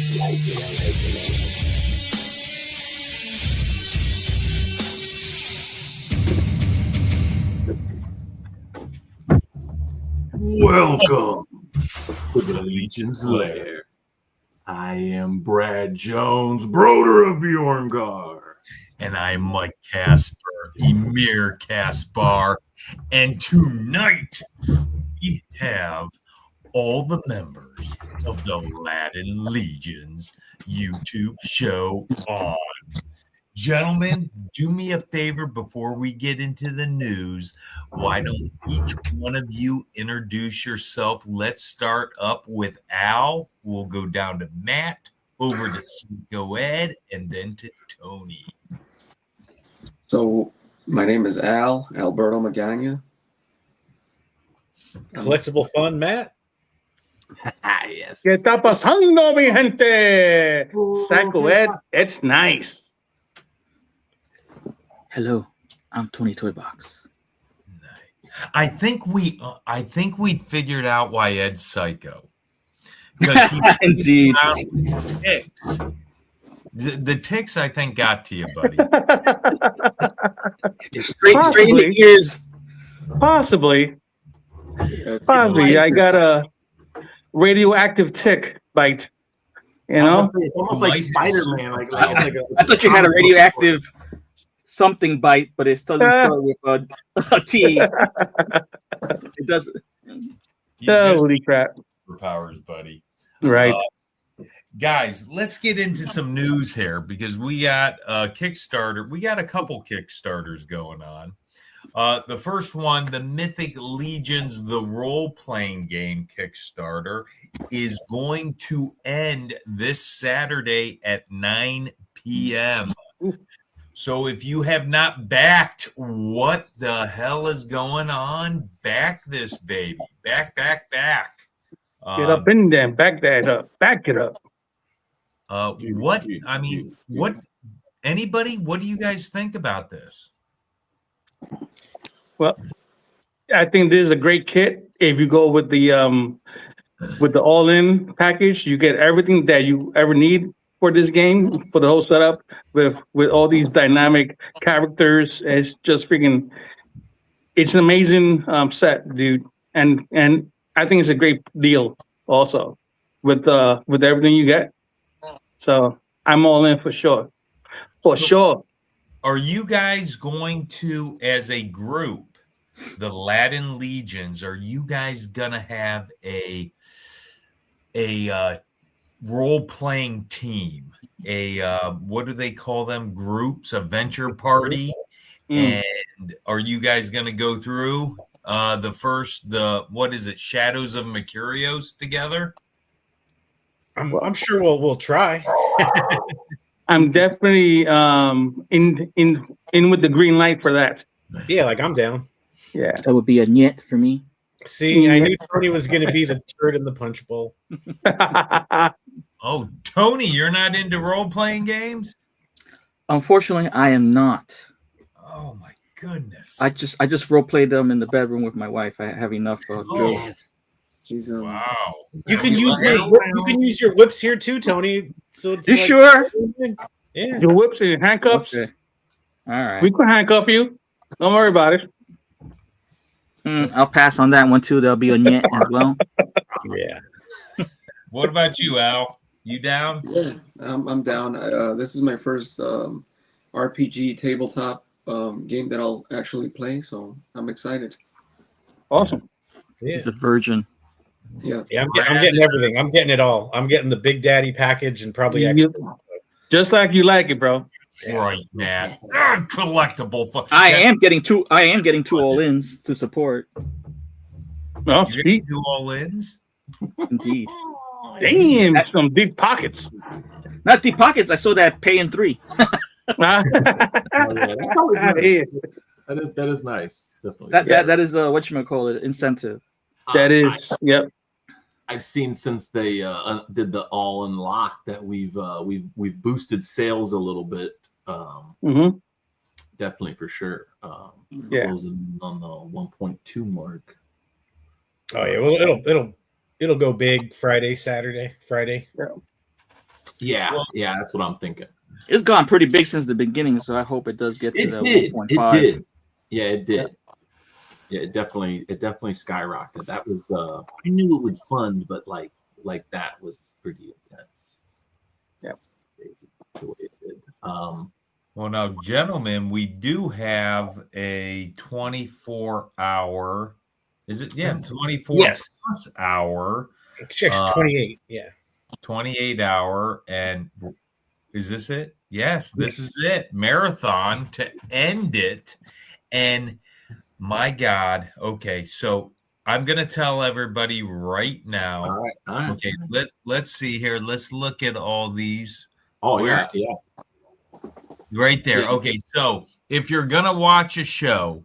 Welcome to the Legion's Lair. I am Brad Jones, broder of Bjorngar. And I'm Mike Casper, Emir Caspar. And tonight we have all the members of the Latin Legion's YouTube show on. Gentlemen, do me a favor before we get into the news. Why don't each one of you introduce yourself? Let's start up with Al. We'll go down to Matt, over to Cinco Ed, and then to Tony. So, my name is Alberto Magana. Collectible Fun, Matt. Yes. ¿Qué está pasando, mi gente? Psycho Ed, it's nice. Hello, I'm Tony Toybox. I think we figured out why Ed's psycho. Because he Indeed. Ticks. The ticks, I think, got to you, buddy. Straight in the ears. Possibly. I got a radioactive tick bite. You know? It's almost like Spider-Man. I thought you had a radioactive something bite, but it doesn't start with a T. It doesn't. Holy crap. Powers, buddy. Right. Guys, let's get into some news here because we got a Kickstarter. We got a couple Kickstarters going on. The first one, the Mythic Legions, the role-playing game Kickstarter, is going to end this Saturday at 9 p.m. So if you have not backed, what the hell is going on? Back this baby. Back. Get up in there, back that up. Back it up. Anybody, what do you guys think about this? Well, I think this is a great kit. If you go with the all-in package, you get everything that you ever need for this game, for the whole setup, with all these dynamic characters. It's just freaking. It's an amazing set, dude, and I think it's a great deal also with everything you get. So I'm all in for sure. For sure. Are you guys going to, as a group, the Latin Legions, are you guys gonna have a role-playing team? What do they call them? Groups, a venture party? And are you guys gonna go through what is it, Shadows of Mercurios together? I'm sure we'll try. I'm definitely in with the green light for that. Yeah, I'm down. Yeah, That would be a nyet for me. See, I knew Tony was going to be the turd in the punch bowl. Oh, Tony, you're not into role-playing games? Unfortunately, I am not. Oh my goodness! I just role played them in the bedroom with my wife. I have enough drills. Yes. Wow! You can use your whips here too, Tony. So it's You sure? Yeah. your whips and your handcuffs. Okay. All right. We can handcuff you. Don't worry about it. I'll pass on that one too. There'll be a nyet as well. Yeah. What about you, Al? You down? Yeah, I'm down. This is my first RPG tabletop game that I'll actually play, so I'm excited. Awesome. Yeah. He's a virgin. Yeah. Yeah, I'm getting everything. I'm getting it all. I'm getting the Big Daddy package and probably extra. Just like you like it, bro. Right, Matt. Collectible fun. I am getting two all-ins to support. Oh, You're gonna do all-ins? Indeed. damn, some deep pockets. Not deep pockets. I saw that pay in 3. Huh? That is nice. Definitely. That is whatchamacallit, incentive. That is, yep. I've seen since they did the all-in lock that we've boosted sales a little bit. Definitely for sure. Closing on the 1.2 mark. Oh yeah, well it'll go big Friday. Yeah. Yeah, Well- yeah, that's what I'm thinking. It's gone pretty big since the beginning, so I hope it does get to It the did. 1.5. It did. Yeah, it did. Yeah, it definitely skyrocketed. That was I knew it would fund, but like that was pretty intense. Yeah. Crazy the way it did. Well, now, gentlemen, we do have a 24-hour. Is it? Yeah, 24 Yes. plus hour, Check 28. Yeah. 28-hour, and is this it? Yes, this is it. Marathon to end it, and my God. Okay, so I'm gonna tell everybody right now. All right. Okay, let's see here. Let's look at all these. Oh Where- yeah. Right there. Yeah. Okay, so if you're gonna watch a show,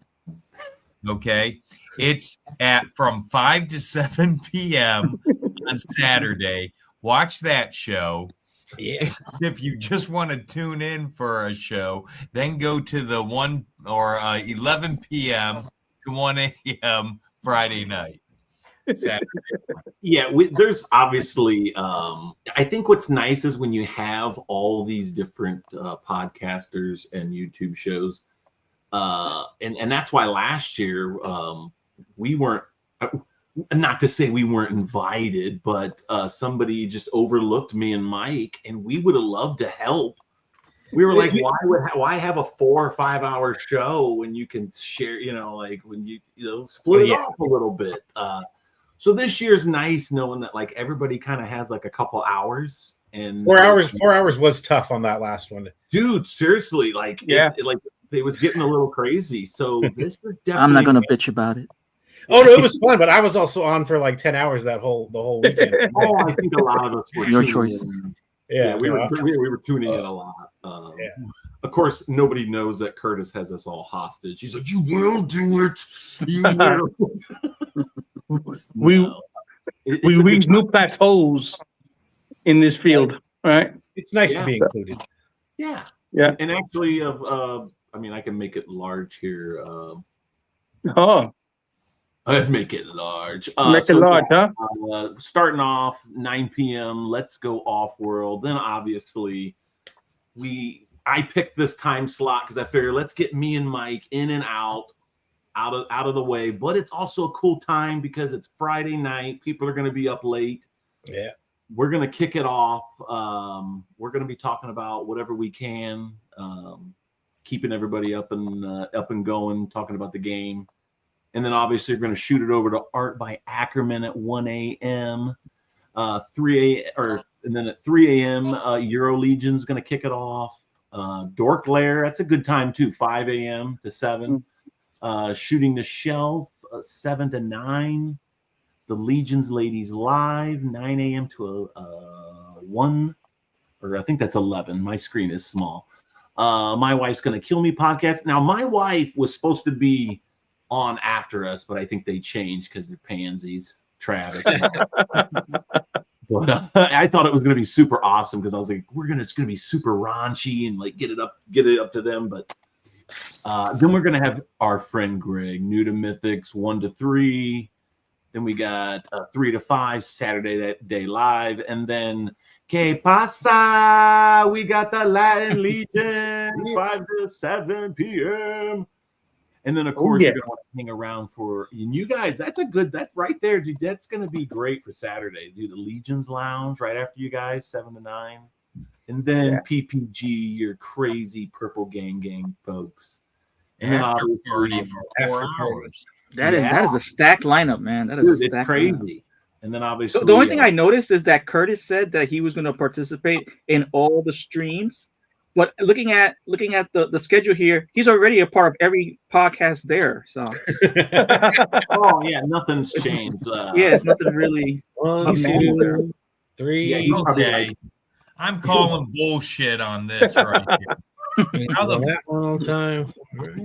okay, it's at from 5 to 7 p.m. on Saturday. Watch that show. Yeah. If you just want to tune in for a show, then go to the 1 or 11 p.m. to 1 a.m. Friday night. Saturday. Yeah, there's obviously I think what's nice is when you have all these different podcasters and YouTube shows, and that's why last year we weren't, not to say we weren't invited, but somebody just overlooked me and Mike, and we would have loved to help. We were like, why have a 4 or 5 hour show when you can share, like when you split it off a little bit. So this year's nice knowing that like everybody kind of has like a couple hours, and 4 hours. 4 hours was tough on that last one. dude, seriously, like it was getting a little crazy. So this is definitely. I'm not gonna bitch about it. Oh no, it was fun, but I was also on for like 10 hours the whole weekend. Oh, I think a lot of us were Your tuning choice. in. Yeah, we were tuning in a lot. Yeah. Of course, nobody knows that Curtis has us all hostage. He's like, "You will do it. You will." We No. It's we a good reach new plateaus in this field, right? It's nice Yeah. to be included. Yeah. Yeah. And actually, I mean, I can make it large here. Oh, I'd make it large. make it large, huh? Starting off 9 p.m. Let's go off world. Then obviously, I picked this time slot because I figured let's get me and Mike in and out of the way. But it's also a cool time because it's Friday night. People are going to be up late. Yeah. We're going to kick it off. We're going to be talking about whatever we can, keeping everybody up and going, talking about the game. And then obviously we're going to shoot it over to Art by Ackerman at 1 a.m. And then at 3 a.m. Euro Legion's going to kick it off. Dork Lair, that's a good time too, 5 a.m. to 7. Shooting the Shelf, 7 to 9. The Legion's Ladies Live, 9 a.m. to 1, or I think that's 11. My screen is small. My Wife's Gonna Kill Me podcast. Now, my wife was supposed to be on after us, but I think they changed because they're pansies. Travis. But I thought it was going to be super awesome because I was like, it's going to be super raunchy and like get it up to them. But then we're going to have our friend Greg, New to Mythics, 1 to 3. Then we got 3 to 5 Saturday Day Live, and then Que Pasa? We got the Latin Legion 5 to 7 p.m. And then of course you're gonna want to hang around and you guys. That's right there, dude. That's gonna be great for Saturday. Do the Legion's Lounge right after you guys, 7 to 9, and then PPG, your crazy Purple Gang folks. And then After obviously party for 4 hours. That is a stacked lineup, man. That is dude, a stacked it's crazy. lineup. And then obviously The only thing I noticed is that Curtis said that he was going to participate in all the streams, but looking at the schedule here, he's already a part of every podcast there. So oh yeah, nothing's changed. yeah, it's nothing really. 1, 2, 3. Yeah, you probably Okay. like, I'm calling bullshit on this right here. How that one all the time.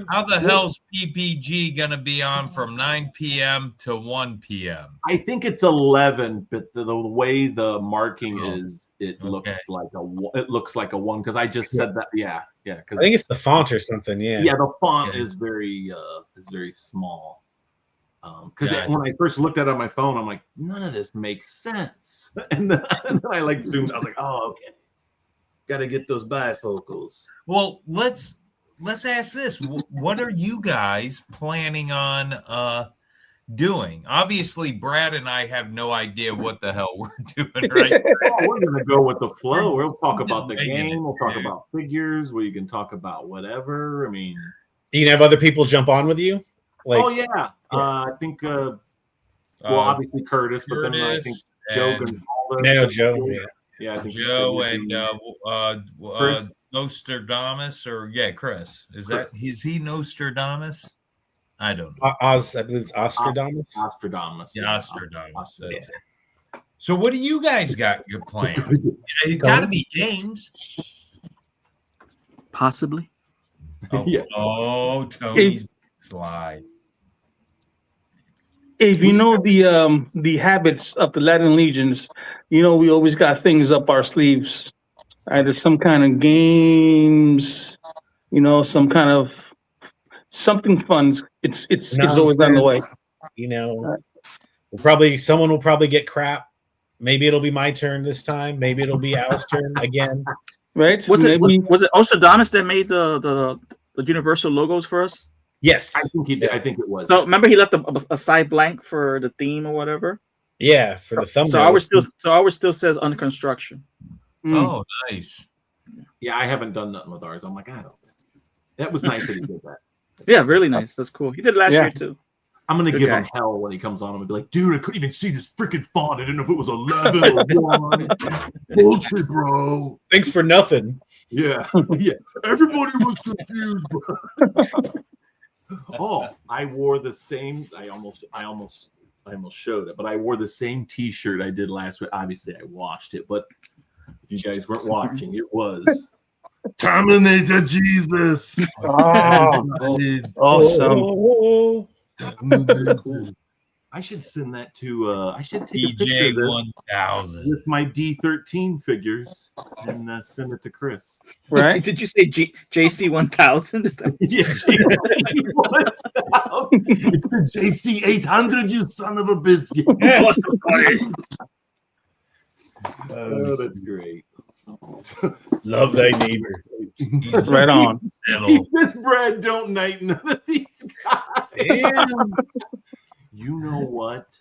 How the hell's PPG gonna be on from 9 p.m. to 1 p.m.? I think it's 11, but the way the marking is, it looks like a 1 because I just said that. Yeah, because I think it's the font or something. Yeah. Yeah, the font is very small. Because when I first looked at it on my phone, I'm like, none of this makes sense. And then I like zoomed. I was like, oh, okay. Got to get those bifocals. Well, let's ask this. What are you guys planning on doing? Obviously, Brad and I have no idea what the hell we're doing, right? Oh, we're gonna go with the flow. We'll talk about the Just making game. it, We'll talk yeah. about figures. We can talk about whatever. I mean, You can have other people jump on with you. Like, oh yeah. I think. Well, obviously Curtis, but then I think Joe and Gonzalez. now Joe. Yeah. Yeah, I think he said Joe he'd and be- Chris. Nostradamus, or Chris. Is he Nostradamus? I don't know. I believe it's Ostradamus. Nostradamus. Yeah, Nostradamus. That's it. So, what do you guys got good plans? It's got to be games. Possibly. Oh, Yeah. oh, Tony's slide. If you know the habits of the Latin legions, you know we always got things up our sleeves, either some kind of games, you know, some kind of something fun. It's always on the way. You know, someone will probably get crap. Maybe it'll be my turn this time. Maybe it'll be Al's turn again. Right? Was it Maybe- was it Ostradamus that made the universal logos for us? Yes. I think he did. I think it was. So remember he left a side blank for the theme or whatever. Yeah, for the thumbnail. So ours still says under construction. Oh, nice. Yeah, I haven't done nothing with ours. I'm like, I don't. That was nice that he did that. Yeah, really nice. That's cool. He did it last Yeah. year too. I'm gonna Good give guy. him hell when he comes on. I'm gonna be like, dude, I couldn't even see this freaking font. I didn't know if it was 11 or 1. Bullshit, bro. Thanks for nothing. Yeah, yeah. Everybody was confused, bro. Oh, I wore the same. I almost showed it, but I wore the same T-shirt I did last week. Obviously, I washed it, but if you guys weren't watching, it was Terminator Jesus. Oh, awesome. Oh, I should send that to. I should take a picture DJ of this 1000. with my D13 figures and send it to Chris. Right? Did you say JC 1000? Is that Yeah, it's the JC 800, you son of a biscuit. oh, so sorry. Oh, that's great. love thy neighbor. He's Right on. little. This Brad don't knight none of these guys. Damn. You know what?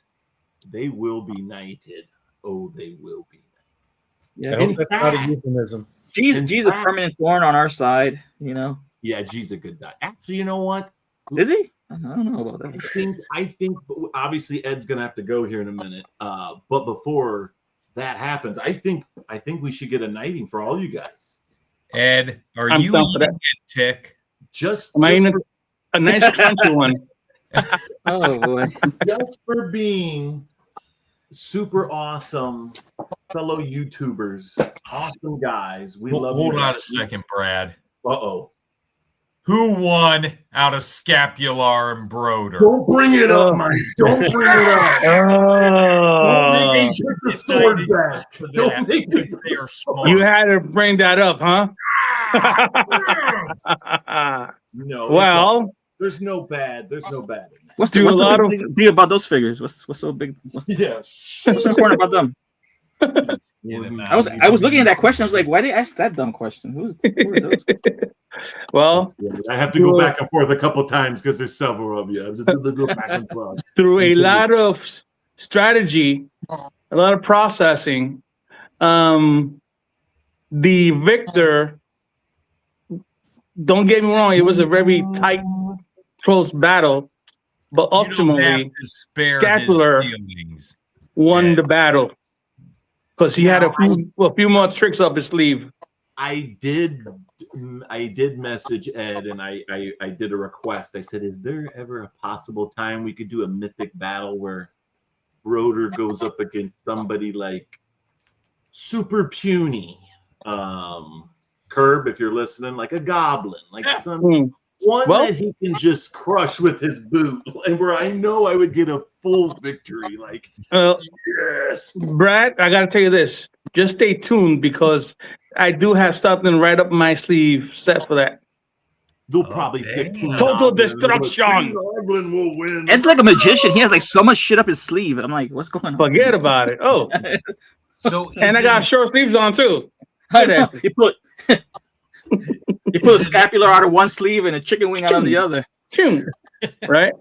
They will be knighted. Oh, they will be. Yeah, I hope that's not a euphemism. G's a permanent thorn on our side. You know, Yeah, G's a good guy. Actually, you know what? is he? I don't know about that. I think obviously Ed's gonna have to go here in a minute. But before that happens, I think we should get a knighting for all you guys. Ed, are I'm you down for eating it, Tick? Just Am I in for, a nice crunchy one? Oh boy. just for being super awesome fellow YouTubers, awesome guys. We love Hold you on a guys. second, Brad. Uh-oh. Who won out of Scapular and Broder? Don't bring it up, Mike. Don't bring it up. Oh, Make me put the sword back. Don't make me Because they are smart. you had to bring that up, huh? No. Well, there's no bad. There's no bad. In that. What's Do the, what's a the lot big deal about those figures? What's so big? What's Yeah. so important about them? I was looking at that question. I was like, why did they ask that dumb question? Who are those? well, I have to go back and forth a couple times because there's several of you. I'm just going to go back and forth. through a lot of strategy, a lot of processing, the victor, don't get me wrong, it was a very tight, close battle, but You don't have ultimately to spare Scapular his feelings. won the battle because he had a few more tricks up his sleeve. I did message Ed and I did a request. I said, is there ever a possible time we could do a mythic battle where Broder goes up against somebody like super puny? Curb, if you're listening, like a goblin, like one Well- that he can just crush with his boot, and where I know I would get a full victory. Like, yes. Brad, I got to tell you this. Just stay tuned because I do have something right up my sleeve set for that. They'll probably pick damn. Total Goblin, destruction. but Goblin will win. Ed's like a magician. He has like so much shit up his sleeve. I'm like, what's going on? Forget about it. Oh, So and I got short sleeves on too. Hi there. You put a scapular out of one sleeve and a chicken wing out of the other. Right?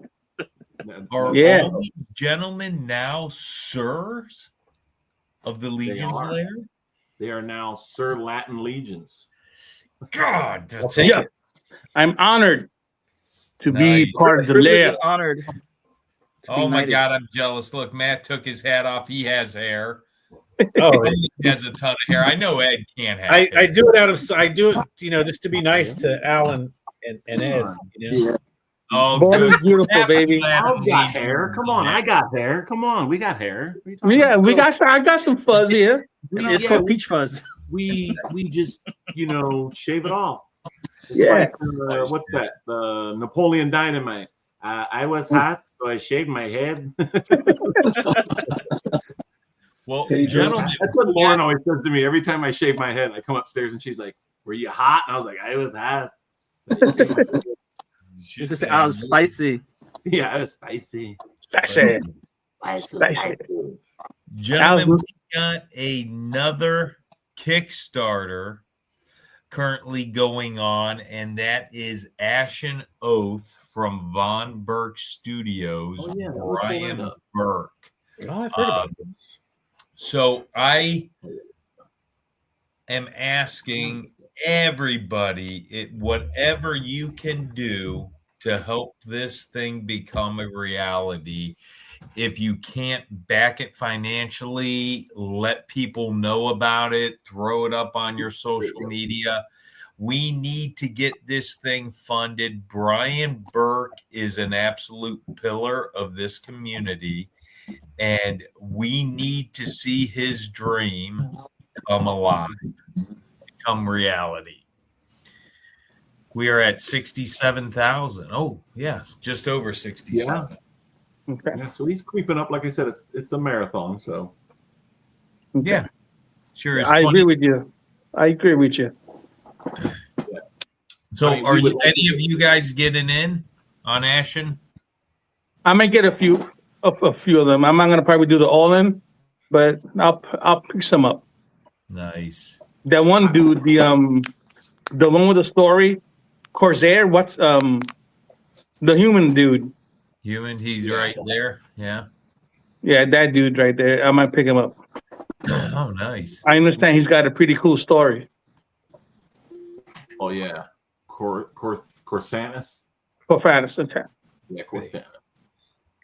Are Yeah. all these gentlemen now sirs of the Legion's are. Lair? They are now Sir Latin Legions. God, I'll that's take Yeah. it. I'm honored to Nice. be part of the Privileged Lair. and honored. to be Oh my knighted. God, I'm jealous. Look, Matt took his hat off. He has hair. Oh, He has a ton of hair. I know Ed can't have I hair. do it I do it, just to be nice to Alan and Ed. Yeah. Oh, Born good. is beautiful, Happy baby. Latin I've got Legion. hair. Come on, I got hair. Come on, we got hair. What are you talking Yeah, about? I got some fuzz here. It's called peach fuzz. We just shave it off. It's Yeah. like what's that? The Napoleon Dynamite. I was hot, so I shaved my head. Well, Hey, Joe. gentlemen, That's what Lauren always says to me every time I shave my head. I come upstairs and she's like, "Were you hot?" And I was like, "I was hot." she It's just said, I was spicy. Yeah, I was spicy. Spicy. Gentlemen, we got another Kickstarter currently going on, and that is Ashen Oath from Von Burke Studios, Oh, yeah, we'll pull that Brian up. Burke. Oh, I've heard about this. So I am asking everybody, whatever you can do to help this thing become a reality. If you can't back it financially, let people know about it, throw it up on your social media. We need to get this thing funded. Brian Burke is an absolute pillar of this community, and we need to see his dream come alive, become reality. We are at 67,000. Oh, yeah, just over 67. Okay. Yeah, so he's creeping up. Like I said, it's a marathon. So Yeah, sure. Is I 20. agree with you. I agree with you. So, I mean, are we would- any of you guys getting in on Ashen? I might get a few of them. I'm not gonna probably do the all in, but I'll pick some up. Nice. That one dude, the one with the story, Corsair. What's the human dude? Human, he's right there. Yeah. Yeah, that dude right there. I might pick him up. Oh, nice. I understand he's got a pretty cool story. oh yeah, Corthanus. Profanus, okay. Yeah, Corthanus.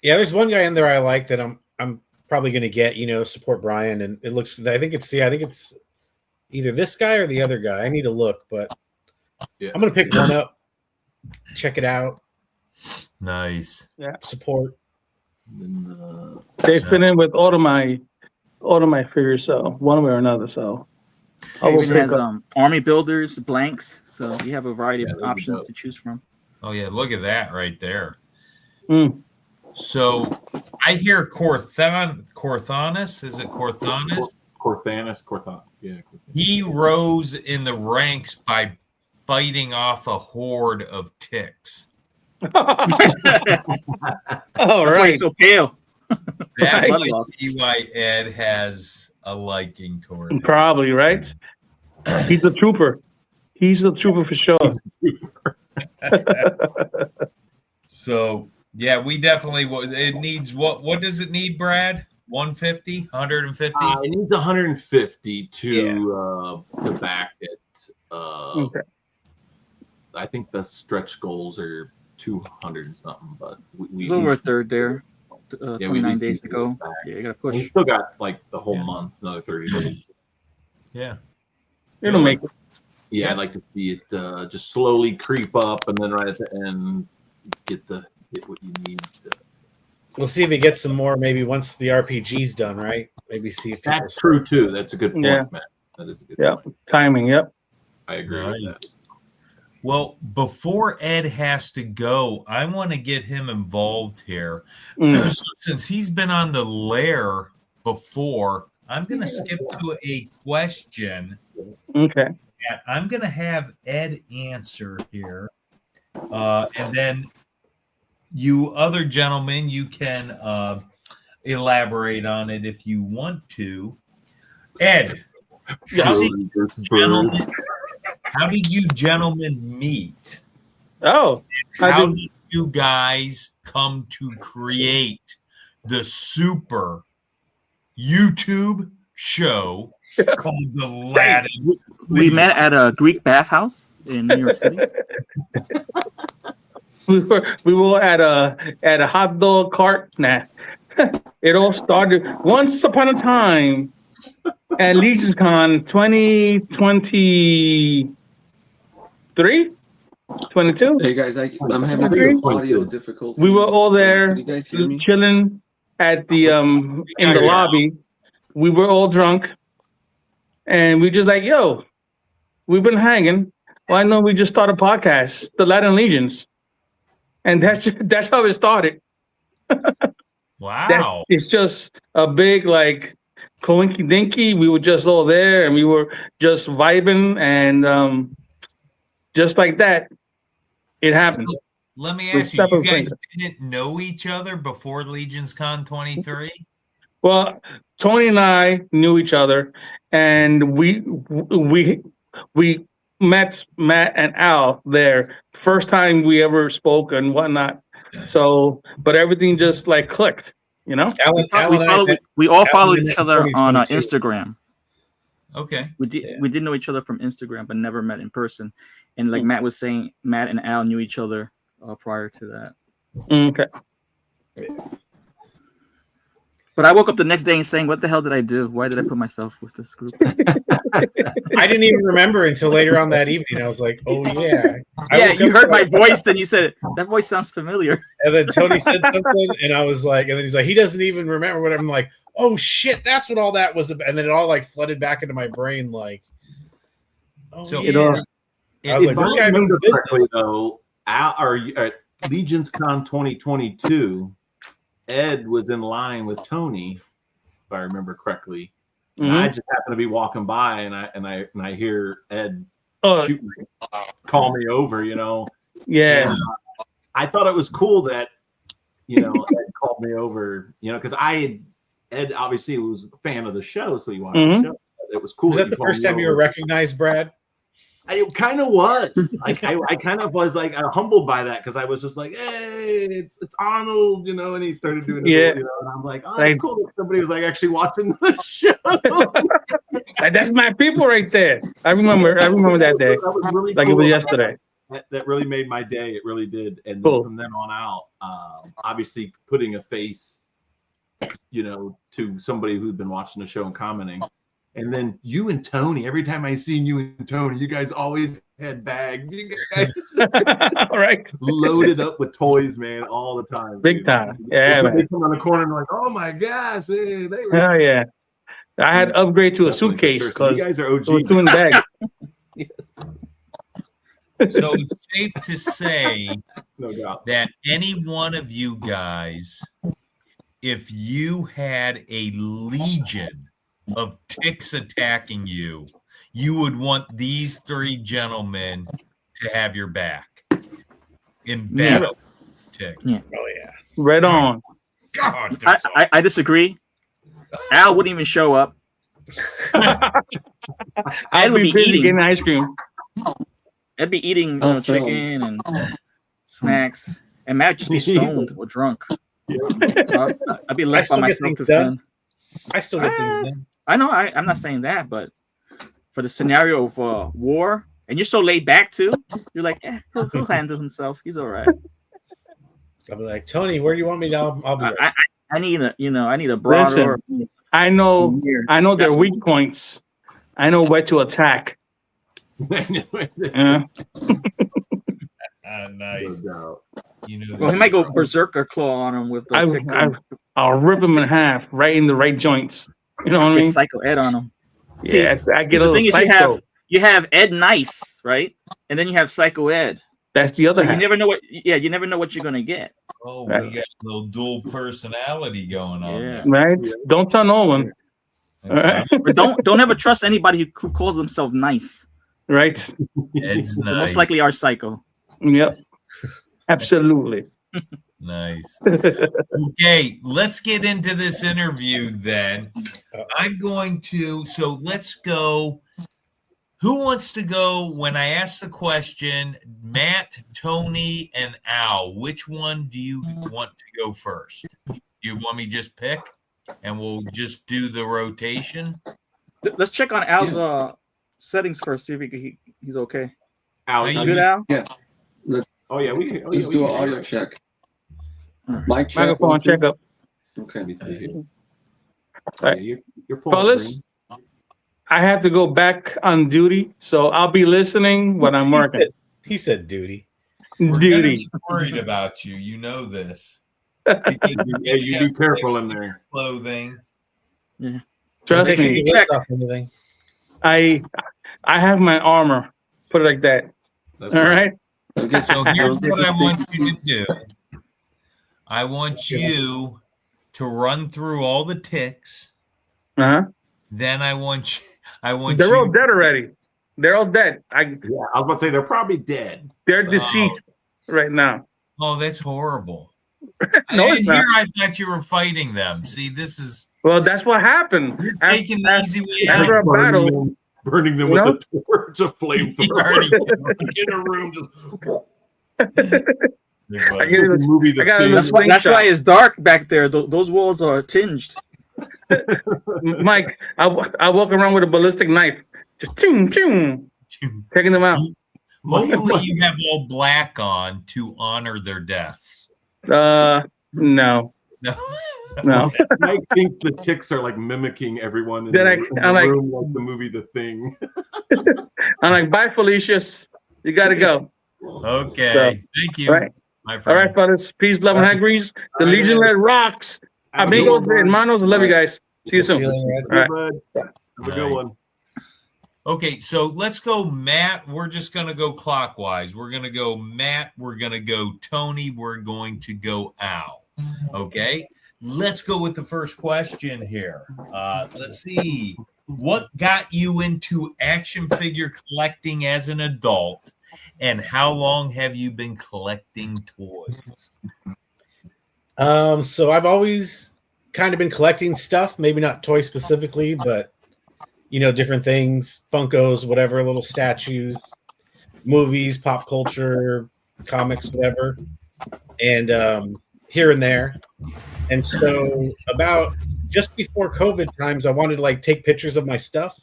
Yeah, there's one guy in there I like that I'm probably going to get, support Brian, and it looks. I think it's either this guy or the other guy. I need to look, but Yeah. I'm going to pick one up, check it out, Nice. support. And then, They fit in with all of my figures, so one way or another. So I will It pick has up. army builders, blanks, so you have a variety Yeah, of there you options go. to choose from. Oh, yeah. Look at that right there. Mm. So I hear Corthanus. Is it Corthanus? Corthanus. Yeah. He rose in the ranks by fighting off a horde of ticks. All That's why right. he's so pale. That Blood might loss. be why Ed has a liking toward it. Probably right. He's a trooper. He's a trooper for sure. So yeah, we definitely. It needs what does it need, Brad? 150, 150. It needs 150 to back it. Okay. I think the stretch goals are 200 and something, but we It's over a we- third there. we 29 just days need to go. get back. Yeah, you gotta And we push. still got like the whole Yeah. month, another 30 days. Yeah. It'll make it. Yeah, I'd like to see it just slowly creep up, and then right at the end, get what you need. So. We'll see if he gets some more. Maybe once the RPG's done, right? Maybe see if people That's true too. That's a good point, Yeah. Matt. That is a good Yeah. point. Timing. Yep. I agree with Nice. that. Well, before Ed has to go, I want to get him involved here. Mm. So since he's been on the Lair before, I'm going to skip to a question Okay. that I'm going to have Ed answer here. And then you other gentlemen, you can elaborate on it if you want to. Ed, How did you gentlemen meet? Oh, How did you guys come to create the super YouTube show called The Latin? We met at a Greek bathhouse in New York City. we were at a hot dog cart. Nah, it all started once upon a time at LegionsCon 2023, 22. Hey guys, I'm having Okay. some audio difficulties. We were all there, Can you guys hear me? chilling at the in the lobby. We were all drunk, and we just like, yo, we've been hanging. Why don't we just start a podcast, The Latin Legions? And that's how it started. Wow. It's just a big like coinky dinky. We were just all there, and we were just vibing, and just like that, it happened. Let me With ask you, you separate guys things. didn't know each other before LegionsCon 23? Well, Tony and I knew each other, and we met Matt and Al there. First time we ever spoke and whatnot. So, but everything just like clicked, you know. We all followed met each in other on 2022. Instagram. Okay. We did know each other from Instagram, but never met in person. And like Matt was saying, Matt and Al knew each other prior to that. Okay. But I woke up the next day and saying, "What the hell did I do? Why did I put myself with this group?" I didn't even remember until later on that evening. I was like, "Oh yeah." Yeah, you heard my voice, and you said that voice sounds familiar. And then Tony said something, and I was like, and then he's like, he doesn't even remember what I'm like. Oh shit, that's what all that was about. And then it all like flooded back into my brain, like, oh So yeah. I was like, If this I guy knows remember business. correctly, though, at LegionsCon 2022, Ed was in line with Tony, if I remember correctly. And I just happened to be walking by, and I hear Ed shoot me, call me over, you know. Yeah. And, I thought it was cool that, you know, Ed called me over, you know, because Ed obviously was a fan of the show, so he watched the show. It was cool. Was that the first time you were recognized, Brad? I kind of was. Like I kind of was like humbled by that, because I was just like, "Hey, it's Arnold," you know, and he started doing it, you know, and I'm like, "Oh, that's cool that somebody was like actually watching the show." That's my people right there. I remember that day. That was really like cool. It was yesterday. That really made my day. It really did. And then from then on out, obviously putting a face, you know, to somebody who'd been watching the show and commenting. And then you and Tony, every time I seen you and Tony, you guys always had bags. You guys right. loaded up with toys, man, all the time. Big time. Yeah, man. man. They come on the corner and like, "Oh my gosh, hey, they were." Oh yeah. I had to upgrade to a suitcase because you guys are OG. it was too in bag. So it's safe to say No doubt. that any one of you guys, if you had a legion of ticks attacking you, you would want these three gentlemen to have your back in battle with ticks. Yeah. Oh yeah. Right on. God, I disagree. Al wouldn't even show up. I'd would be be busy eating. getting ice cream. I'd be eating chicken and snacks, and Matt just be stoned or drunk. So I'd be left by myself to fend. I still get things done. I know. I'm not saying that, but for the scenario of war, and you're so laid back too, you're like, he'll handle himself. He's all right. I'll be like, Tony, where do you want me to? I'll be right. I need a broader. Listen, I know their weak points. I know where to attack. nice. You know, Well, he might go berserker claw on him with the I'll rip him in half, right in the right joints. You know what I mean? Psycho Ed on him. Yes, I get a The little thing is, psycho. you have Ed Nice, right? And then you have Psycho Ed. That's the other So half. you never know what. Yeah, you never know what you're gonna get. oh, Right. we got a little dual personality going on. Yeah. Right? Don't tell no one. There. All right. But don't ever trust anybody who calls themselves nice. Right. It's They nice. most likely are psycho. Yep. Absolutely. Nice. Okay, let's get into this interview then. So let's go. Who wants to go when I ask the question? Matt, Tony, and Al. Which one do you want to go first? Do you want me to just pick and we'll just do the rotation? Let's check on Al's settings first. See if he's okay. Al, You good, Al? Yeah. Let's do an audio check. Mic check. Microphone check up. Okay. Let me see here. All right. You're pulling Fellas, I have to go back on duty, so I'll be listening when I'm working. He said duty. We're Duty. gonna be worried about you. You know this. Yeah, you be careful in there. Clothing. Yeah. Trust Make sure me. you lift off anything. I have my armor. Put it like that. That's All right. Okay. So here's what I want you to do. I want you to run through all the ticks. Uh-huh. Then I want They're you. all dead already. They're all dead. Yeah, I was about to say they're probably dead. They're deceased right now. Oh, that's horrible. No, it's not. Here I thought you were fighting them. See, this is Well, that's what happened. taking the easy way out. After a battle, Burning them You with know? a torch of You flamethrower already in a room. I get it. Movie The I got a Thing. little That's why it's dark back there. Those walls are tinged. Mike, I walk around with a ballistic knife, just ching, ching, taking them out. Hopefully, you have all black on to honor their deaths. No, No. no. I think the ticks are like mimicking everyone in Then the room, like the movie The Thing. I'm like, bye, Felicius. You got to go. Okay. Thank you, All right. my All friend. right, fellas. Peace, love, and high grease. The All right, Legion man. Led rocks. Have a good Amigos, one, hermanos. I love you guys. See you soon. See you later, All right. Bud. Have a good Nice. one. Okay, so let's go, Matt. We're just going to go clockwise. We're going to go Matt. We're going to go Tony. We're going to go Al. Okay, let's go with the first question here. Let's see. What got you into action figure collecting as an adult, and how long have you been collecting toys? So I've always kind of been collecting stuff, maybe not toys specifically, but different things, Funkos, whatever, little statues, movies, pop culture, comics, whatever, and here and there. And so about just before COVID times, I wanted to take pictures of my stuff.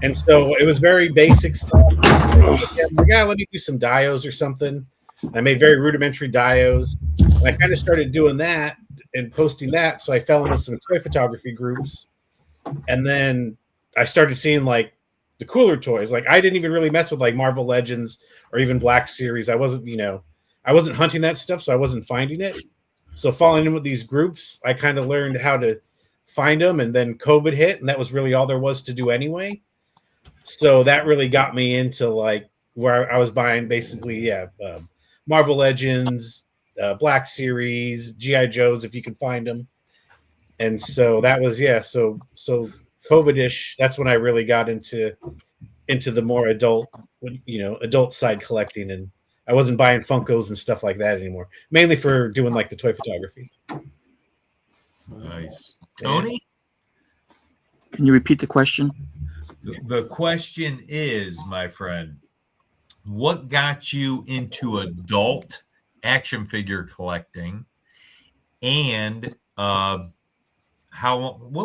And so it was very basic stuff. Let me do some dios or something. I made very rudimentary dios. And I kind of started doing that and posting that. So I fell into some toy photography groups. And then I started seeing the cooler toys. I didn't even really mess with Marvel Legends or even Black Series. I wasn't hunting that stuff, so I wasn't finding it. So falling in with these groups, I kind of learned how to find them. And then COVID hit, and that was really all there was to do anyway. So that really got me into where I was buying basically, Marvel Legends, Black Series, G.I. Joes, if you can find them. And so that was, so COVID-ish, that's when I really got into the more adult side collecting, and I wasn't buying Funkos and stuff like that anymore, mainly for doing the toy photography. Nice. Tony? Can you repeat the question? The question is, my friend, what got you into adult action figure collecting, and what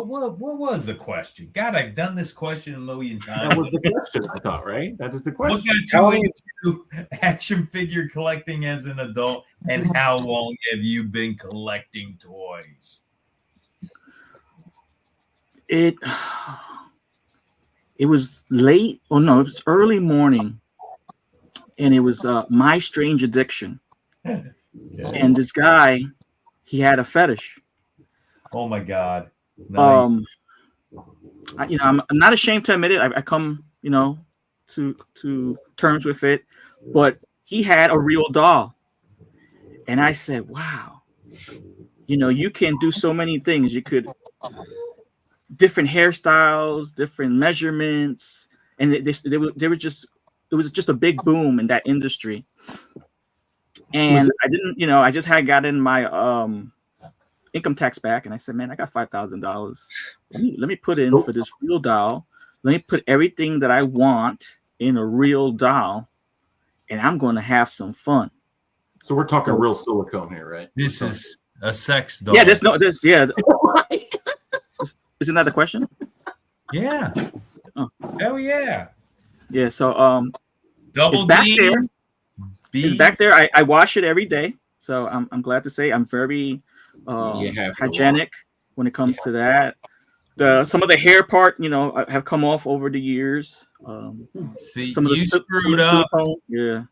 was the question? God, I've done this question a million times. That was the question, I thought, right? That is the What question. got you into action figure collecting as an adult, and how long have you been collecting toys? It was late. Oh no, it was early morning, and it was My Strange Addiction. And this guy, he had a fetish. Oh my God! Nice. I'm not ashamed to admit it. I come, to terms with it. But he had a real doll, and I said, "Wow, you can do so many things. You could different hairstyles, different measurements, and it was just a big boom in that industry." And I didn't, I just had gotten my income tax back, and I said, man, I got $5,000. Let me put in for this real doll. Let me put everything that I want in a real doll, and I'm going to have some fun. So we're talking real silicone here, right? This is a sex doll. Yeah, Isn't that the question? Yeah. Oh. Hell yeah. Yeah. So Double it's back D. there. It's back there. I wash it every day. So I'm glad to say I'm very hygienic when it comes to that. Some of the hair part, have come off over the years. See, some of you the screwed up. silicone, yeah.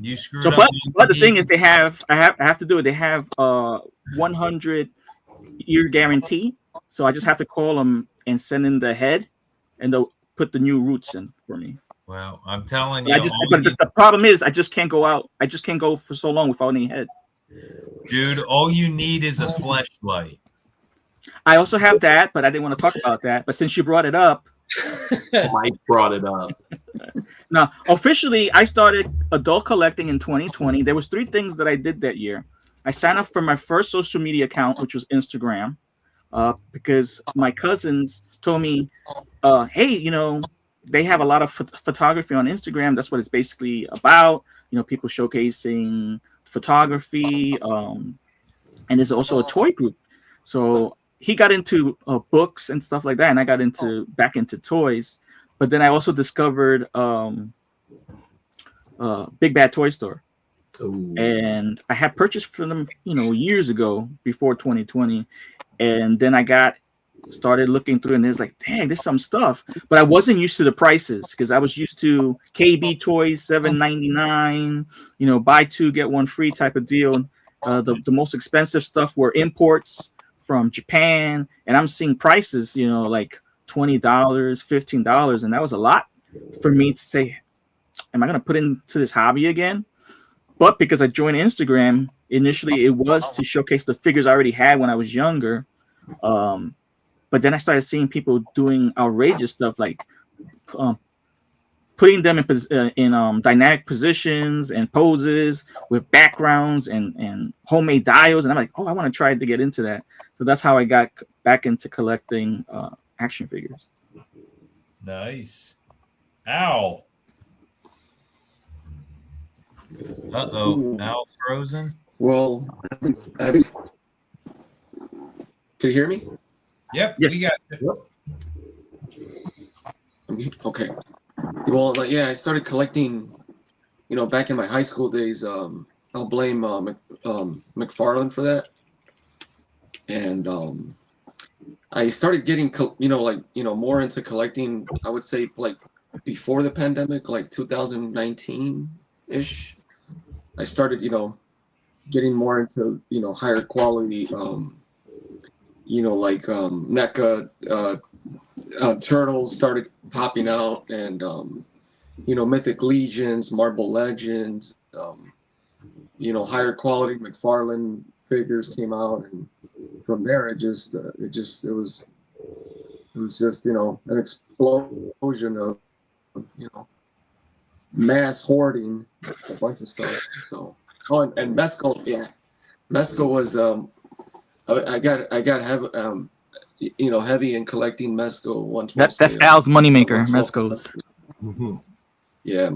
You screwed So, up. but the thing is, I have to do it. They have 100-year guarantee. So I just have to call them and send in the head, and they'll put the new roots in for me. Well, I'm telling you, But the problem is, I just can't go out. I just can't go for so long without any head. dude, all you need is a fleshlight. I also have that, but I didn't want to talk about that. But since you brought it up, Mike brought it up. now officially, I started adult collecting in 2020. There was 3 things that I did that year. I signed up for my first social media account, which was Instagram, because my cousins told me, hey, they have a lot of photography on Instagram. That's what it's basically about. People showcasing photography. And there's also a toy group. So he got into books and stuff like that, and I got back into toys. But then I also discovered Big Bad Toy Store. Ooh. And I had purchased from them, years ago before 2020. And then I started looking through, and there's like, dang, there's some stuff. But I wasn't used to the prices because I was used to KB Toys, $7.99, buy 2 get 1 free type of deal. The most expensive stuff were imports from Japan, and I'm seeing prices, like $20, $15, and that was a lot for me to say, am I going to put into this hobby again? But because I joined Instagram, initially it was to showcase the figures I already had when I was younger. But then I started seeing people doing outrageous stuff, like putting them in dynamic positions and poses with backgrounds and homemade dials. And I'm like, I want to try to get into that. So that's how I got back into collecting action figures. Nice. Ow. Uh-oh. Al frozen? Well, can you hear me? Yep, yes. We got you. Okay. Well, I started collecting, back in my high school days. I'll blame McFarlane for that. And I started getting, more into collecting, I would say, like, before the pandemic, like 2019-ish. I started, getting more into, higher quality, NECA turtles started popping out, and Mythic Legions, Marble Legends, higher quality McFarlane figures came out, and from there it was just an explosion of mass hoarding, a bunch of stuff. So and Mesco, Mesco was I got heavy in collecting Mesco once. That's Al's moneymaker, Mesco's. Mm-hmm. Yeah,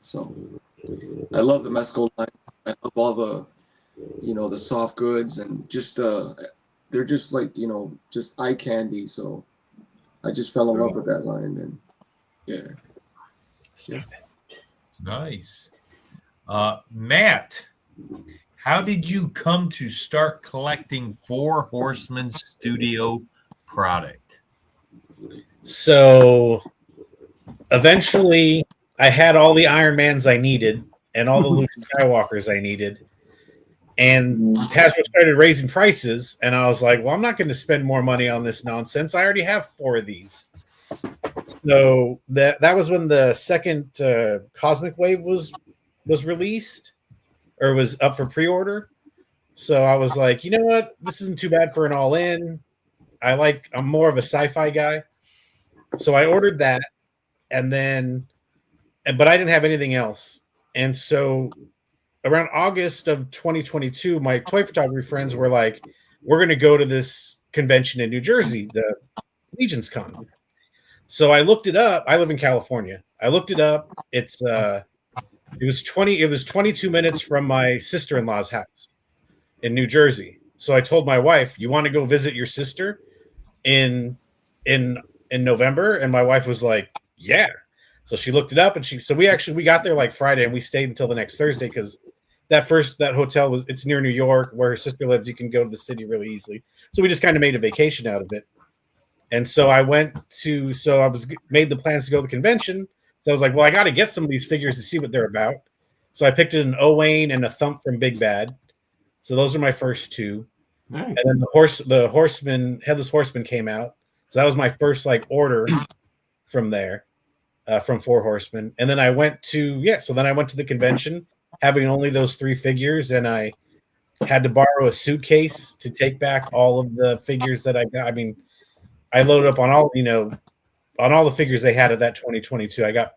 so I love the Mesco line. I love all the the soft goods, and just they're just like just eye candy. So I just fell in love with that line, and yeah. Nice. Matt, how did you come to start collecting Four Horsemen Studio product? So eventually I had all the Iron Mans I needed and all the Luke Skywalkers I needed. And Hasbro started raising prices, and I was like, well, I'm not going to spend more money on this nonsense. I already have 4 of these. So that was when the second Cosmic Wave was released, or was up for pre-order. So I was like, you know what? This isn't too bad for an all-in. I'm more of a sci-fi guy. So I ordered that, but I didn't have anything else. And so around August of 2022, my toy photography friends were like, "We're going to go to this convention in New Jersey, the Legions Con." So I looked it up. I live in California. I looked it up. It was 22 minutes from my sister-in-law's house in New Jersey. So I told my wife, "You want to go visit your sister in in November?" And my wife was like, "Yeah." So she looked it up, and we got there like Friday, and we stayed until the next Thursday because that hotel it's near New York where her sister lives. You can go to the city really easily. So we just kind of made a vacation out of it. And so I made the plans to go to the convention. So I was like, well, I got to get some of these figures to see what they're about. So I picked an Owain and a Thump from Big Bad. So those are my first two. Nice. And then Headless Horseman came out. So that was my first like order from there, from Four Horsemen. And then I went to the convention having only those three figures, and I had to borrow a suitcase to take back all of the figures that I got. I mean, I loaded up on all the figures they had at that 2022. I got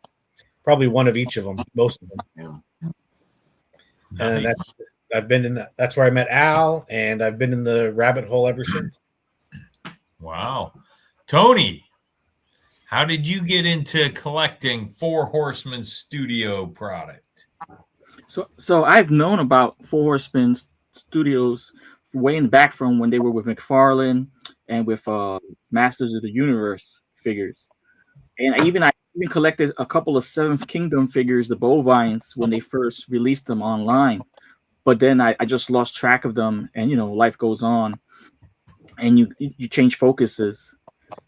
probably one of each of them, most of them. Yeah. And Nice. that's where I met Al, and I've been in the rabbit hole ever since. Wow. Tony, how did you get into collecting Four Horsemen Studio product? So I've known about Four Horsemen Studios way in the back from when they were with McFarlane and with Masters of the Universe figures, and I even collected a couple of Seventh Kingdom figures, the bovines, when they first released them online. But then I just lost track of them, and life goes on, and you change focuses.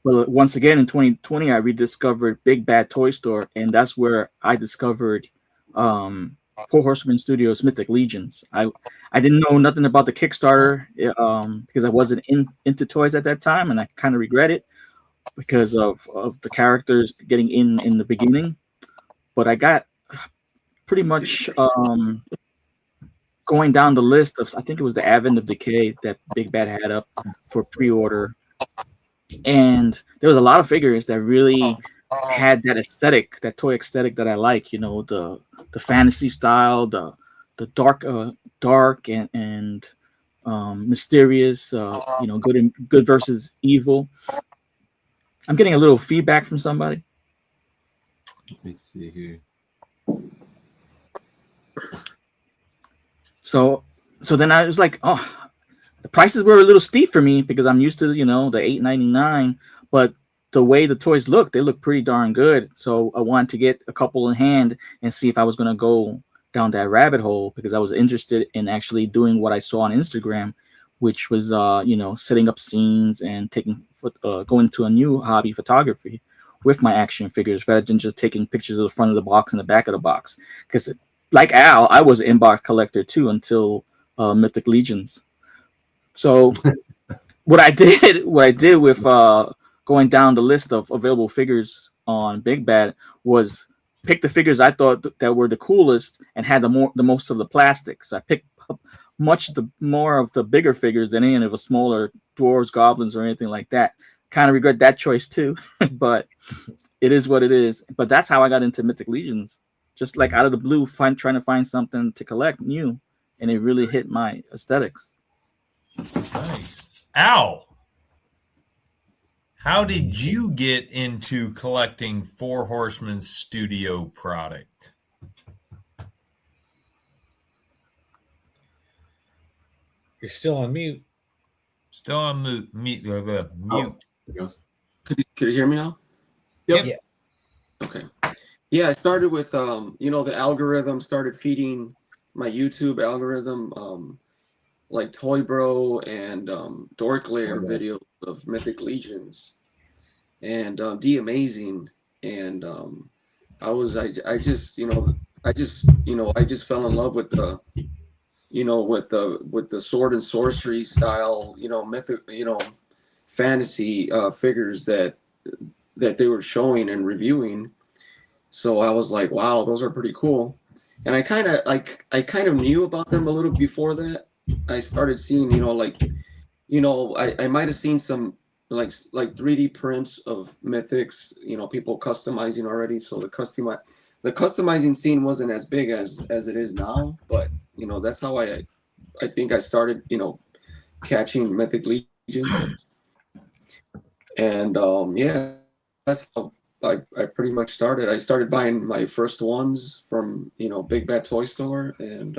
But once again in 2020, I rediscovered Big Bad Toy Store, and that's where I discovered Four Horsemen Studios Mythic Legions. I didn't know nothing about the Kickstarter because I wasn't into toys at that time, and I kind of regret it because of the characters getting in the beginning. But I got pretty much going down the list of, I think it was the Advent of Decay that Big Bad had up for pre-order, and there was a lot of figures that really had that aesthetic, that toy aesthetic that I like. The fantasy style, the dark and mysterious. Good versus evil. I'm getting a little feedback from somebody. Let me see here. So then I was like, oh, the prices were a little steep for me because I'm used to the $8.99, but the way the toys look, they look pretty darn good. So I wanted to get a couple in hand and see if I was going to go down that rabbit hole because I was interested in actually doing what I saw on Instagram, which was setting up scenes and going to a new hobby, photography, with my action figures rather than just taking pictures of the front of the box and the back of the box. Because like Al, I was an inbox collector too until Mythic Legions. So what I did with going down the list of available figures on Big Bad was pick the figures I thought that were the coolest and had the most of the plastics. I picked up more of the bigger figures than any of the smaller dwarves, goblins, or anything like that. Kind of regret that choice too, but it is what it is. But that's how I got into Mythic Legions, just like out of the blue, trying to find something to collect new, and it really hit my aesthetics. Nice. Al, how did you get into collecting Four Horsemen Studio product? You're still on mute. Still on mute. Mute. There it goes. Could you hear me now? Yep. Yeah. Okay. Yeah, I started with the algorithm started feeding my YouTube algorithm like Toy Bro and Dork Lair videos of Mythic Legions and D Amazing, and I just fell in love with the with the sword and sorcery style, mythic, fantasy figures that they were showing and reviewing. So I was like, wow, those are pretty cool. And I kind of knew about them a little before that. I started seeing, I might have seen some like 3D prints of mythics, people customizing already. So the customizing scene wasn't as big as it is now, but you know, that's how I think I started, you know, catching Mythic Legion. And yeah, that's how I pretty much started. I started buying my first ones from, you know, Big Bad Toy Store, and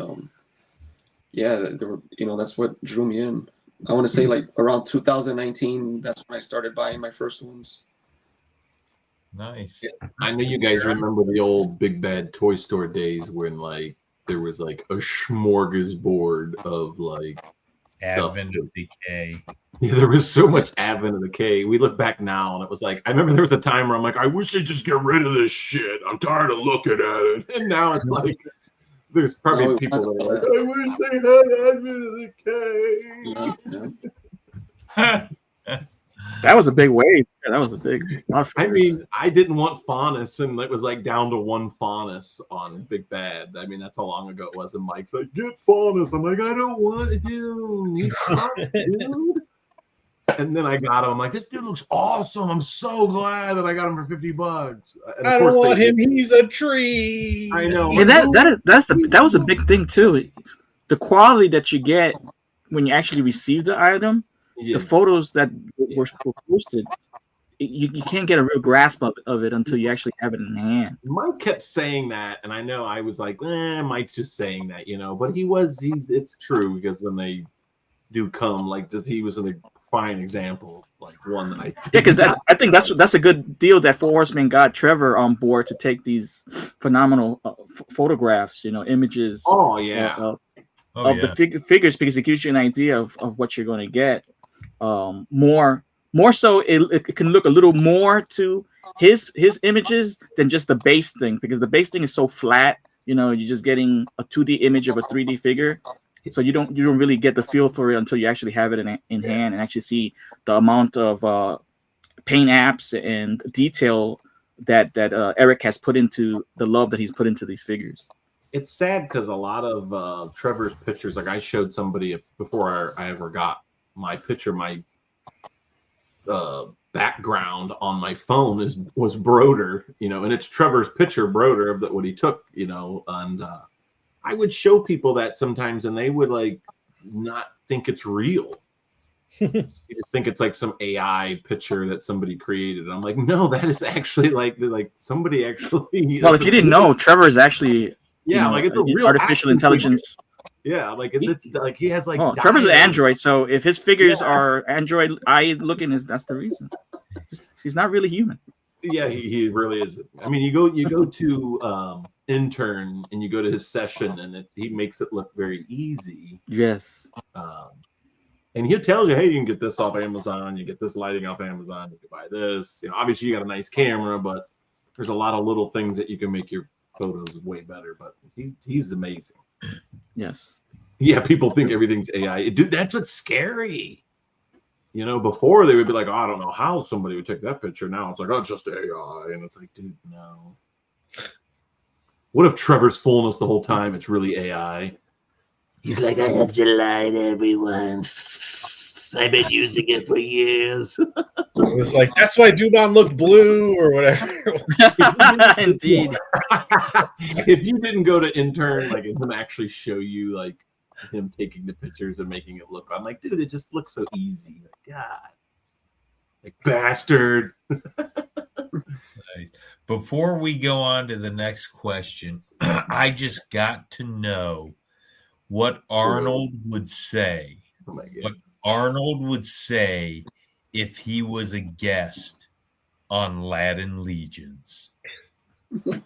yeah, they were, you know, that's what drew me in. I want to say like around 2019, that's when I started buying my first ones. Nice. I know you guys remember the old Big Bad Toy Store days when like there was like a smorgasbord of like stuff. Advent of Decay. Yeah, there was so much Advent of the K. We look back now and it was like, I remember there was a time where I'm like, I wish they'd just get rid of this shit. I'm tired of looking at it. And now it's like, there's probably Oh, people that are like, I wish they had Advent of the K. Yeah. That was a big wave. Yeah, that was a big. I mean, I didn't want Faunus, and it was like down to one Faunus on Big Bad. I mean, that's how long ago it was. And Mike's like, get Faunus. I'm like, I don't want him. He sucks, dude. And then I got him. I'm like, this dude looks awesome. I'm so glad that I got him for $50. And I don't want him. He's a tree. I know. Yeah, that was a big thing too. The quality that you get when you actually receive the item, Yeah. the photos that were posted, you can't get a real grasp of it until you actually have it in hand. Mike kept saying that, and I know I was like, Mike's just saying that, you know, but it's true, because when they do come, like, he was a fine example, like one that I did. Yeah, because I think that's a good deal that Four Horsemen got Trevor on board to take these phenomenal photographs, you know, images. Oh yeah. Of the figures, because it gives you an idea of what you're going to get. More so, it can look a little more to his images than just the base thing, because the base thing is so flat. You know, you're just getting a 2D image of a 3D figure, so you don't really get the feel for it until you actually have it in hand and actually see the amount of paint apps and detail that Eric has put into the love that he's put into these figures. It's sad because a lot of Trevor's pictures, like I showed somebody before I ever got my picture, my background on my phone was Broder, you know, and it's Trevor's picture, Broder, of what he took, you know, and I would show people that sometimes, and they would like not think it's real. You just think it's like some AI picture that somebody created. And I'm like, no, that is actually like somebody actually. Well, if you didn't know, Trevor is actually like it's a real artificial intelligence. Yeah, like it's like he has like. Oh, Trevor's an Android, so if his figures are Android eye looking, that's the reason. He's not really human. Yeah, he really is. I mean, you go to Intern and you go to his session, and he makes it look very easy. Yes. And he'll tell you, hey, you can get this off Amazon. You get this lighting off Amazon. You can buy this. You know, obviously you got a nice camera, but there's a lot of little things that you can make your photos way better. But he's amazing. Yes. Yeah, people think everything's AI. Dude, that's what's scary. You know, before they would be like, oh, I don't know how somebody would take that picture. Now it's like, oh, it's just AI. And it's like, dude, no. What if Trevor's fooling us the whole time? It's really AI. He's like, I have to lie to everyone. I've been using it for years. It was like, that's why Dubon looked blue or whatever. Indeed. If you didn't go to Intern, like, and him actually show you, like, him taking the pictures and making it look, I'm like, dude, it just looks so easy. Like, God. Like, bastard. Nice. Before we go on to the next question, I just got to know what Arnold would say. Oh my God. What Arnold would say if he was a guest on Latin Legions.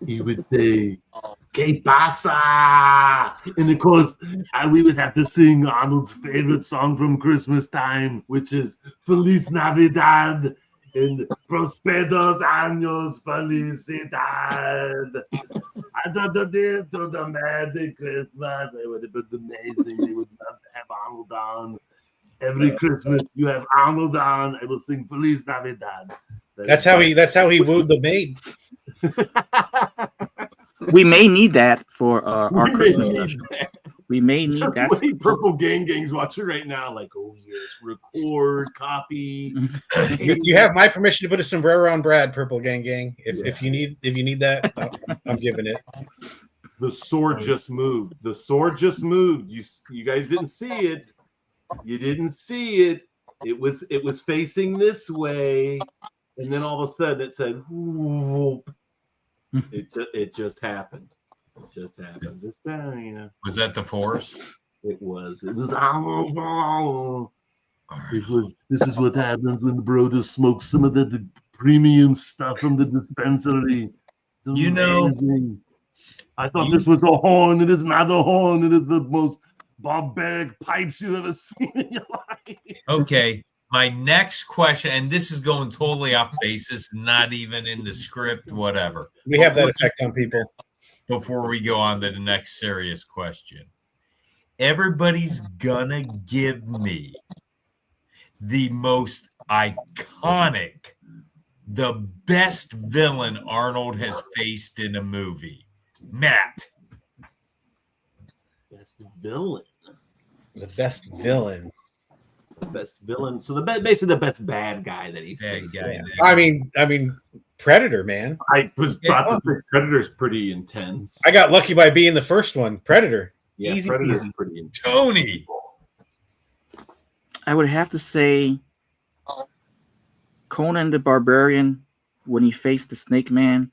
He would say, "Que pasa?" And of course, we would have to sing Arnold's favorite song from Christmas time, which is Feliz Navidad and Prosperos Años Felicidad. I thought the day to the Merry Christmas. It would have been amazing. They would love to have Arnold on. Every Christmas, you have Arnold on. I will sing Feliz Navidad. That's how he wooed the maid. We may need that for our Christmas special. We may need that. Purple Gang's watching right now, like, oh yes, record, copy. You have my permission to put a sombrero on Brad, Purple Gang. If you need that, I'm giving it. The sword just moved. The sword just moved. You guys didn't see it. You didn't see it. It was facing this way, and then all of a sudden it said, whoop. It just happened. It just happened. Just you know. Was that the Force? It was. It was. This is what happens when the bro just smokes some of the premium stuff from the dispensary. It's You know, amazing. I thought this was a horn. It is not a horn. It is the most barbaric pipes you ever seen in your life. Okay. My next question, and this is going totally off basis, not even in the script, whatever. We have that effect on people. Before we go on to the next serious question, everybody's gonna give me the most iconic, the best villain Arnold has faced in a movie. Matt. Best villain. The best villain. The best villain. So basically the best bad guy that he's Bad faced. guy. Yeah. I mean, Predator, man. I was about to say Predator's pretty intense. I got lucky by being the first one. Predator. Yeah, Easy Predator's peasy. pretty intense. Tony. I would have to say Conan the Barbarian when he faced the Snake Man.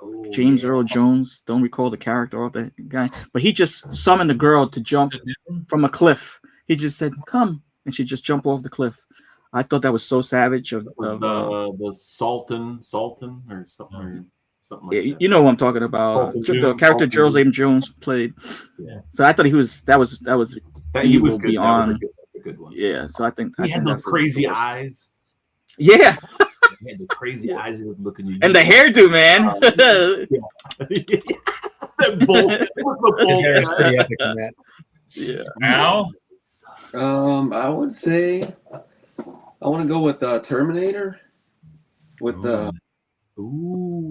Oh, James yeah. Earl Jones. Don't recall the character of that guy, but he just summoned the girl to jump from a cliff. He just said, "Come," and she just jumped off the cliff. I thought that was so savage. Of The Sultan or something like that. you know who I'm talking about. Sultan The June, character Sultan James Jones played. Yeah. So I thought he was that was He was evil good. beyond. That was a good one. Yeah, so I think He had those that's crazy eyes. Yeah, He had the crazy eyes. He was looking at you. and the hairdo, man. That bull. His hair is pretty epic in that. Yeah. Al? I would say I want to go with Terminator with the Ooh.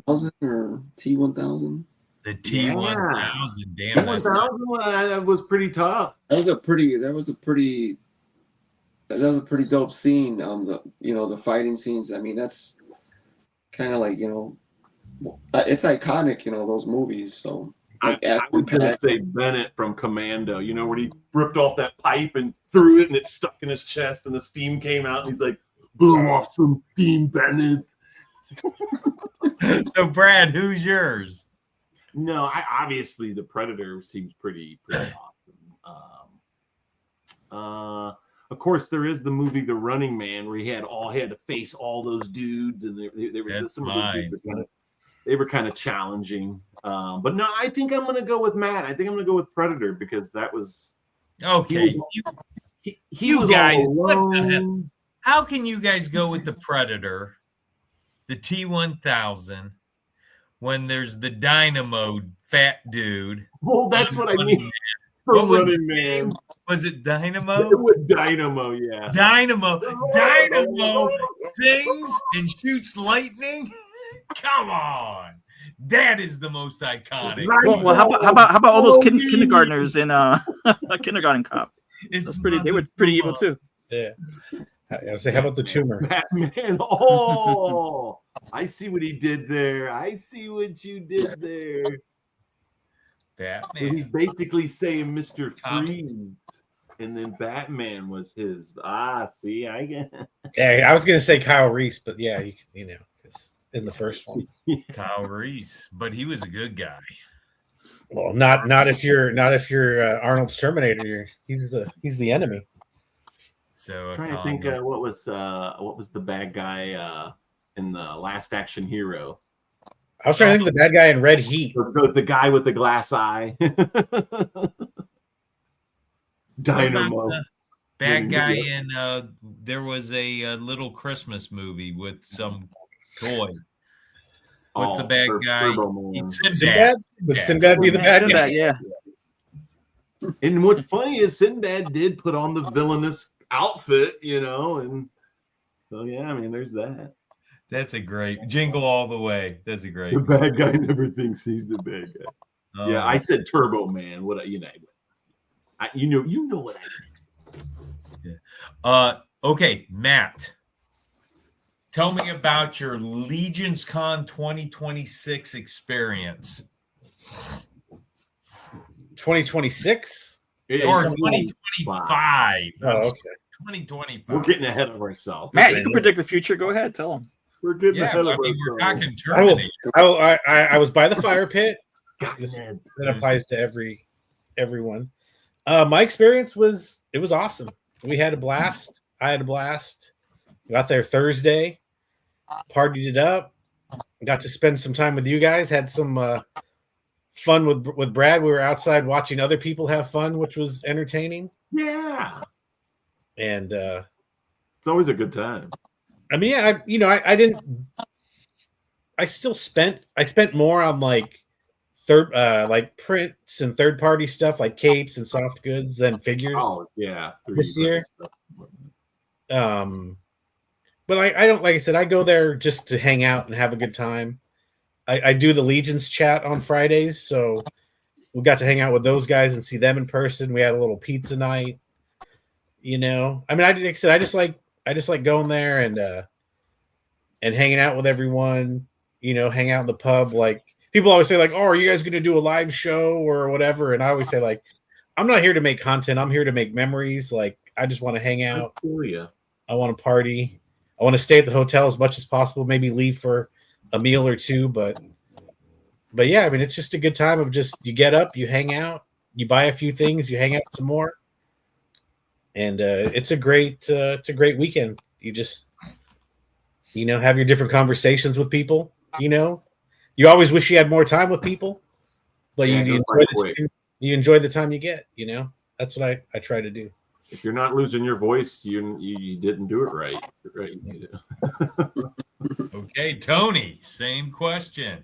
1000 or T1000. The T-1000. Damn, that's not- That was pretty tough. That was a pretty dope scene. The fighting scenes. I mean, that's kind of like it's iconic. Those movies. So like I was gonna say Bennett from Commando. When he ripped off that pipe and threw it and it stuck in his chest and the steam came out and he's like, blow off some steam, Bennett. So, Brad, who's yours? No, obviously the Predator seems pretty awesome. Of course, there is the movie The Running Man where he had to face all those dudes, and they were That's some of those mine. dudes they were kind of challenging. But no, I think I'm going to go with Matt. I think I'm going to go with Predator because that was Okay. he You was guys, all what the alone. How can you guys go with the Predator, the T-1000, when there's the Dynamo fat dude? Well, that's what I Running mean. What From was Running his Man. name? Was it Dynamo? It was Dynamo, yeah. Dynamo sings and shoots lightning. Come on, that is the most iconic. Well, how about all those kindergartners in Kindergarten Cop? It's They were pretty evil too. Yeah. I was say, how about the tumor? Batman. Oh, I see what he did there. I see what you did there. So Batman. he's basically saying Mr. Tommy. Freeze, and then Batman was his. See, I get. Yeah, I was gonna say Kyle Reese, but yeah, because in the first one. Kyle Reese, but he was a good guy. Well, not if you're Arnold's Terminator. He's the enemy. So I'm trying to think what was the bad guy in the Last Action Hero? I was trying to think of the bad guy in Red Heat. The guy with the glass eye. Dynamo. Bad guy in there was a Little Christmas movie with some toy. What's the bad guy? Turbo Man. Sinbad? Would Sinbad be the bad guy? Yeah. And what's funny is Sinbad did put on the villainous outfit, and so yeah, I mean, there's that. That's a great Jingle All the Way. That's a great. The bad guy never thinks he's the bad guy. Oh, Yeah, I said Turbo Man. What you know what I mean. Okay, Matt. Tell me about your Legions Con 2026 experience. 2026? Yeah, Or he's 2025. Oh, okay. 2025. We're getting ahead of ourselves. Matt, you can predict the future. Go ahead, tell them. We're getting Yeah, ahead of I mean, we're ourselves. talking Terminator. I was by the fire pit. God, This, man. that applies to everyone. My experience was awesome. We had a blast. I had a blast. Got there Thursday, partied it up. Got to spend some time with you guys. Had some fun with Brad. We were outside watching other people have fun, which was entertaining. Yeah. And It's always a good time. I mean, yeah, I didn't. I spent more on like like prints and third party stuff like capes and soft goods than figures. Oh yeah, This year. But I don't, like I said, I go there just to hang out and have a good time. I do the Legions chat on Fridays, so we got to hang out with those guys and see them in person. We had a little pizza night. You know, I mean, like I said, I just like going there and hanging out with everyone. You know, hang out in the pub. Like people always say, like, "Oh, are you guys going to do a live show or whatever?" And I always say, like, I'm not here to make content. I'm here to make memories. Like, I just want to hang out. I want to party. I want to stay at the hotel as much as possible. Maybe leave for a meal or two, but yeah, I mean, it's just a good time of just you get up, you hang out, you buy a few things, you hang out some more, and it's a great weekend. You just have your different conversations with people. You always wish you had more time with people, but you enjoy the time you get. That's what I try to do. If you're not losing your voice, you didn't do it right. Okay, Tony, same question.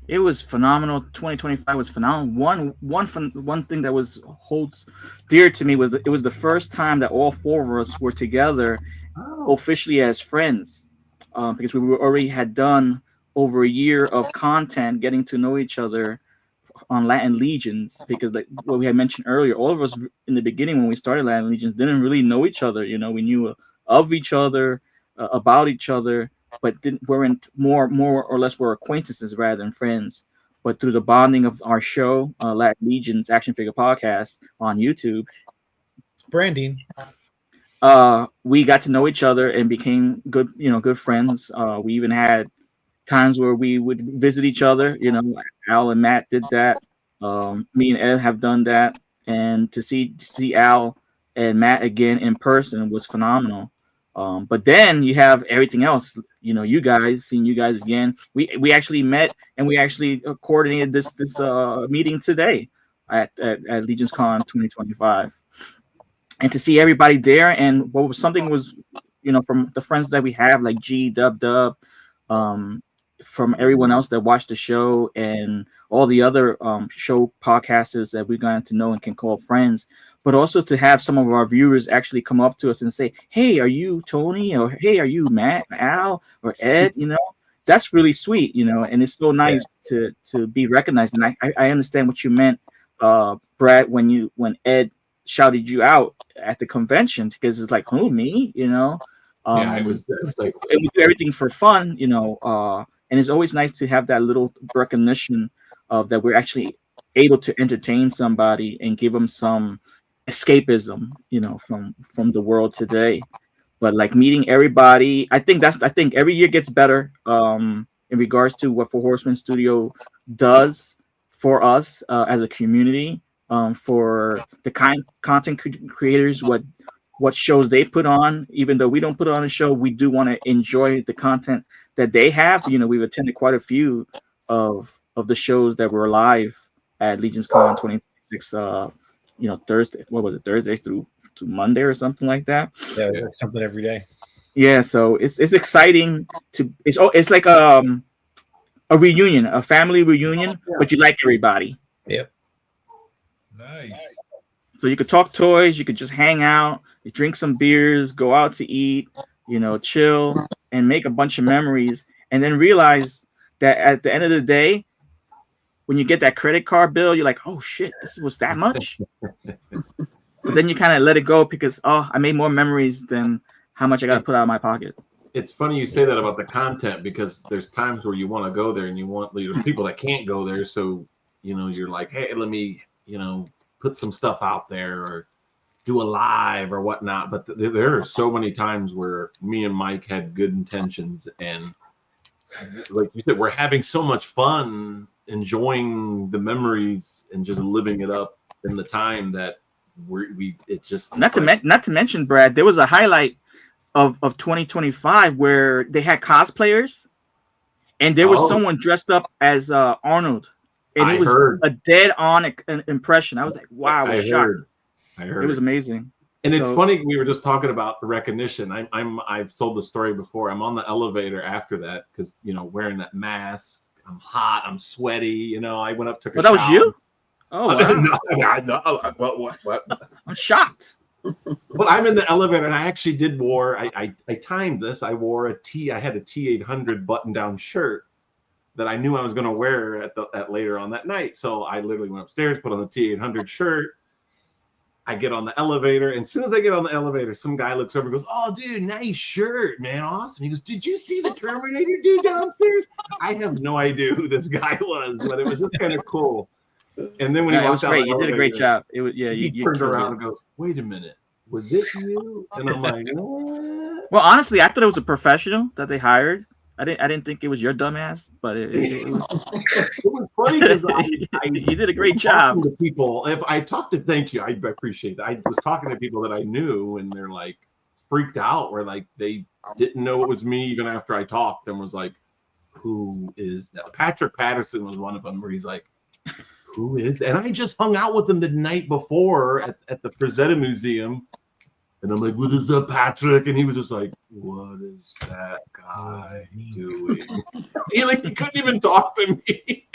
It was phenomenal. 2025 was phenomenal. One thing that holds dear to me was it was the first time that all four of us were together officially as friends, because we already had done over a year of content, getting to know each other on Latin Legions, because like what we had mentioned earlier, all of us in the beginning when we started Latin Legions didn't really know each other. We knew of each other, about each other, but weren't more or less were acquaintances rather than friends. But through the bonding of our show, Latin Legions Action Figure Podcast on YouTube, branding, we got to know each other and became good friends. We even had times where we would visit each other. Al and Matt did that. Me and Ed have done that, and to see Al and Matt again in person was phenomenal. But then you have everything else. Seeing you guys again. We actually met and we actually coordinated this meeting today at Legions Con 2025, and to see everybody there. And what was something was, from the friends that we have, like G, Dub, from everyone else that watched the show and all the other show podcasters that we've gotten to know and can call friends, but also to have some of our viewers actually come up to us and say, "Hey, are you Tony?" or "Hey, are you Matt, Al, or Ed?" That's really sweet, and it's so nice to be recognized. And I understand what you meant, Brad, when Ed shouted you out at the convention, because it's like, who, me? It was like, we do everything for fun, and it's always nice to have that little recognition of that we're actually able to entertain somebody and give them some escapism, from the world today. But like meeting everybody, I think every year gets better in regards to what Four Horsemen Studio does for us as a community, for the content creators, what shows they put on. Even though we don't put on a show, we do want to enjoy the content that they have. We've attended quite a few of the shows that were live at Legions Con 2026. Thursday. What was it? Thursday through to Monday or something like that. Yeah, something every day. Yeah, so it's exciting to. It's like a reunion, a family reunion, but you like everybody. Yep. Nice. So you could talk toys, you could just hang out, you drink some beers, go out to eat, chill, and make a bunch of memories, and then realize that at the end of the day, when you get that credit card bill, you're like, oh shit, this was that much. But then you kind of let it go because, I made more memories than how much I got to put out of my pocket. It's funny you say that about the content, because there's times where you want to go there and there's people that can't go there. So, you're like, hey, let me put some stuff out there or do a live or whatnot. But there are so many times where me and Mike had good intentions, and like you said, we're having so much fun, enjoying the memories and just living it up in the time that it just not to mention, Brad, there was a highlight of 2025 where they had cosplayers, and there was someone dressed up as Arnold, and it was a dead on impression. I was like, wow, I was shocked. I heard it was amazing. And it's funny, we were just talking about the recognition. I've told the story before. I'm on the elevator after that because wearing that mask, I'm hot, I'm sweaty. I went up, took a shower. That was you? Oh, wow. No. What? I'm shocked. But I'm in the elevator, and I actually did I timed this. I wore I had a T800 button-down shirt that I knew I was going to wear at later on that night. So I literally went upstairs, put on the T800 shirt. I get on the elevator, and as soon as I get on the elevator, some guy looks over and goes, "Oh, dude, nice shirt, man, awesome." He goes, "Did you see the Terminator dude downstairs?" I have no idea who this guy was, but it was just kind of cool. And then when he walked out, you did a great job. It was, he turned around and goes, "Wait a minute, was it you?" And I'm like, "What?" Well, honestly, I thought it was a professional that they hired. I didn't think it was your dumbass, but it was. It was funny because you did a great job. To people, if I talked to, thank you, I appreciate that. I was talking to people that I knew, and they're like freaked out, where like they didn't know it was me even after I talked, and was like, "Who is that?" Patrick Patterson was one of them, where he's like, "Who is that?" And I just hung out with him the night before at the Frazetta Museum. And I'm like, "What is up, Patrick?" And he was just like, "What is that guy doing?" he couldn't even talk to me.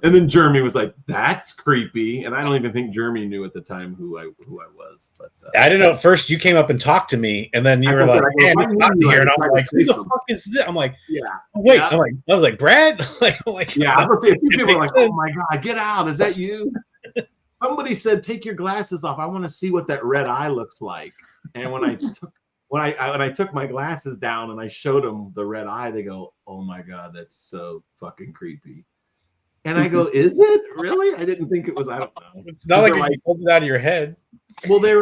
And then Jeremy was like, "That's creepy." And I don't even think Jeremy knew at the time who I was. But I didn't know at first. You came up and talked to me, and then you were like, "Man, it's not here." And I'm like, "Who the fuck is this?" I'm like, "Yeah." Wait, yeah. I was like, "Brad?" like, yeah. I was saying, a few people were like, "Oh my god, get out! Is that you?" Somebody said, "Take your glasses off. I want to see what that red eye looks like." And when I took my glasses down and I showed them the red eye, they go, "Oh my god, that's so fucking creepy." And I go, "Is it really? I didn't think it was." I don't know. It's not like you pulled it out of your head. Well, they're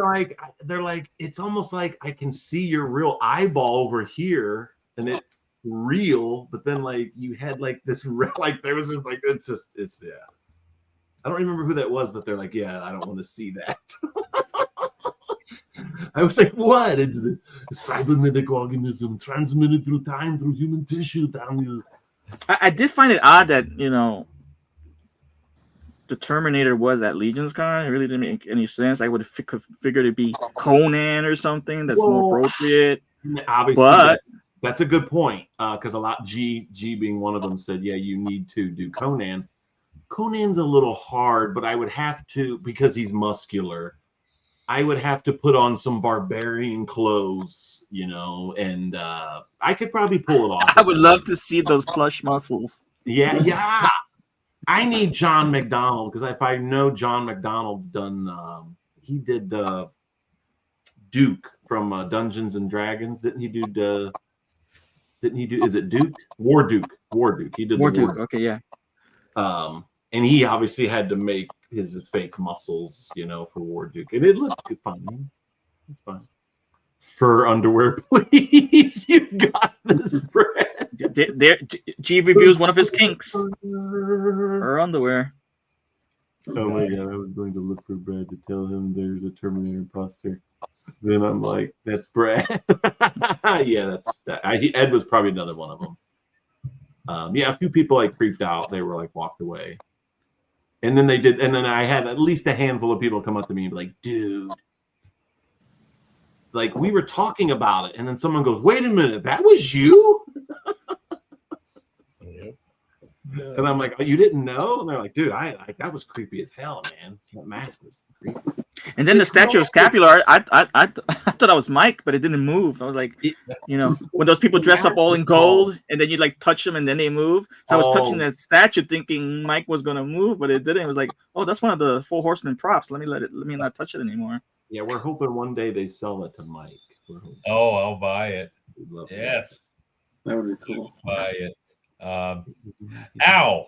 like, it's almost like I can see your real eyeball over here, and it's real. But then like you had like this like there was just like it's yeah. I don't remember who that was, but they're like, "Yeah, I don't want to see that." I was like, "What? It's a cybernetic organism transmitted through time through human tissue down here." I did find it odd that the Terminator was at Legion's Con. It really didn't make any sense. I would have figured it'd be Conan or something that's more appropriate. Obviously, but that's a good point because a lot G being one of them said, "Yeah, you need to do Conan." Conan's a little hard, but I would have to, because he's muscular, I would have to put on some barbarian clothes, and I could probably pull it off. I would love to see those plush muscles. Yeah. I need John McDonald, because if I know John McDonald's done, he did Duke from Dungeons and Dragons. Didn't he do, is it Duke? War Duke. He did War Duke. Okay, yeah. And he obviously had to make his fake muscles, for War Duke. And it looked fine. It's fine. Fur underwear, please. You got this, Brad. G reviews one of his kinks. Fur underwear. Oh my god, I was going to look for Brad to tell him there's a Terminator imposter. Then I'm like, "That's Brad." Yeah, that's that. Ed was probably another one of them. Yeah, a few people like creeped out. They were like walked away. And then I had at least a handful of people come up to me and be like, "Dude, like we were talking about it." And then someone goes, "Wait a minute, that was you?" Yep. And I'm like, "Oh, you didn't know?" And they're like, "Dude, that was creepy as hell, man. That mask was creepy." And then the statue of Scapular, I thought that was Mike, but it didn't move. I was like, when those people dress up all in gold, and then you like touch them, and then they move. So I was touching that statue, thinking Mike was gonna move, but it didn't. It was like, "Oh, that's one of the 4 Horsemen props. Let me not touch it anymore." Yeah, we're hoping one day they sell it to Mike. Oh, I'll buy it. Yes, that would be cool. Buy it. Ow.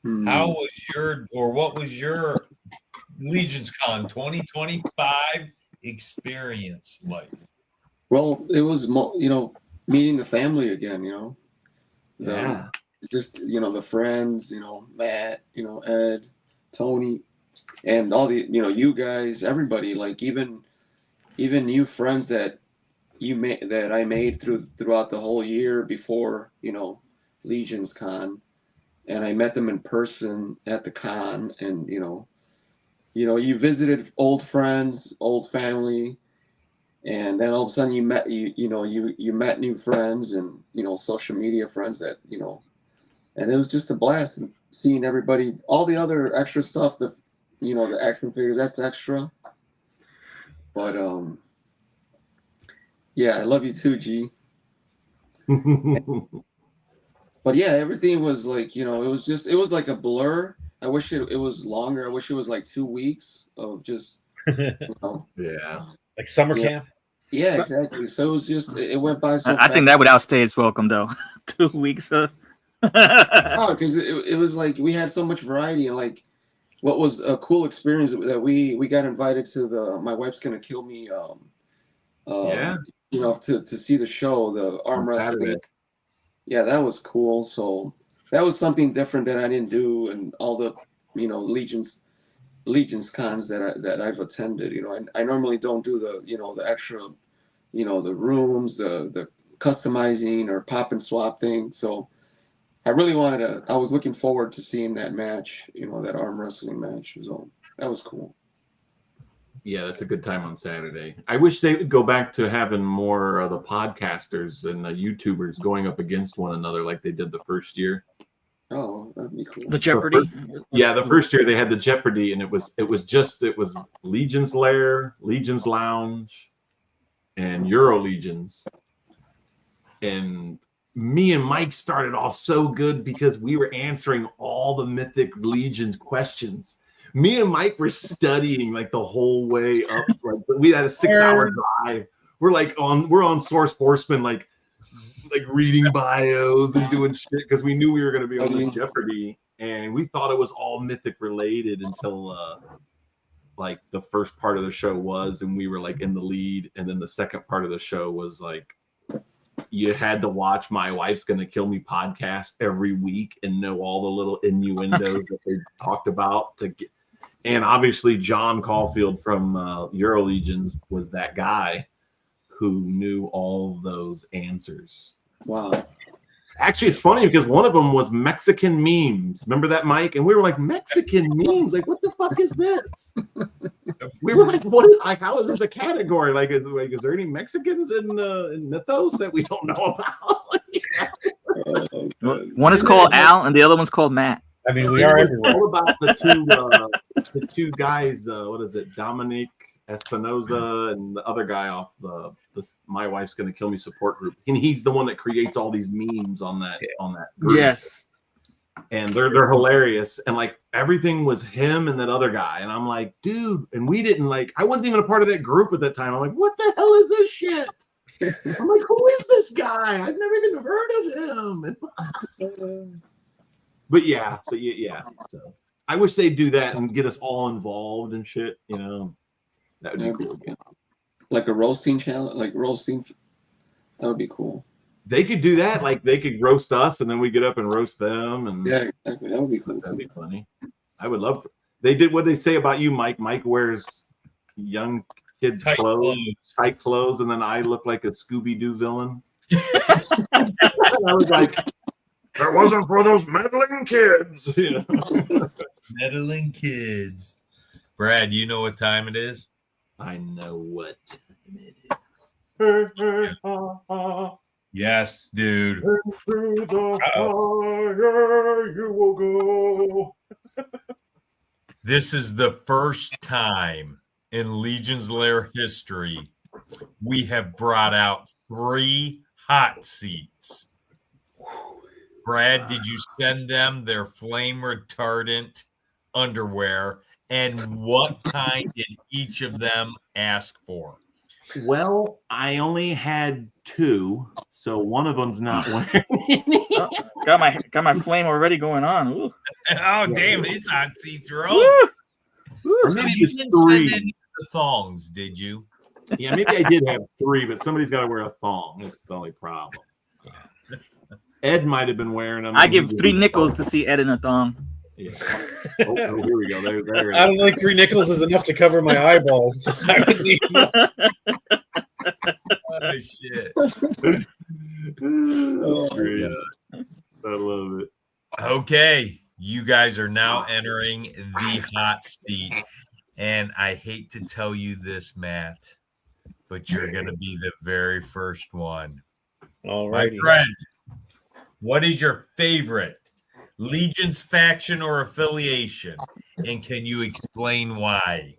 How was what was your Legion's Con 2025 experience like? Well, it was meeting the family again. Yeah. Just the friends. Matt. Ed, Tony, and all the you guys, everybody. Like even new friends that I made throughout the whole year before Legion's Con, and I met them in person at the con, and you visited old friends, old family, and then all of a sudden you met you met new friends and social media friends that and it was just a blast and seeing everybody, all the other extra stuff, the action figures, that's extra, but yeah, I love you too, G. But yeah, everything was like, it was like a blur. I wish it was longer. I wish it was like 2 weeks of just, Yeah. Like summer Yeah. camp. Yeah, exactly. So it was just, it went by so I fast. think that would outstay its welcome, though. 2 weeks. Oh, because it was like we had so much variety, and like what was a cool experience that we got invited to the My Wife's Gonna Kill Me Yeah. to see the show, the arm On wrestling. Saturday. Yeah, that was cool. So that was something different that I didn't do, and all the Legion's cons that I've attended. I normally don't do the extra, the rooms, the customizing or pop and swap thing. So I really I was looking forward to seeing that match, that arm wrestling match. So that was cool. Yeah, that's a good time on Saturday. I wish they would go back to having more of the podcasters and the YouTubers going up against one another like they did the first year. Oh, that'd be cool. The Jeopardy. Yeah, the first year they had the Jeopardy, and it was Legion's Lair, Legion's Lounge, and Euro Legions. And me and Mike started off so good because we were answering all the Mythic Legions questions. Me and Mike were studying like the whole way up. Like we had a 6-hour drive. We're on Source Horseman, like reading bios and doing shit because we knew we were going to be on this Jeopardy, and we thought it was all Mythic related until like the first part of the show was, and we were like in the lead, and then the second part of the show was like you had to watch My Wife's Gonna Kill Me podcast every week and know all the little innuendos that they talked about to get. And obviously John Caulfield from Euro Legions was that guy who knew all those answers. Wow. Actually, it's funny because one of them was Mexican memes. Remember that, Mike? And we were like, Mexican memes? Like, what the fuck is this? We were like, how is this a category? Like, is there any Mexicans in Mythos that we don't know about? One is called Al, and the other one's called Matt. I mean, we are everywhere. All about the two guys. What is it? Dominic Espinoza and the other guy off the My Wife's Gonna Kill Me support group, and he's the one that creates all these memes on that group. Yes, and they're hilarious, and like everything was him and that other guy, and I'm like, dude, and we didn't I wasn't even a part of that group at that time. I'm like, what the hell is this shit? I'm like, who is this guy? I've never even heard of him. But yeah, so I wish they'd do that and get us all involved and shit. That would be cool again. Like a roasting challenge, like roasting. That would be cool. They could do that. Like they could roast us, and then we get up and roast them. And yeah, exactly. That would be cool. That'd be funny. I would love. They did what they say about you, Mike. Mike wears young kids' tight clothes, and then I look like a Scooby-Doo villain. I was like, that wasn't for those meddling kids. Meddling kids. Brad, you know what time it is? I know what it is. Yes, dude. Through the fire you will go. This is the first time in Legion's Lair history we have brought out 3 hot seats. Brad, did you send them their flame retardant underwear? And what kind did each of them ask for? Well, I only had 2, so one of them's not wearing. Oh, got my flame already going on. Ooh. Oh, damn, it's on seats row. Woo. Or So maybe you it's didn't spend 3. any of the thongs, did you? Yeah, maybe I did have 3, but somebody's got to wear a thong. That's the only problem. Ed might have been wearing them. I give 3 nickels to see Ed in a thong. Yeah. Oh, here we go. There. I don't think 3 nickels is enough to cover my eyeballs. I would need more. Oh, shit. Oh, great. I love it. Okay, you guys are now entering the hot seat. And I hate to tell you this, Matt, but you're going to be the very first one. All My right. friend, what is your favorite Legion's faction or affiliation? And can you explain why?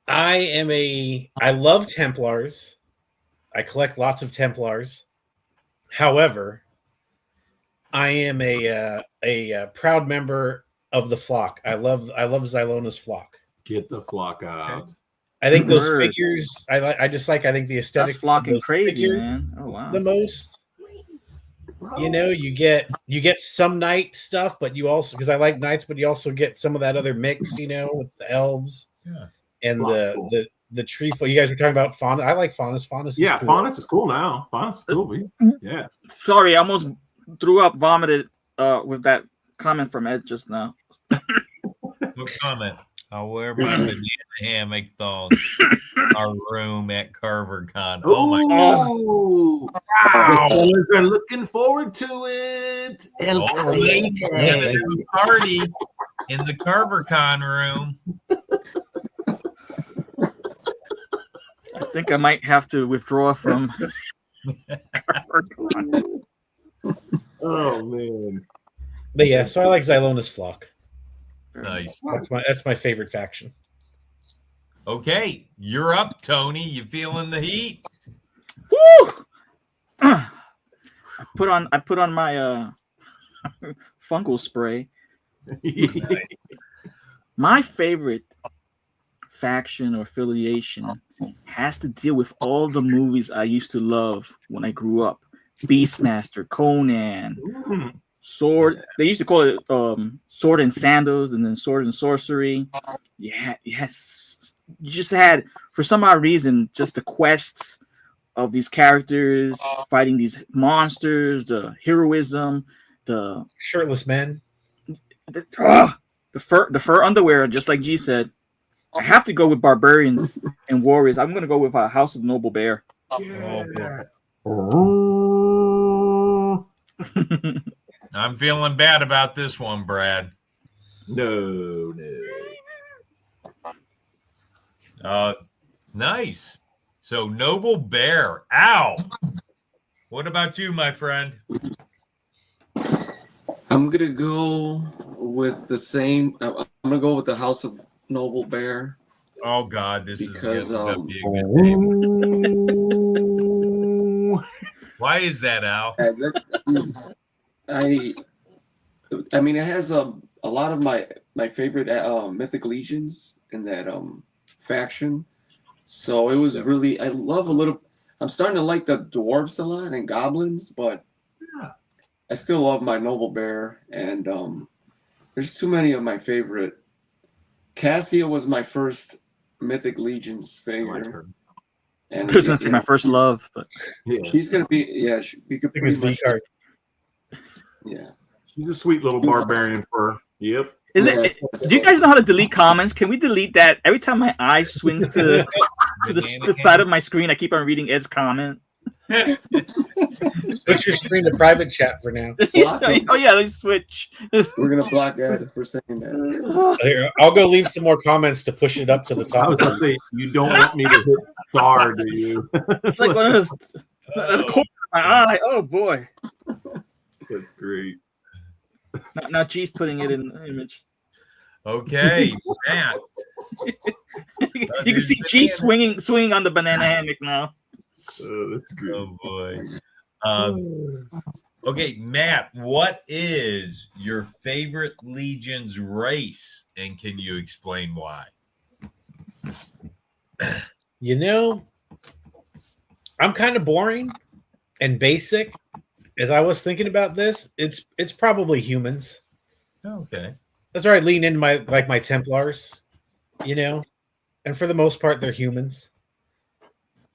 I love Templars. I collect lots of Templars. However, I am a proud member of the flock. I love Zylona's flock. Get the flock out. I think those Word. figures. I think the aesthetic. That's flocking of those crazy, figures man. Oh wow. the most. You know, you get some knight stuff, but you also, because I like knights, but you also get some of that other mix. You know, with the elves and Cool. the tree. You guys were talking about Faunus. I like Faunus. Faunus is Yeah, cool. Faunus is cool now. Faunus is cool. Yeah. Sorry, I almost threw up, vomited with that comment from Ed just now. What comment? I'll wear my banana hammock thong in our room at CarverCon. Oh my god! Ooh. Wow! Fellas are looking forward to it. El Hopefully, Caliente. have a party in the CarverCon room. I think I might have to withdraw from. Oh man. But yeah, so I like Zylona's flock. Nice. That's my favorite faction. Okay, you're up, Tony. You feeling the heat? Woo! I put on my fungal spray. My favorite faction or affiliation has to deal with all the movies I used to love when I grew up. Beastmaster, Conan, Sword. They used to call it Sword and Sandals, and then Sword and Sorcery. You just had, for some odd reason, just the quests of these characters fighting these monsters, the heroism, the Shirtless men. the fur underwear, just like G said. I have to go with barbarians and warriors. I'm gonna go with House of Noble Bear. Yeah. I'm feeling bad about this one, Brad. No. Nice. So Noble Bear. Ow. What about you, my friend? I'm gonna go with the same. I'm gonna go with the House of Noble Bear. Oh God, this Because, is gonna be a good name. Why is that, Al? I mean, it has a lot of my favorite mythic legions in that faction. So it was really, I love a little. I'm starting to like the dwarves a lot and goblins, but I still love my noble bear. And there's too many of my favorite. Cassia was my first mythic legions figure. And I was gonna say my first love, but she's gonna be we could pretty much. V-card. Yeah, she's a sweet little barbarian fur. Yep. Do you guys know how to delete comments? Can we delete that? Every time my eye swings to the side of my screen, I keep on reading Ed's comment. Switch your screen to private chat for now. Oh yeah, let's switch. We're gonna block Ed for saying that. Here, I'll go leave some more comments to push it up to the I was top. gonna say, you don't want me to hit star, do you? It's like one of those. The corner of my eye. Oh boy. That's great. Now G's putting it in the image. Okay, Matt. You can see G swinging on the banana hammock now. That's great. Oh boy. Okay, Matt, what is your favorite Legion's race, and can you explain why? You know, I'm kind of boring and basic. As I was thinking about this, it's probably humans. Okay. That's where I lean into my Templars, you know, and for the most part, they're humans.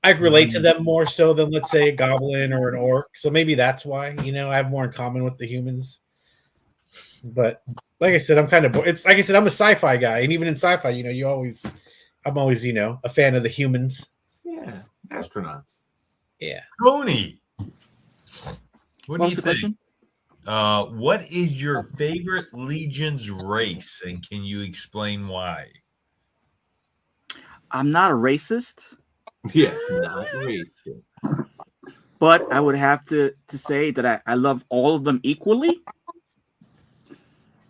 I relate to them more so than, let's say, a goblin or an orc. So maybe that's why, I have more in common with the humans. But like I said, I'm kind of, it's like I said, I'm a sci-fi guy, and even in sci-fi, I'm always, a fan of the humans. Yeah, astronauts. Yeah. Tony, what do What's you the think? question? What is your favorite Legion's race, and can you explain why? I'm not a racist, Yeah, not racist. but I would have to say that I love all of them equally,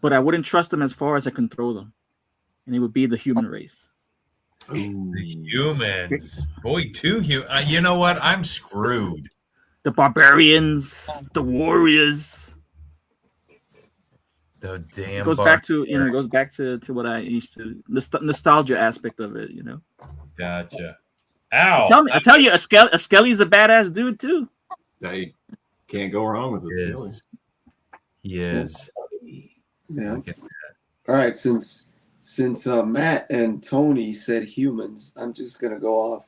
but I wouldn't trust them as far as I can throw them, and it would be the human race. Ooh. The humans. Boy, you know what? I'm screwed. The barbarians, the warriors. The damn It goes back to it goes back to what I used to nostalgia aspect of it. Gotcha. Ow. I tell you, a Skelly's a badass dude too. They can't go wrong with this. He is. Yeah. Look at All right. Since Matt and Tony said humans, I'm just gonna go off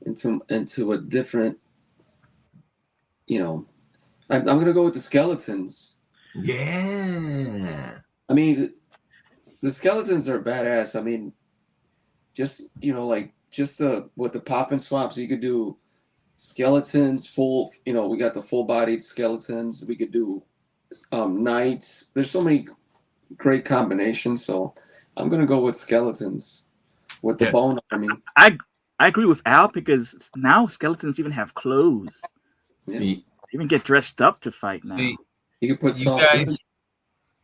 into a different. I'm gonna go with the skeletons. Yeah. I mean, the skeletons are badass. I mean, just with the pop and swaps, you could do skeletons full. We got the full-bodied skeletons. We could do knights. There's so many great combinations. So I'm gonna go with skeletons with the bone army. I agree with Al because now skeletons even have clothes. Yeah. They even get dressed up to fight now. See, You can put you salt. guys,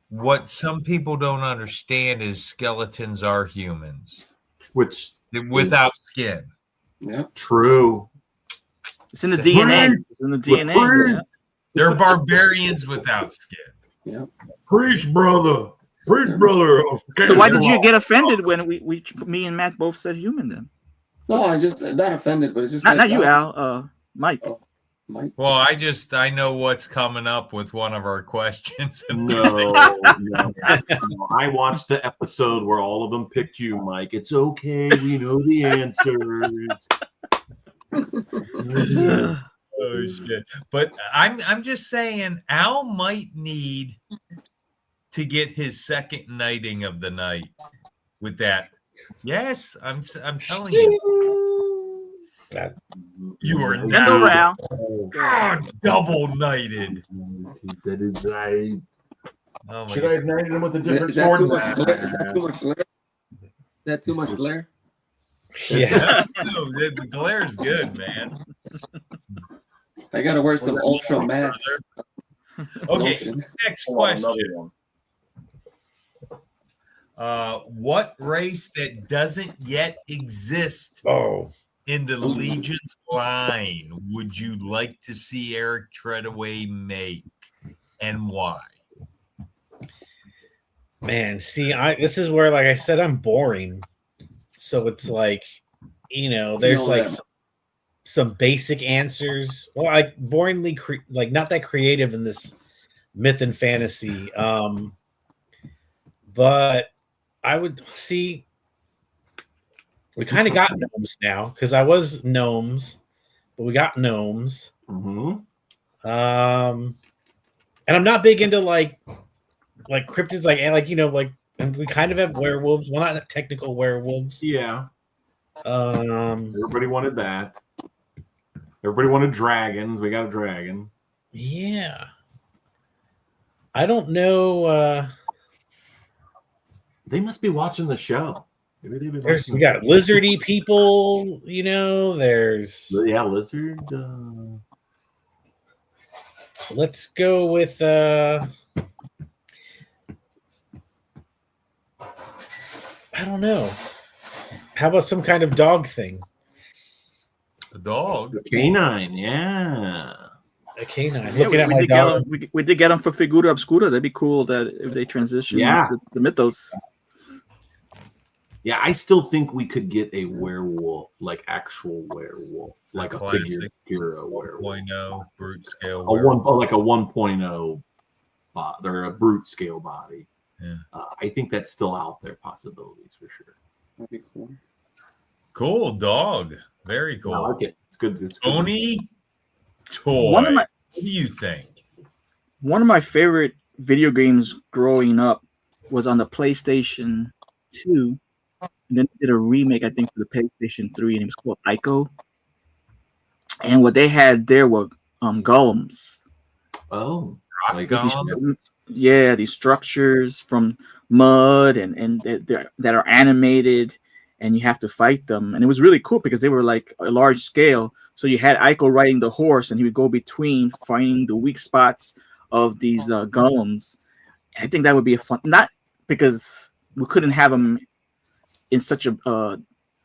what some people don't understand is skeletons are humans Which without skin. Yeah. true. It's in the DNA. It's in the DNA. Yeah. They're barbarians without skin. Yeah. Preach, brother. Preach, brother. So why did you get offended when me and Matt both said human then? No, I just not offended, but it's just Not you, Al. Mike. Mike. Well, I know what's coming up with one of our questions. No. I watched the episode where all of them picked you, Mike. It's okay. We know the answers. Oh shit! But I'm just saying, Al might need to get his second knighting of the night with that. Yes, I'm telling you. You are now double knighted. That is right. Oh my Should I have knighted him with a different Is that sword? too much glare? Is that too much glare? Is that too much glare? Yeah. No, the glare is good, man. I gotta wear some ultra matte. Okay, lotion. next question. What race that doesn't yet exist Oh, in the Legion's line would you like to see Eric Treadaway make, and why? man. See, this is where, like I said, I'm boring. So it's like, there's like some basic answers. Well, like boringly, like not that creative in this myth and fantasy. But I would see. We kind of got gnomes now because I was gnomes, but we got gnomes. Mm-hmm. And I'm not big into like cryptids, and we kind of have werewolves. Well, not technical werewolves. Yeah. Um, Everybody wanted that. Everybody wanted dragons. We got a dragon. yeah. I don't know. They must be watching the show. Maybe they've been We got lizardy people. There's. lizard. Let's go with. I don't know. How about some kind of dog thing? A dog. Canine, yeah. A canine. Yeah, Looking at my dog. we did get them for Figura Obscura. That'd be cool that if they transition Yeah. into the mythos. Yeah, I still think we could get a werewolf, like actual werewolf, like a figure classic hero werewolf. 1.0 brute scale. A one, like a 1.0 bot or a brute scale body. Yeah. I think that's still out there, possibilities for sure. That'd be cool. Cool dog. Very cool. I like it. It's good. It's good. Tony Toy. One of my- What do you think? One of my favorite video games growing up was on the PlayStation 2. And then they did a remake, I think, for the PlayStation 3, and it was called Ico. And what they had there were golems. Oh, like These structures from mud and that are animated, and you have to fight them. And it was really cool because they were like a large scale. So you had Ico riding the horse, and he would go between finding the weak spots of these golems. I think that would be a fun, not because we couldn't have them in such a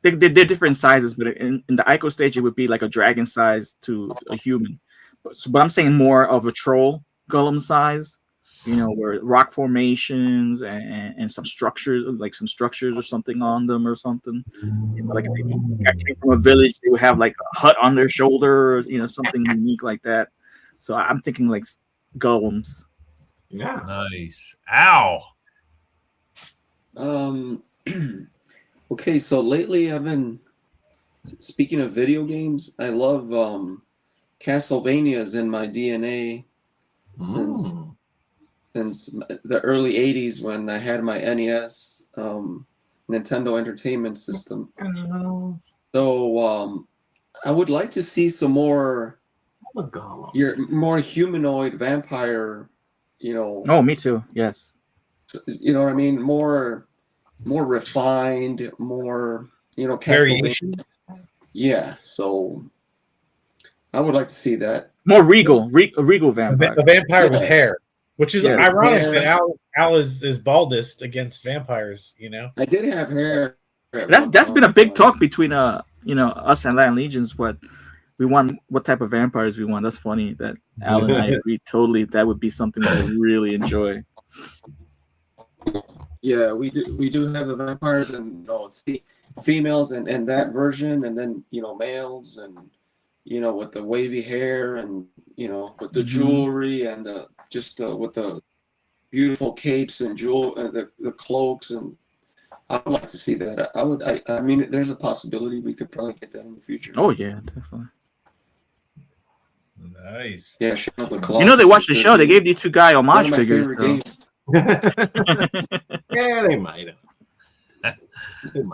they're different sizes, but in the Ico stage it would be like a dragon size to a human. But I'm saying more of a troll golem size, where rock formations and some structures, like some structures or something on them or something. Like if I came from a village, they would have like a hut on their shoulder, or, something unique like that. So I'm thinking like golems. Yeah. Nice. Ow. Okay, so lately I've been speaking of video games. I love Castlevania's in my DNA since the early '80s when I had my NES, Nintendo Entertainment System. So I would like to see some more more humanoid vampire. Oh, me too. Yes. You know what I mean? More refined, more Variations. Yeah, so I would like to see that. More regal vampire. A vampire with hair, which is ironic hair. that Al is baldest against vampires. I did have hair. That's been a big talk between us and Latin Legions. What type of vampires we want. That's funny that Al and I agree totally. That would be something that I really enjoy. Yeah, we do have the vampires and females and that version, and then males and with the wavy hair and with the jewelry and with the beautiful capes and the cloaks, and I would like to see that. I mean there's a possibility we could probably get that in the future. Oh yeah, definitely. Nice. Yeah, they watched the show. They gave these two guys homage figures. Yeah, they might have.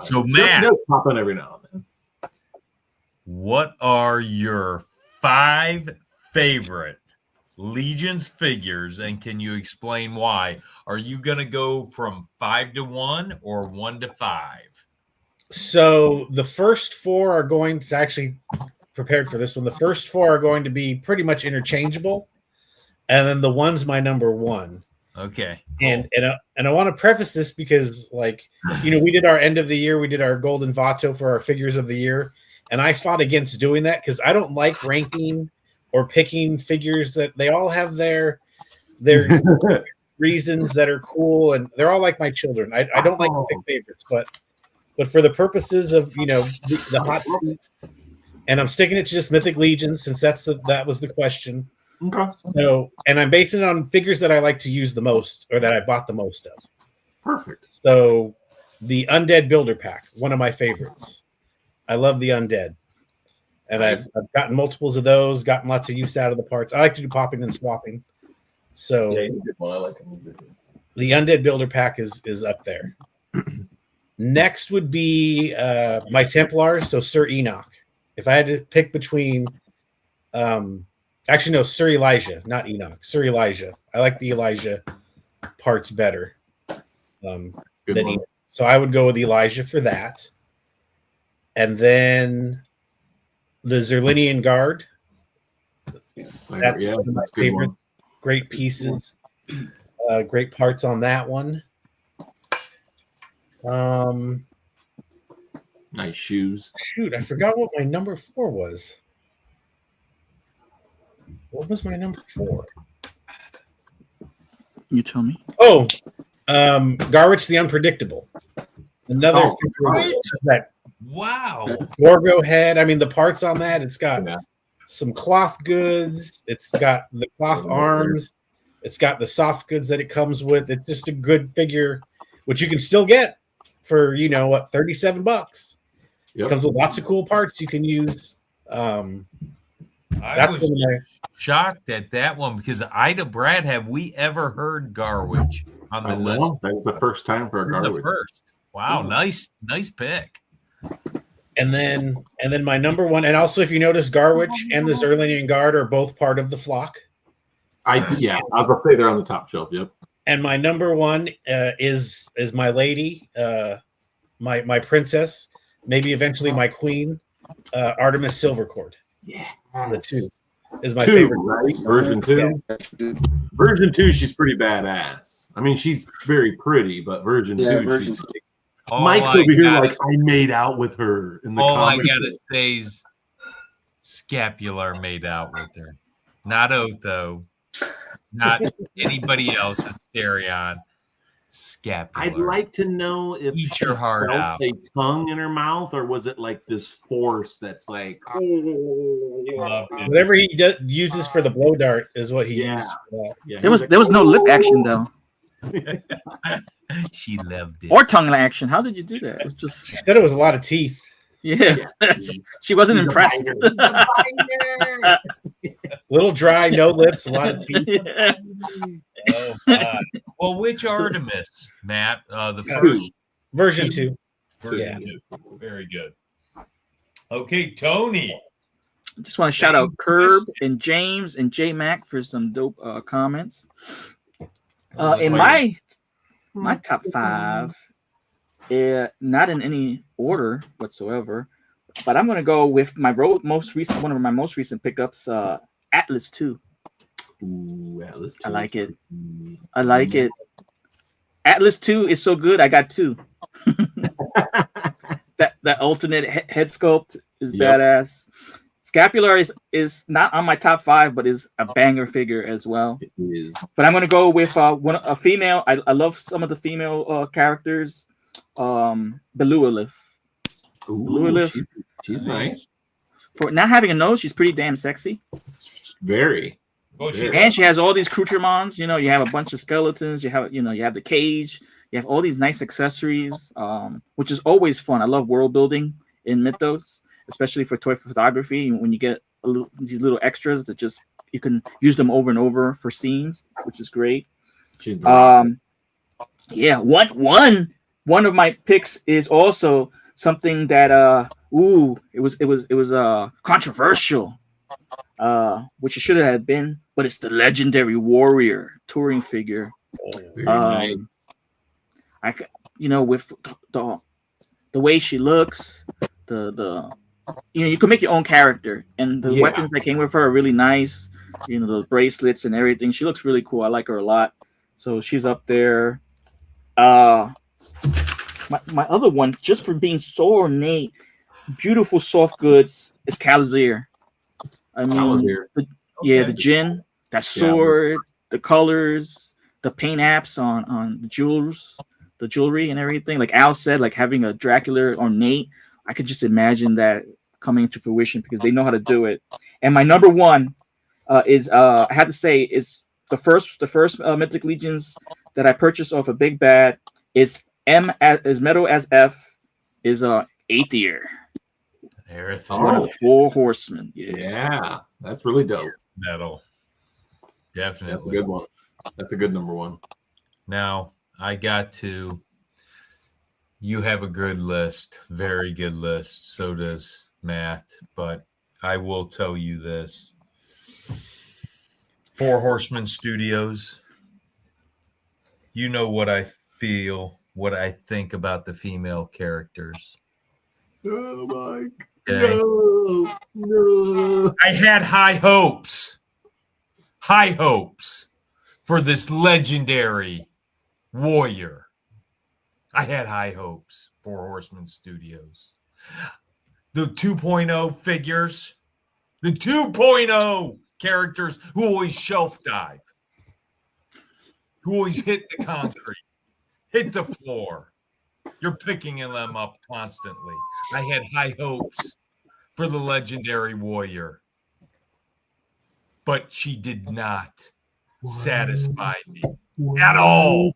So, Matt, they'll pop in every now and then. What are your 5 favorite Legions figures, and can you explain why? Are you going to go from 5 to 1 or 1 to 5? So the first 4 are going to actually prepared for this one. The first 4 are going to be pretty much interchangeable, and then the one's my number 1. Okay. Cool. And I want to preface this because, we did our end of the year, we did our Golden Vato for our figures of the year, and I fought against doing that because I don't like ranking or picking figures. That they all have their reasons that are cool, and they're all like my children. I don't like to pick favorites, but for the purposes of the hot seat, and I'm sticking it to just Mythic Legion since that was the question. Okay. So, and I'm basing it on figures that I like to use the most or that I bought the most of. Perfect. So, the Undead Builder Pack, one of my favorites. I love the Undead. And I've gotten multiples of those, gotten lots of use out of the parts. I like to do popping and swapping. So, yeah, you did one. I like them. The Undead Builder Pack is up there. Next would be my Templars, so Sir Enoch. If I had to pick between actually, no, Sir Elijah, not Enoch. Sir Elijah. I like the Elijah parts better than Enoch. So I would go with Elijah for that. And then the Zerlinian Guard. That's one of my favorite. Great pieces. Great parts on that one. Nice shoes. Shoot, I forgot what my number 4 was. What was my number 4? You tell me. Oh, Garwich the Unpredictable. Another Oh, figure is that Wow. Gorgo head. I mean, the parts on that, it's got Yeah. some cloth goods. It's got the cloth arms. It's got the soft goods that it comes with. It's just a good figure, which you can still get for, what, $37. Yep. Comes with lots of cool parts you can use. I That's was one of my shocked at that one because Ida Brad, have we ever heard Garwich on the list? No, that was the first time for a You're the Garwood. first. Wow, nice pick. And then my number one, and also if you notice, Garwich and the Zerlinian Guard are both part of the flock. I was gonna say they're on the top shelf. Yep. And my number one is my lady, my princess, maybe eventually my queen, Artemis Silvercord. Yeah. The two is my Two, favorite. right? Version 2. Version 2, she's pretty badass. I mean, she's very pretty, but Version 2, Version she's. All Mike's I over here gotta- like I made out with her in the all I comic. gotta say is Scapular made out with her. Not Otho. Not anybody else. Asterion. Scapular. I'd like to know if Eat she your heart felt out. a tongue in her mouth, or was it like this force that's like, Loved it. Whatever he uses for the blow dart is what he Yeah. used for that. yeah, There he's was there was no lip action though, She loved it. or tongue action. How did you do that? It was just He said it was a lot of teeth. yeah. She wasn't He's a impressed. biter. Little dry, no lips, a lot of teeth. Yeah. Oh, God. Well, which Artemis, Matt? The Two. first Version 2. version. Very good. Okay, Tony. Just want to shout out Curb and James and J Mac for some dope comments. In my top 5, not in any order whatsoever, but I'm going to go with one of my most recent pickups, Atlas 2. Ooh, Atlas I 2. like it. I like it. Atlas 2 is so good. I got 2. that alternate head sculpt is Yep. badass. Scapular is not on my top 5, but is a banger figure as well. It is. But I'm gonna go with a female. I love some of the female characters. Belualith. Ooh, Lilith. she's nice. For not having a nose, she's pretty damn sexy. Very. Oh, she And she has all these accoutrements. You have a bunch of skeletons. You have the cage. You have all these nice accessories, which is always fun. I love world building in Mythos, especially for toy photography. When you get these little extras that just you can use them over and over for scenes, which is great. She's very Yeah, one of my picks is also something that it was controversial, which it should have been, but it's the Legendary Warrior touring figure. very nice. With the way she looks, you can make your own character, and the weapons that came with her are really nice. The bracelets and everything. She looks really cool. I like her a lot. So she's up there. My other one, just for being so ornate, beautiful soft goods, is Calazir. I mean, Calazir. the gin, that sword, the colors, the paint apps on the jewelry and everything. Like Al said, like having a Dracula ornate, I could just imagine that coming to fruition because they know how to do it. And my number one is I have to say is the first Mythic Legions that I purchased off of Big Bad is Metal as F is Aether. One of the 4 horsemen. Yeah, that's really dope. Metal. That's a Definitely. good one. That's a good number 1. Now, you have a good list, very good list. So does Matt. But I will tell you this. 4 Horsemen Studios. You know what I feel, what I think about the female characters. Oh my Okay? no. I had high hopes for this legendary warrior. I had high hopes for Horseman Studios. The 2.0 figures, the 2.0 characters who always shelf dive, who always hit the concrete, hit the floor. You're picking them up constantly. I had high hopes for the legendary warrior, but she did not satisfy me at all.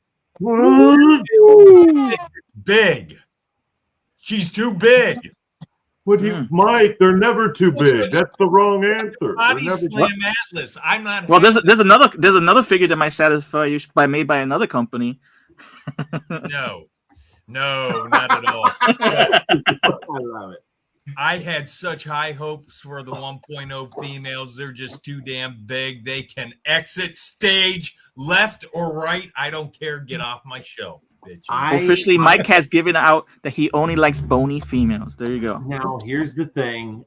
Big. She's too big. What do you, Mike? They're never too big. That's the wrong answer. They're Body never Slam Atlas. I'm not. Well, there's another figure that might satisfy you made by another company. No, not at all. I love it. I had such high hopes for the 1.0 females. They're just too damn big. They can exit stage left or right. I don't care. Get off my shelf, bitch. Officially, Mike has given out that he only likes bony females. There you go. Now, here's the thing.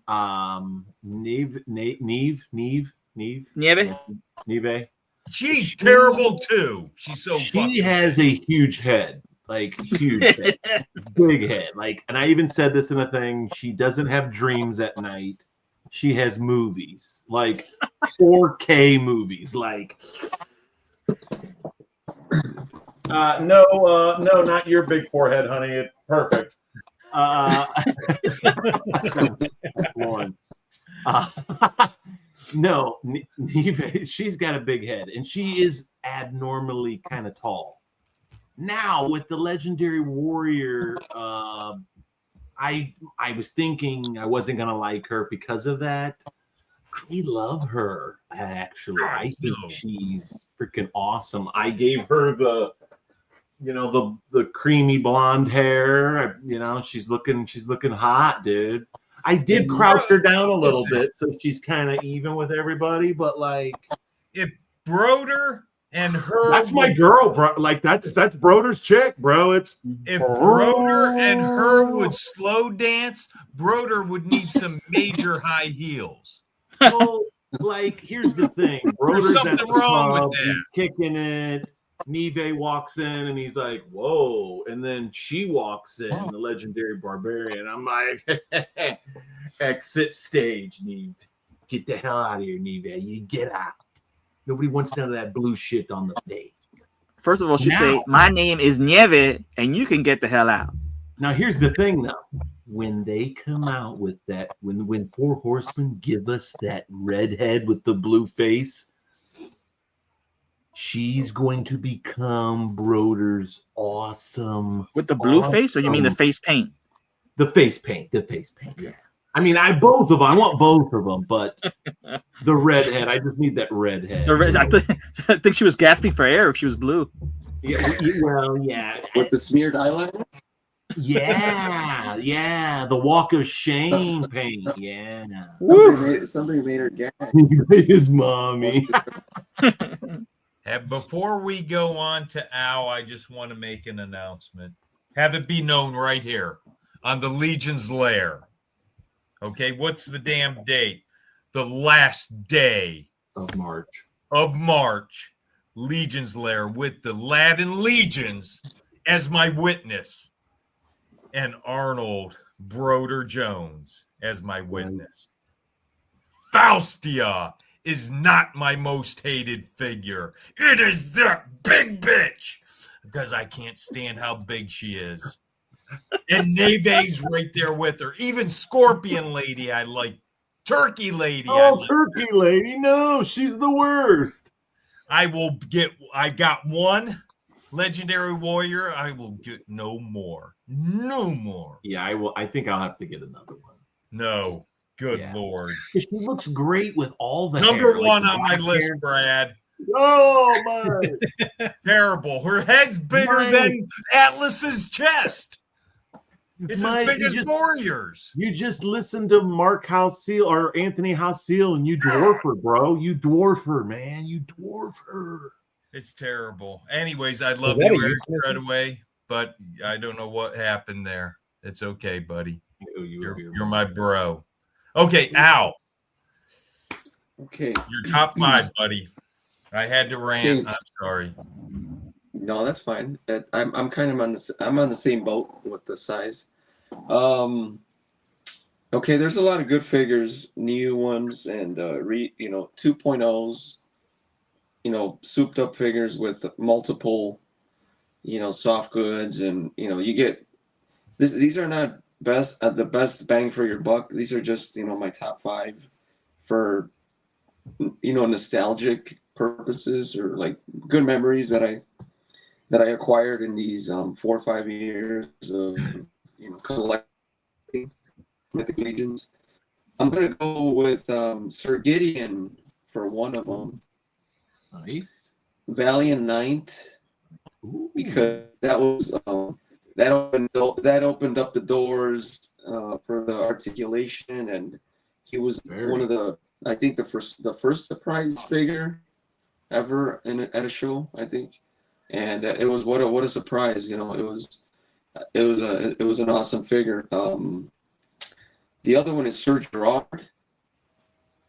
Neve. She's terrible too. She's so She has a huge head. Like huge head. Big head. Like, and I even said this in a thing. She doesn't have dreams at night. She has movies. Like 4K movies. Like no, not your big forehead, honey. It's perfect. Lauren. No, Neve, she's got a big head, and she is abnormally kind of tall. Now with the legendary warrior, I was thinking I wasn't gonna like her because of that. I love her actually. I think she's freaking awesome. I gave her the creamy blonde hair. She's looking hot, dude. I did crouch her down a little bit so she's kind of even with everybody, but like if Broder and her, that's my girl, bro. Like that's Broder's chick, bro. It's if Broder and her would slow dance, Broder would need some major high heels. Well, like here's the thing, Broder's There's something wrong with that. He's kicking it. Neve walks in and he's like, whoa. And then she walks in, the legendary barbarian. I'm like, exit stage, Neve. Get the hell out of here, Neve. You get out. Nobody wants none of that blue shit on the face. First of all, she say, my name is Nieve, and you can get the hell out. Now, here's the thing, though. When they come out with that, when Four Horsemen give us that redhead with the blue face, she's going to become Broder's awesome. With the blue face, or you mean the face paint? The face paint, yeah. I mean, I want both of them, but the redhead, I just need that redhead. I think she was gasping for air if she was blue. Yeah, well, yeah. With the smeared eyeliner? Yeah, the walk of shame paint, yeah. Somebody made her gag. His mommy. Before we go on to Al, I just want to make an announcement. Have it be known right here on the Legion's Lair. Okay, what's the damn date? The last day of March. Legion's Lair with the Latin Legions as my witness. And Arnold Broder Jones as my witness. Faustia is not my most hated figure. It is that big bitch because I can't stand how big she is. And Neve's right there with her. Even Scorpion Lady, I like. Turkey Lady. Turkey Lady. No, she's the worst. I got one legendary warrior. I will get no more. Yeah, I will. I think I'll have to get another one. No. Good Lord. She looks great with all the number hair, one on my list, Brad. Oh, my. Terrible. Her head's bigger than Atlas's chest. It's as big as Warriors. You just listen to Mark House-Seal or Anthony House-Seal and you dwarf her, bro. You dwarf her, man. You dwarf her. It's terrible. Anyways, I love you right away, but I don't know what happened there. It's okay, buddy. You're my bro. Okay, Al. Okay. Your top 5, buddy. I had to rant. I'm sorry. No, that's fine. I'm kind of on the same boat with the size. Okay, there's a lot of good figures, new ones, and 2.0s. Souped up figures with multiple, soft goods, and you get these are not the best bang for your buck. These are just my top 5 for nostalgic purposes, or like good memories that I acquired in these 4 or 5 years of collecting mythic legions. I'm gonna go with Sir Gideon for one of them. Nice. Valiant Knight, Ooh. because that was that opened up the doors for the articulation, and he was one of the, I think, the first surprise figure ever at a show, I think, and it was what a surprise. It was an awesome figure. The other one is Sir Gerard,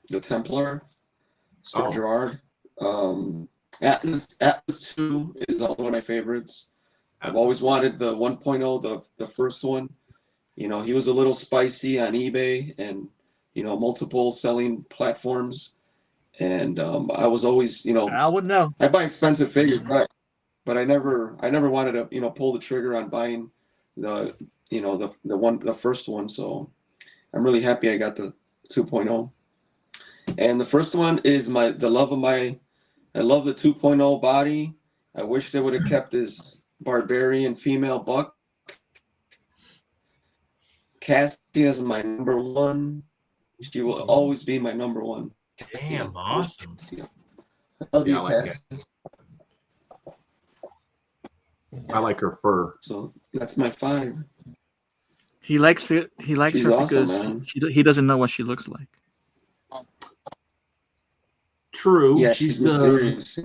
the Templar. Sir Gerard. Atlas 2 is also one of my favorites. I've always wanted the 1.0, the first one. He was a little spicy on eBay and multiple selling platforms, and I was always I wouldn't know. I buy expensive figures, but I never wanted to pull the trigger on buying the first one. So I'm really happy I got the 2.0. And the first one is I love the 2.0 body. I wish they would have kept this barbarian female buck. Cassie is my number one. She will always be my number one. Damn, awesome. I love you, I like Cassie. I like her fur. So that's my 5. He likes it. He likes She's her awesome, because man. he doesn't know what she looks like. True. Yeah, she's mysterious.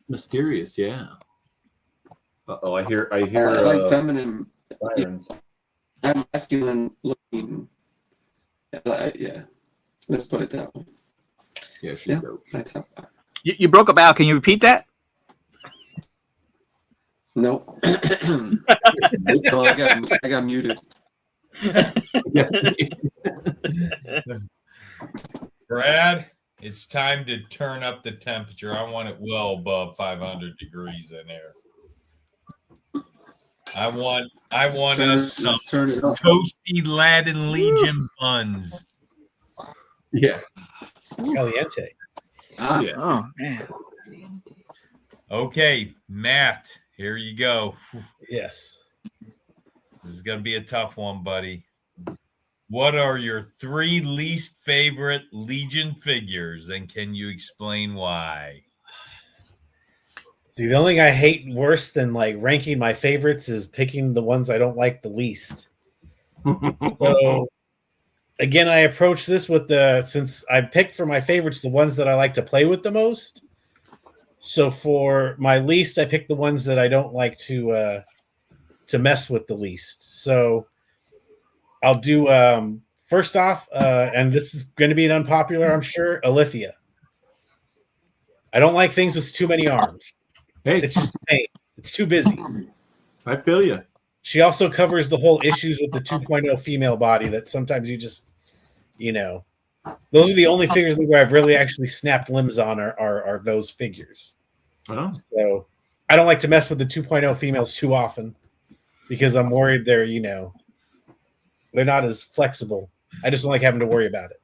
Mysterious, yeah. Uh-oh, I hear I like feminine, sirens. masculine looking. Yeah, let's put it that way. Yeah, she's Yeah, dope. my top 5. You broke up, Al. Can you repeat that? No. Oh, I got muted. Brad, it's time to turn up the temperature. I want it well above 500 degrees in there. I want us some turn it up. toasty Latin Legion buns. Yeah. Caliente. Yeah. Oh man. Okay, Matt, here you go. Yes. This is going to be a tough one, buddy. What are your 3 least favorite Legion figures, and can you explain why? See, the only thing I hate worse than like ranking my favorites is picking the ones I don't like the least. So again, I approach this with since I picked for my favorites the ones that I like to play with the most. So for my least, I picked the ones that I don't like to mess with the least. So I'll do first off, and this is going to be an unpopular, I'm sure, Alithia. I don't like things with too many arms. Hey, It's just a pain. It's too busy. I feel you. She also covers the whole issues with the 2.0 female body that sometimes you just, those are the only figures where I've really actually snapped limbs on are those figures. Oh. So I don't like to mess with the 2.0 females too often because I'm worried they're not as flexible. I just don't like having to worry about it.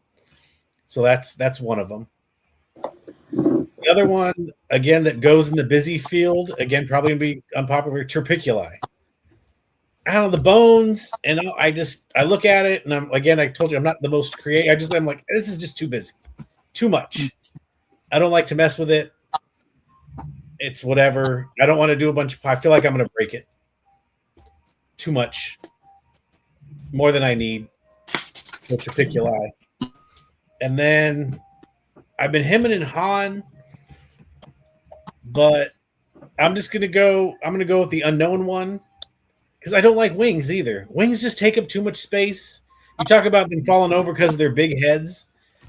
So that's one of them. The other one, again, that goes in the busy field, again, probably going to be unpopular, Terpiculi. Out of the bones, and I look at it, and I told you I'm not the most creative. I'm like, this is just too busy, too much. I don't like to mess with it. It's whatever. I don't want to do a bunch of. I feel like I'm going to break it. Too much, more than I need. With Terpiculi, and then I've been hemming and hawing, but I'm going to go with the unknown one. Because I don't like wings either. Wings just take up too much space. You talk about them falling over because of their big heads.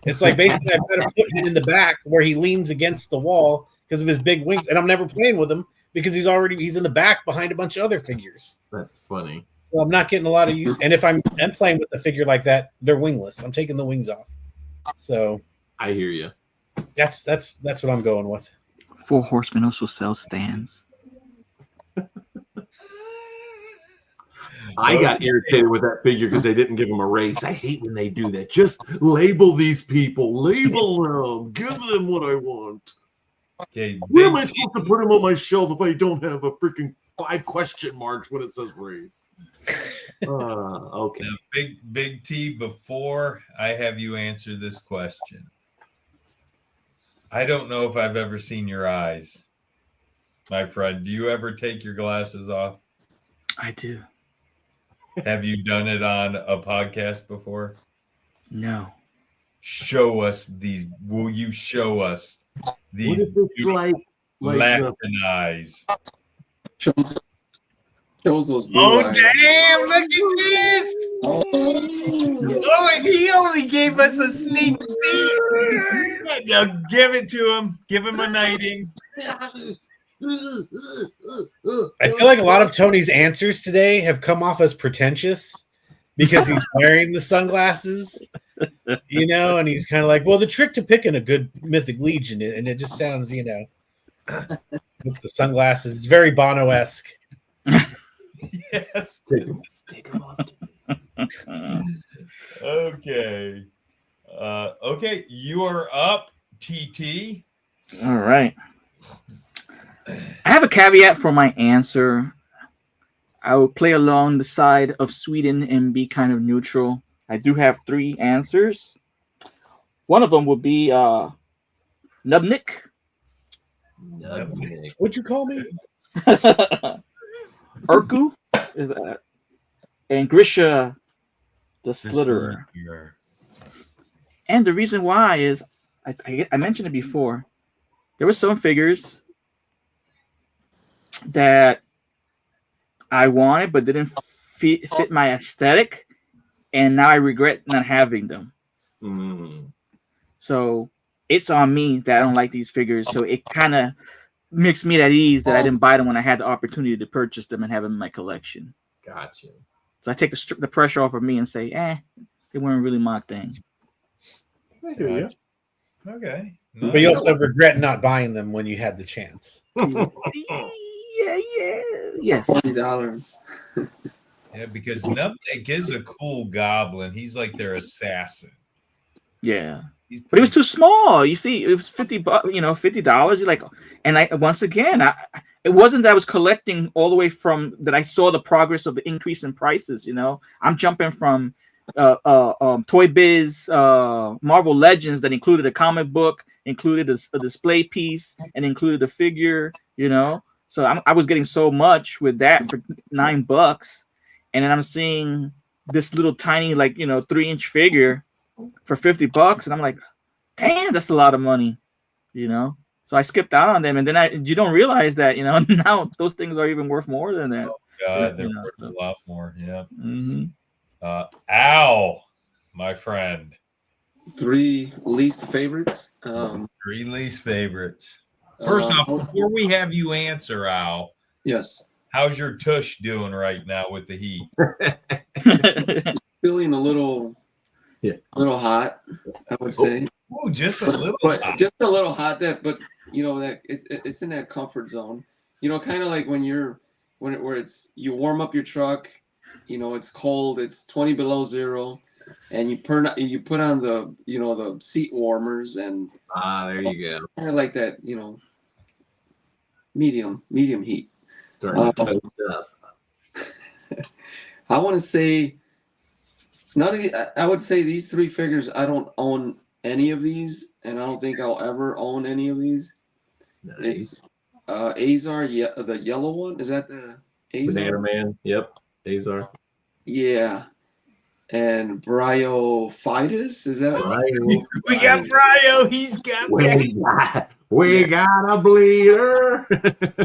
It's like basically I've got to put him in the back where he leans against the wall because of his big wings. And I'm never playing with him because he's in the back behind a bunch of other figures. That's funny. So I'm not getting a lot of use. And if I'm playing with a figure like that, they're wingless. I'm taking the wings off. So I hear you. That's what I'm going with. 4 Horsemen also sell stands. I got irritated with that figure because they didn't give him a race. I hate when they do that. Just label these people. Label them. Give them what I want. Okay, Where am I supposed to put them on my shelf if I don't have a freaking 5 question marks when it says race? Okay. Now, Big T, before I have you answer this question, I don't know if I've ever seen your eyes, my friend. Do you ever take your glasses off? I do. Have you done it on a podcast before? No. Show us these. Will you show us these What if it's like laughing eyes? Shows those blue Oh, eyes. damn! Look at this! Oh, and he only gave us a sneak peek. Now give it to him. Give him a knighting. I feel like a lot of Tony's answers today have come off as pretentious because he's wearing the sunglasses, you know, and he's kind of like, well, the trick to picking a good Mythic Legion, and it just sounds, you know, with the sunglasses, it's very Bono-esque. Yes. Take him off. Okay. Okay, you are up, TT. All right. I have a caveat for my answer. I will play along the side of Sweden and be kind of neutral. I do have 3 answers. One of them would be Nubnik. What'd you call me? Urku and Grisha the Slitterer. And the reason why is I mentioned it before. There were some figures that I wanted but didn't fit my aesthetic, and now I regret not having them. So it's on me that I don't like these figures. So it kind of makes me at ease that I didn't buy them when I had the opportunity to purchase them and have them in my collection. Gotcha. So I take the pressure off of me and say, they weren't really my thing. I hear you. Okay. But you also regret not buying them when you had the chance. Yes. $40. Yeah, because Nubnik is a cool goblin. He's like their assassin. Yeah. But it was too small. You see, it was $50. $50. You're like, and once again, it wasn't that I was collecting all the way from that. I saw the progress of the increase in prices. You know, I'm jumping from Toy Biz, Marvel Legends that included a comic book, included a display piece, and included a figure. You know, so I was getting so much with that for $9, and then I'm seeing this little tiny 3-inch figure for $50, and I'm like, damn, that's a lot of money, you know. So I skipped out on them, and then you don't realize that, you know, now those things are even worth more than that. Oh God, they're worth a lot more. Yeah. Mm-hmm. Al, my friend. 3 least favorites. 3 least favorites. First off, before we have you answer, Al. Yes. How's your tush doing right now with the heat? Feeling a little hot, I would say. Oh, just a little hot. Just a little hot. But you know that it's in that comfort zone. You know, kind of like when you warm up your truck. You know, it's cold. It's 20 below zero, and you put on the seat warmers, and there you go. Kind of like that. You know, medium heat. Starting to cut stuff. I want to say. I would say these 3 figures. I don't own any of these, and I don't think I'll ever own any of these. Nice. It's Azar, the yellow one. Is that the Azar? Banana Man. Yep. Azar. Yeah. And Bryophytus, is that? We got Bryo. He's got we got a bleeder.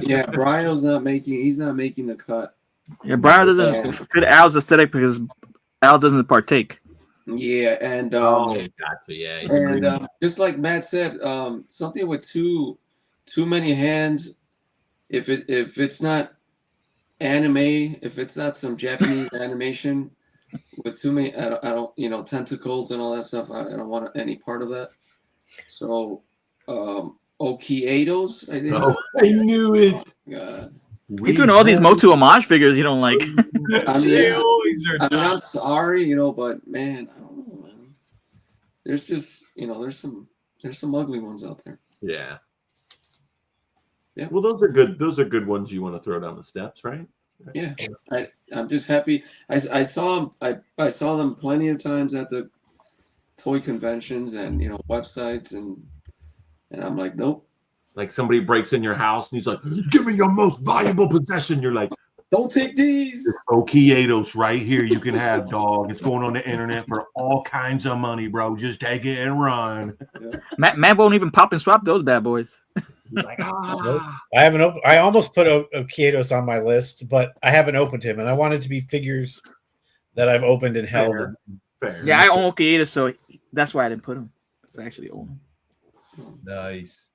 Yeah, Bryo's not making the cut. Yeah, Brian doesn't fit Al's aesthetic because Al doesn't partake. Yeah, and gotcha. Yeah, and just like Matt said, something with too many hands. If it's not anime, if it's not some Japanese animation with too many, I don't tentacles and all that stuff. I don't want any part of that. So, Okiados, I think. Oh, I knew it. God. He's doing all these Motu homage figures you don't like. I mean, They always are I mean, I'm top. sorry, but man, I don't know, man. There's just, there's some ugly ones out there. Yeah. Yeah. Well, those are good. Those are good ones you want to throw down the steps, right? Yeah, I'm just happy. I saw them. I saw them plenty of times at the toy conventions and websites, and I'm like, nope, Like somebody breaks in your house and he's like, "Give me your most valuable possession." You're like, don't take these. "This Okiedos right here, you can have, dog. It's going on the internet for all kinds of money, bro. Just take it and run." Matt won't even pop and swap those bad boys. He's like, ah. I haven't. I almost put Okiedos on my list, but I haven't opened him, and I wanted to be figures that I've opened and held. Fair. Fair. Yeah, I own Okiedas, so that's why I didn't put them. I actually own them. Nice.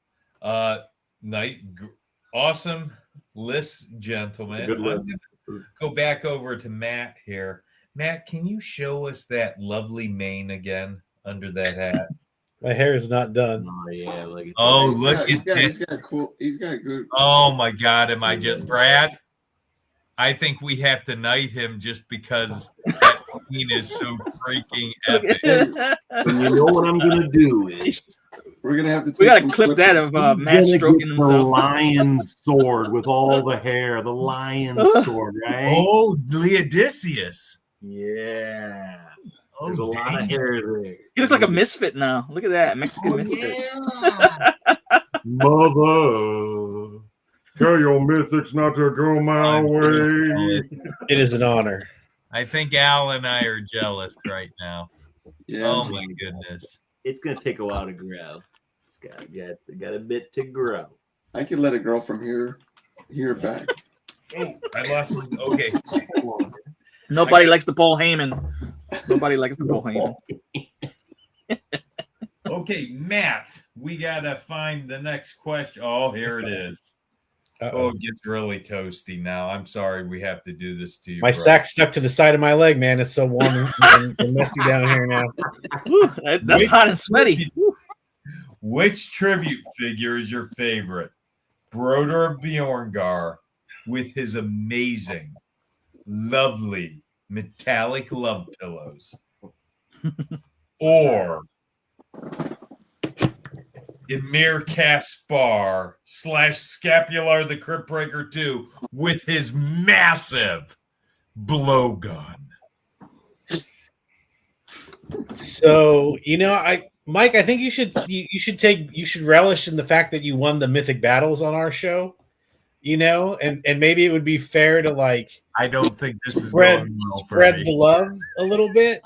Awesome list, gentlemen. Good list. I'm gonna go back over to Matt here. Matt, can you show us that lovely mane again under that hat? My hair is not done. Oh yeah, look at Oh, that. look at He's this. got cool. He's got good. Oh my God, am I just Brad? I think we have to knight him just because that scene is so freaking epic. And you know what I'm gonna do is We're gonna have to. We take gotta some clip that of I'm Matt gonna stroking get the himself. lion's sword with all the hair, the lion's sword, right? Oh, Leodicius. Yeah. Oh, There's a lot dang. of hair there. He looks like a misfit now. Look at that Mexican misfit. Mother, tell your mythics not to go my way. It is an honor. I think Al and I are jealous right now. Yeah. Oh my goodness. It's gonna take a while to grow. It's got a bit to grow. I could let it grow from here back. Oh, I lost my. Okay. Nobody likes the Paul Heyman. Nobody likes the Paul Heyman. Okay, Matt, we gotta find the next question. Oh, here it is. Uh-oh. Oh, it gets really toasty now. I'm sorry we have to do this to you. My bro. sack stuck to the side of my leg, man. It's so warm and messy down here now. Whew, that's hot and sweaty. Which tribute figure is your favorite? Broder of Bjorngar with his amazing, lovely metallic love pillows, or Emir Kaspar / Scapular the Crypt Breaker 2 with his massive blowgun. So Mike, I think you should relish in the fact that you won the mythic battles on our show. And maybe it would be fair to I don't think this is spread going well for the me. love a little bit.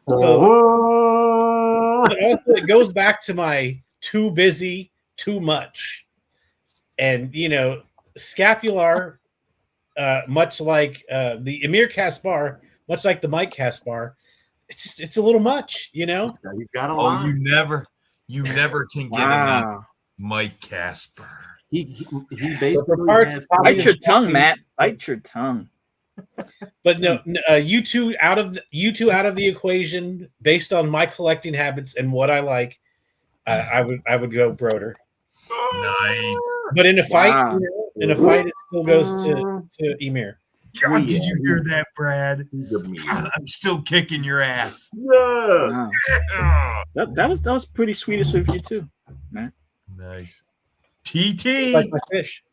So but also it goes back to my too busy, too much. And Scapular, much like the Emir Kaspar, much like the Mike Kaspar, it's a little much, He's got a Oh, lot. you never can get enough Mike Casper. He basically has Bite your tongue, Matt. Bite your tongue. But no, you two out of the equation based on my collecting habits and what I like. I would go Broder. Nice. But in a fight, Wow. it still goes to Emir. God, did you hear that, Brad? He's a mean. God, I'm still kicking your ass. Yeah. Wow. That was pretty Swedish of you too, Matt. Nice. It's TT, like my fish.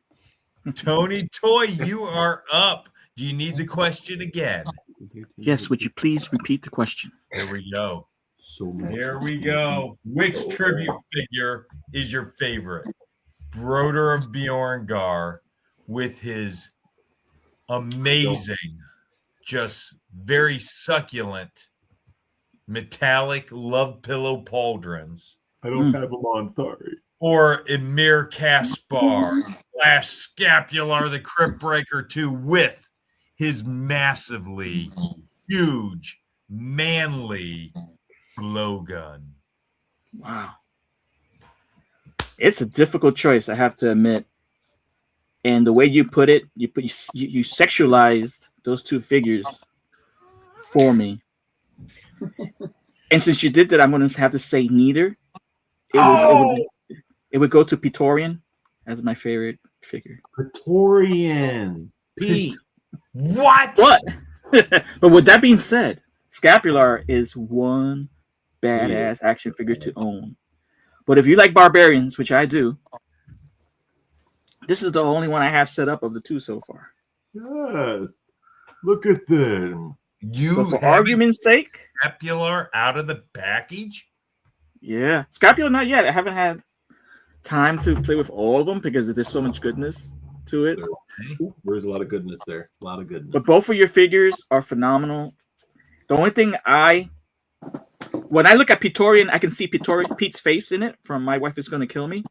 Tony Toy, you are up. Do you need the question again? Yes, would you please repeat the question? Here we go. So much. Here we go. Which tribute figure is your favorite? Broder of Bjorngar with his amazing, just very succulent metallic love pillow pauldrons, I don't have them on. Sorry. or Emir Kaspar / Scapular the Crypt Breaker 2 with his massively huge, manly blowgun. Wow. It's a difficult choice, I have to admit. And the way you put it, you sexualized those two figures for me. And since you did that, I'm going to have to say neither. It would go to Praetorian as my favorite figure. Praetorian. Pete. What? What? But with that being said, Scapular is one badass action figure to own. But if you like barbarians, which I do, this is the only one I have set up of the two so far. Yes. Look at them. You So for have argument's sake, Scapular out of the package? yeah, Scapular not yet. I haven't had time to play with all of them because there's so much goodness to it. There's a lot of goodness there. A lot of goodness. But both of your figures are phenomenal. The only thing when I look at Praetorian, I can see Pete's face in it from My Wife Is Gonna Kill Me.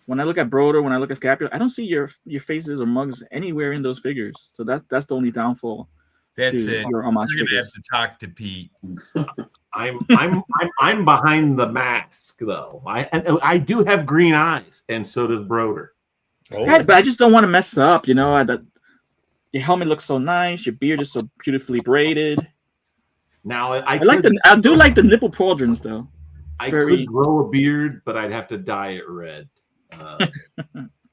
When I look at Broder, when I look at Scapular, I don't see your faces or mugs anywhere in those figures. So that's the only downfall. That's to it. your You're homage gonna have figures. to talk to Pete. I'm behind the mask though. I do have green eyes, and so does Broder. Yeah, but I just don't want to mess up. You know, your helmet looks so nice. Your beard is so beautifully braided. Now I do like the nipple pauldrons though. I could grow a beard, but I'd have to dye it red,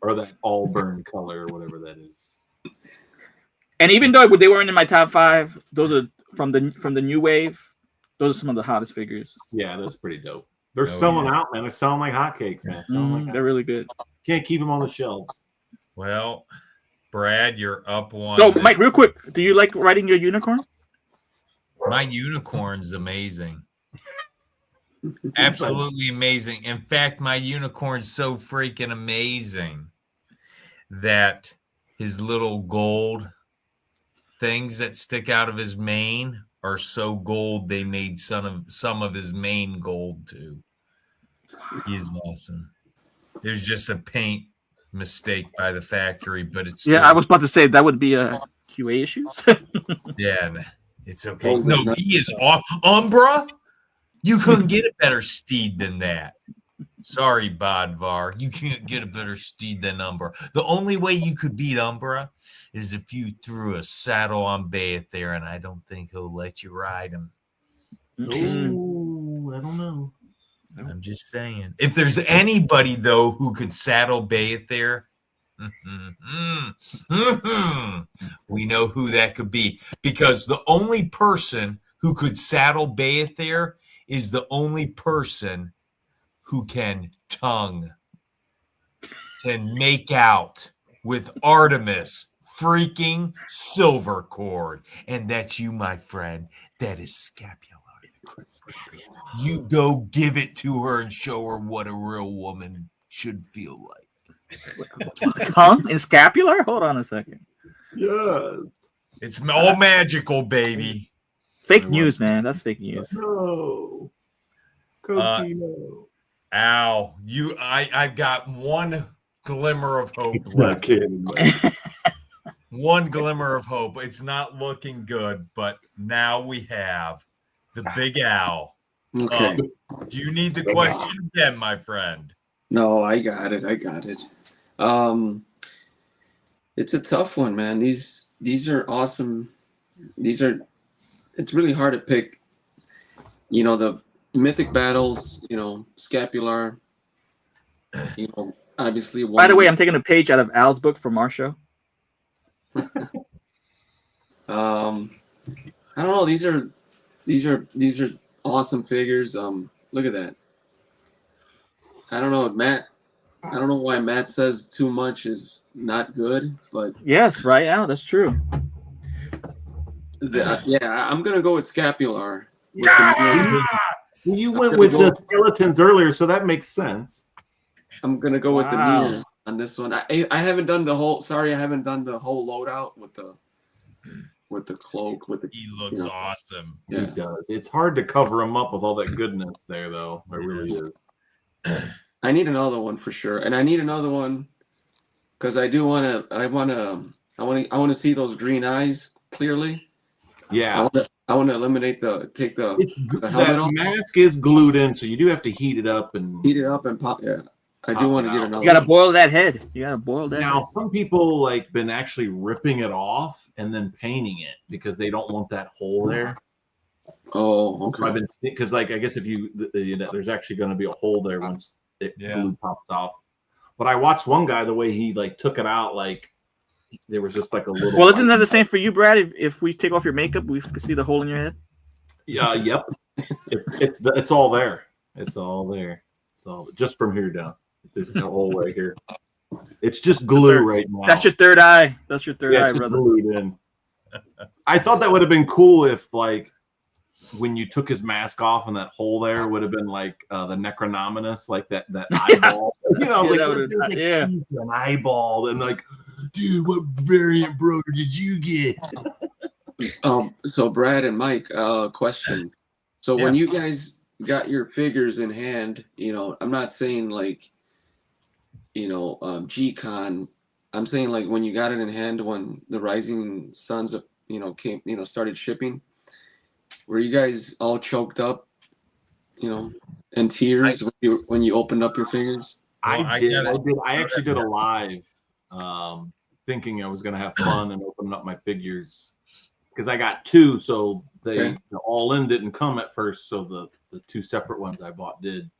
or that auburn color, or whatever that is. And even though they weren't in my top 5, those are from the new wave. Those are some of the hottest figures. Yeah, that's pretty dope. They're selling out, man. They're selling like hotcakes, man. They're really good. Can't keep them on the shelves. Well, Brad, you're up one. So, Mike, real quick, do you like riding your unicorn? My unicorn's amazing. Absolutely amazing. In fact, my unicorn's so freaking amazing that his little gold things that stick out of his mane are so gold they made some of his mane gold too. He's awesome. There's just a paint mistake by the factory, but it's Yeah, I was about to say that would be a QA issue. yeah, it's okay. No, he is Umbra. You couldn't get a better steed than that. Sorry, Bodvar. You can't get a better steed than Umbra. The only way you could beat Umbra is if you threw a saddle on Beathair, and I don't think he'll let you ride him. Oh, I don't know. I'm just saying. If there's anybody, though, who could saddle Beathair, we know who that could be. Because the only person who could saddle Beathair is the only person who can make out with Artemis freaking Silvercord. And that's you, my friend. That is Scapular. You go give it to her and show her what a real woman should feel like. Tongue and Scapular? Hold on a second. Yeah. It's all magical, baby. Fake news, man. That's fake news. No. Coquino. Al, I've got one glimmer of hope It's not left. kidding, man. One glimmer of hope. It's not looking good, but now we have the Big Al. Okay. Do you need the question again, my friend? No, I got it. It's a tough one, man. These are awesome. It's really hard to pick. You know, the mythic battles, you know, Scapular, you know, obviously. By the way, I'm taking a page out of Al's book from our show. I don't know. These are awesome figures. Look at that. I don't know, Matt. I don't know why Matt says too much is not good, but yes, right, Al, that's true. I'm gonna go with Scapular. You went with the skeletons earlier, so that makes sense. I'm gonna go with the Lair on this one. I haven't done the whole. Sorry, I haven't done the whole loadout with the cloak. He looks awesome. Yeah. He does. It's hard to cover him up with all that goodness there, though. It really is. I need another one for sure, and I need another one because I want to see those green eyes clearly. Yeah. I want to eliminate take the helmet off. Mask is glued in, so you do have to heat it up and pop. Yeah, I do want to get another. You gotta boil that head. Now, some people been actually ripping it off and then painting it because they don't want that hole there. Oh, okay. I've been because I guess if there's actually going to be a hole there once glue pops off. But I watched one guy, the way he like took it out, like there was just like a little. Well, isn't that the same for you, Brad? If we take off your makeup, we can see the hole in your head. Yep. It's all there. It's all there. It's all just from here down. There's no hole right here. It's just glue right now. That's your third eye. That's your third eye, it's brother. Glued in. I thought that would have been cool if, like, when you took his mask off and that hole there would have been like the Necronominus, like that eyeball. You know, Yeah, an eyeball, and like, dude, what variant bro did you get? So Brad and Mike, question. So when you guys got your figures in hand, you know, I'm not saying like, you know, G-Con. I'm saying like when you got it in hand when the Rising Suns, you know, came, you know, started shipping. Were you guys all choked up, you know, in tears when you opened up your figures? I did. I actually did a live, thinking I was gonna have fun and opening up my figures because I got two, so the all in didn't come at first, so the two separate ones I bought did.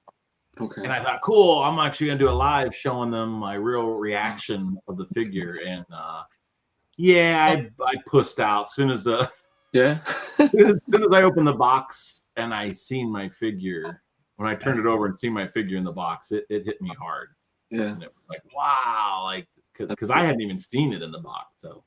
Okay. And I thought, cool, I'm actually gonna do a live showing them my real reaction of the figure, and I pussed out as soon as as soon as I opened the box and I seen my figure. When I turned it over and seen my figure in the box, it hit me hard. Yeah. And it was like, wow, like because I hadn't even seen it in the box, so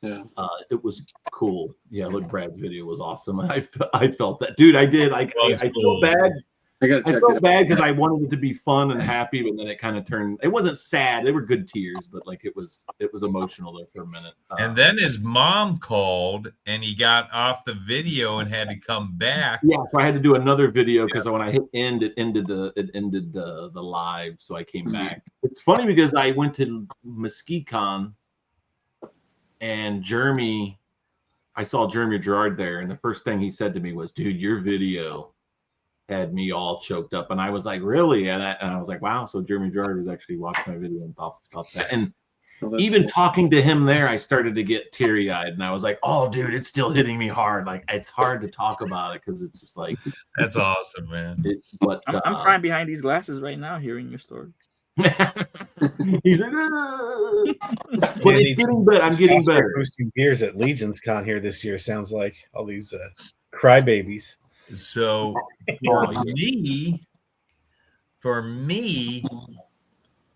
it was cool. Yeah, look, Brad's video was awesome. I felt that, dude. I did. I feel bad. I felt bad because I wanted it to be fun and happy, but then it kind of turned. It wasn't sad. They were good tears, but like it was emotional there for a minute. And then his mom called, and he got off the video and had to come back. Yeah, so I had to do another video because when I hit end, it ended the live. So I came back. It's funny because I went to MesquiCon, and I saw Jeremy Gerard there, and the first thing he said to me was, "Dude, your video had me all choked up." And I was like, really? And I was like, wow. So Jeremy Gerard was actually watching my video and thought that. And even talking to him there, I started to get teary eyed, and I was like, oh, dude, it's still hitting me hard. Like, it's hard to talk about it because it's just like, that's awesome, man. But I'm crying behind these glasses right now, hearing your story. He's like, but it's getting better. I'm getting better. Boosting beers at Legion's Con here this year. Sounds like all these crybabies. So for me,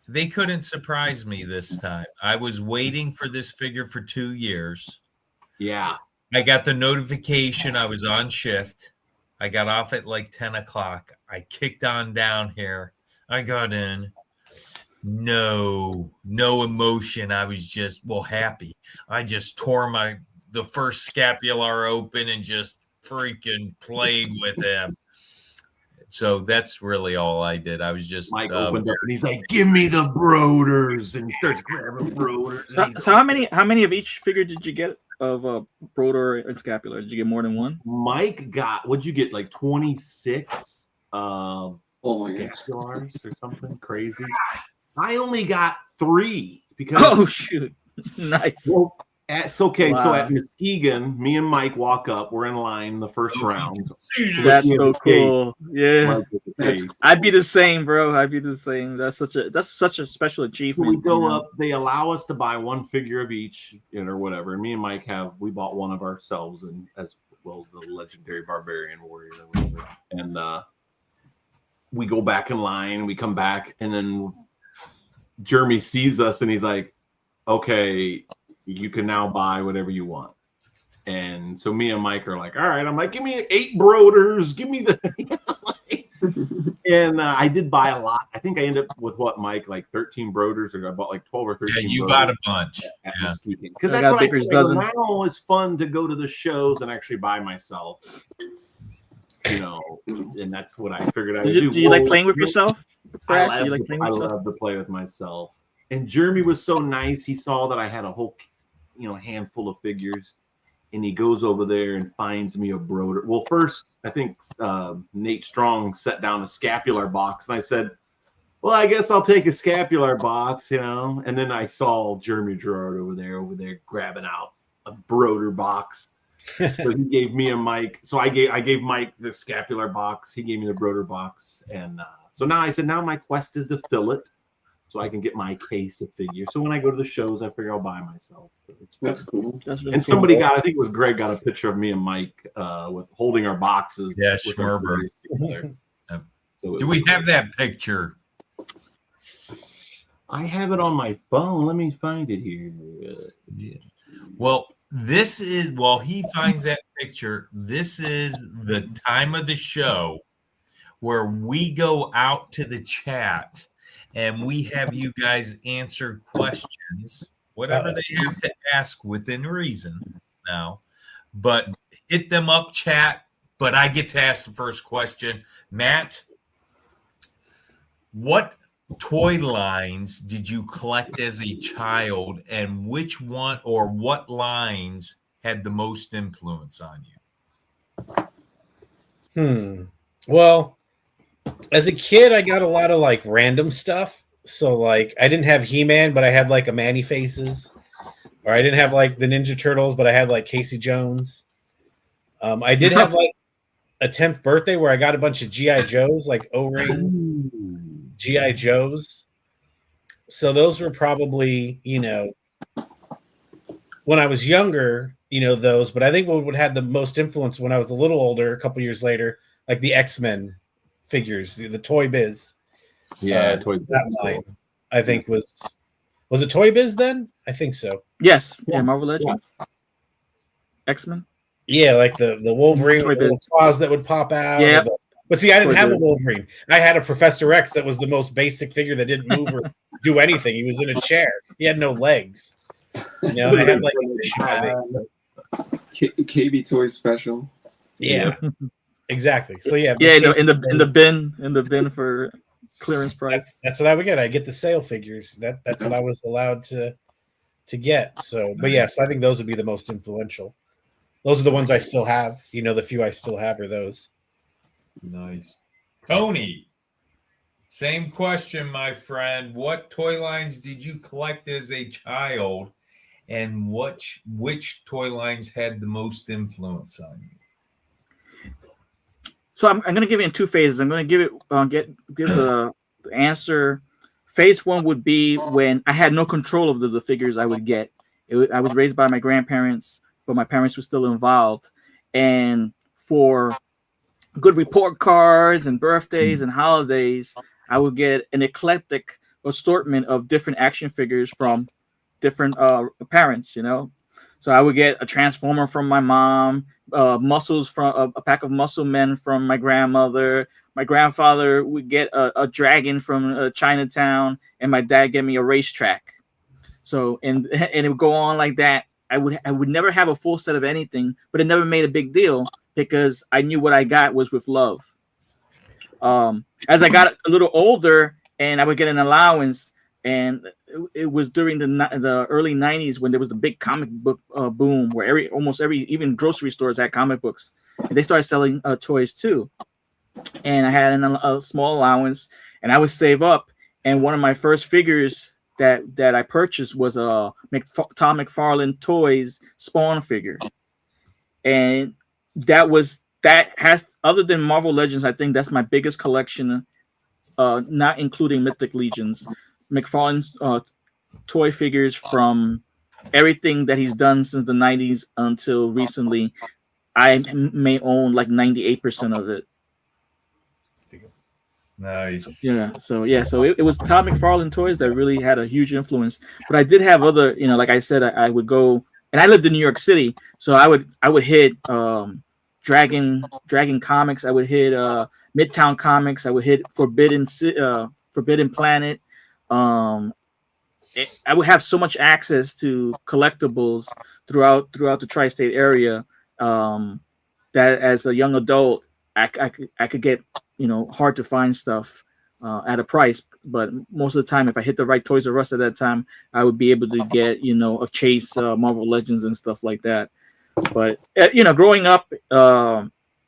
they couldn't surprise me this time. I was waiting for this figure for 2 years. Yeah. I got the notification. I was on shift. I got off at like 10 o'clock. I kicked on down here. I got in. No emotion. I was just, happy. I just tore the first scapular open and just freaking played with him. So that's really all I did. I was just Mike opened up and he's like, "Give me the Broders," and he starts grabbing Broders. So how many of each figure did you get of Broder and Scapular? Did you get more than one? Mike got, what'd you get, like 26 Scapulars or something crazy? I only got 3 because shoot. Nice. Well, it's okay. Wow. So at Muskegon, me and Mike walk up. We're in line the first round. That's so cool. Yeah. I'd be the same, bro. I'd be the same. That's such a special achievement. So we go up. They allow us to buy one figure of each, or whatever. And me and Mike we bought one of ourselves, and as well as the legendary Barbarian Warrior. And we go back in line. We come back, and then Jeremy sees us, and he's like, "Okay, you can now buy whatever you want." And so me and Mike are like, all right. I'm like, give me 8 Broders. Give me the and I did buy a lot. I think I ended up with Mike, like 13 Broders, or I bought like 12 or 13. Yeah, you Broders bought a bunch. Because that's what I think. Now it's fun to go to the shows and actually buy myself. And that's what I figured I would do. Do you like playing with yourself, Brad? I love to play with myself. And Jeremy was so nice. He saw that I had a whole, handful of figures, and he goes over there and finds me a Broder. Well, first, I think Nate Strong set down a scapular box, and I said, well, I guess I'll take a scapular box, And then I saw Jeremy Gerard over there grabbing out a Broder box. So he gave me and Mike. So I gave Mike the scapular box. He gave me the Broder box, and so now I said, now my quest is to fill it. so I can get my case of figures. So when I go to the shows, I figure I'll buy myself. That's cool. That's really And cool. somebody got, I think it was Greg, got a picture of me and Mike with holding our boxes. Yeah, with our Schmerber. figures together. So Do we have that picture? I have it on my phone. Let me find it here. Yeah. Well, this is, while he finds that picture, this is the time of the show where we go out to the chat and we have you guys answer questions, whatever they have to ask within reason now. But hit them up, chat. But I get to ask the first question. Matt, what toy lines did you collect as a child, and which one or what lines had the most influence on you? Well, as a kid, I got a lot of like random stuff. So like I didn't have He-Man, but I had like a Manny Faces. Or I didn't have like the Ninja Turtles, but I had like Casey Jones. I did have like a 10th birthday where I got a bunch of G.I. Joes, like O-ring G.I. Joes. So those were probably, when I was younger, those. But I think what would have the most influence when I was a little older, a couple years later, like the X-Men figures, the Toy Biz. Yeah, Toy Biz. That line, I think was it Toy Biz then? I think so. Yes. Yeah, Marvel Legends. X-Men. Yeah, like the Wolverine with the claws that would pop out. Yeah. But see, I didn't have a Wolverine. I had a Professor X that was the most basic figure that didn't move or do anything. He was in a chair. He had no legs. I had like KB Toy Special. Yeah, exactly. So yeah, in the bin for clearance price. That's what I would get. I get the sale figures. That's what I was allowed to get. So, but yes, I think those would be the most influential. Those are the ones I still have. The few I still have are those. Nice. Tony, same question, my friend. What toy lines did you collect as a child, and which toy lines had the most influence on you? So I'm going to give it in two phases. I'm going to give it give the answer. Phase one would be when I had no control of the figures I would get. I was raised by my grandparents, but my parents were still involved, and for good report cards and birthdays and holidays, I would get an eclectic assortment of different action figures from different parents, So I would get a Transformer from my mom, muscles from a pack of Muscle Men from my grandmother. My grandfather would get a dragon from Chinatown, and my dad gave me a racetrack. So and it would go on like that. I would never have a full set of anything, but it never made a big deal because I knew what I got was with love. As I got a little older and I would get an allowance, and it was during the early 90s when there was the big comic book boom where almost every even grocery stores had comic books, and they started selling toys too. And I had a small allowance, and I would save up. And one of my first figures that I purchased was a Tom McFarlane Toys Spawn figure, and that has, other than Marvel Legends, I think that's my biggest collection, not including Mythic Legions. McFarlane's toy figures from everything that he's done since the 90s until recently. I may own like 98% of it. Nice. Yeah. So it was Todd McFarlane Toys that really had a huge influence. But I did have other, like I said, I would go, and I lived in New York City, so I would hit Dragon Comics. I would hit Midtown Comics. I would hit Forbidden Planet. I would have so much access to collectibles throughout the tri-state area that as a young adult, I could get hard to find stuff at a price, but most of the time, if I hit the right Toys R Us at that time, I would be able to get a Chase Marvel Legends and stuff like that. But growing up,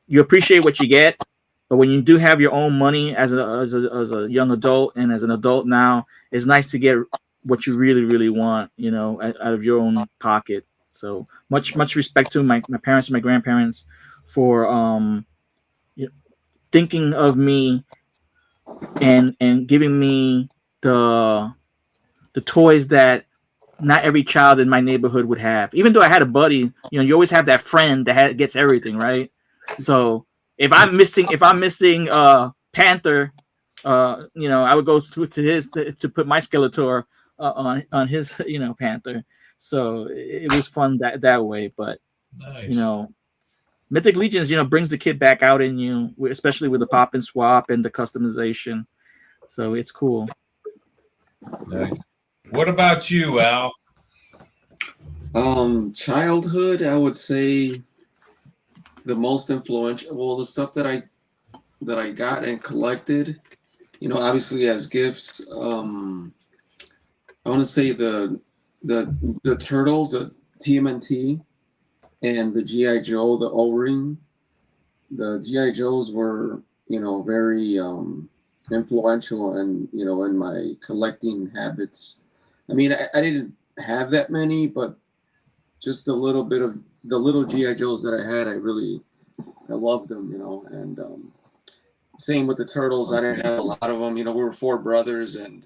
you appreciate what you get, but when you do have your own money as a young adult and as an adult now, it's nice to get what you really, really want, out of your own pocket. So much respect to my parents and my grandparents for thinking of me and giving me the toys that not every child in my neighborhood would have. Even though I had a buddy, you know, you always have that friend that gets everything, right? So if I'm missing Panther, you know, I would go to his to put my Skeletor on his, you know, Panther. So it was fun that way. But Nice. you know, Mythic Legions, you know, brings the kid back out in you, especially with the pop and swap and the customization. So it's cool. Nice. What about you, Al? Childhood, I would say the most influential. Well, the stuff that I got and collected, you know, obviously as gifts. I want to say the Turtles, the TMNT, and the GI Joe, the O-ring. The GI Joes were, you know, very influential and, you know, in my collecting habits. I mean, I didn't have that many, but just a little bit of the little GI Joes that I had, I loved them, you know. And same with the Turtles. I didn't have a lot of them. You know, we were 4 brothers, and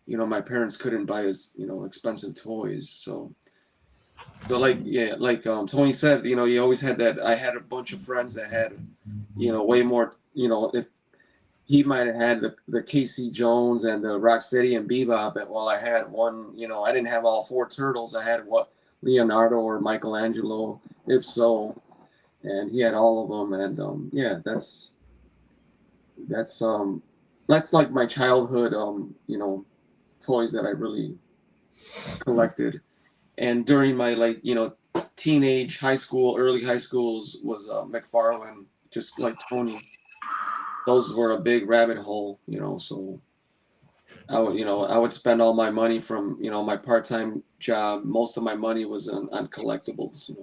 you know, my parents couldn't buy us, you know, expensive toys. So like, yeah, like Tony said, you know, you always had that. I had a bunch of friends that had, you know, way more. You know, if he might have had the Casey Jones and the Rocksteady and Bebop, and while I had one, you know, I didn't have all 4 Turtles. I had Leonardo or Michelangelo, if so, and he had all of them. And yeah, that's like my childhood, you know, toys that I really collected. And during my, like, you know, teenage, high school, early high schools was McFarlane, just like Tony. Those were a big rabbit hole, you know. So I would spend all my money from, you know, my part-time job. Most of my money was on collectibles,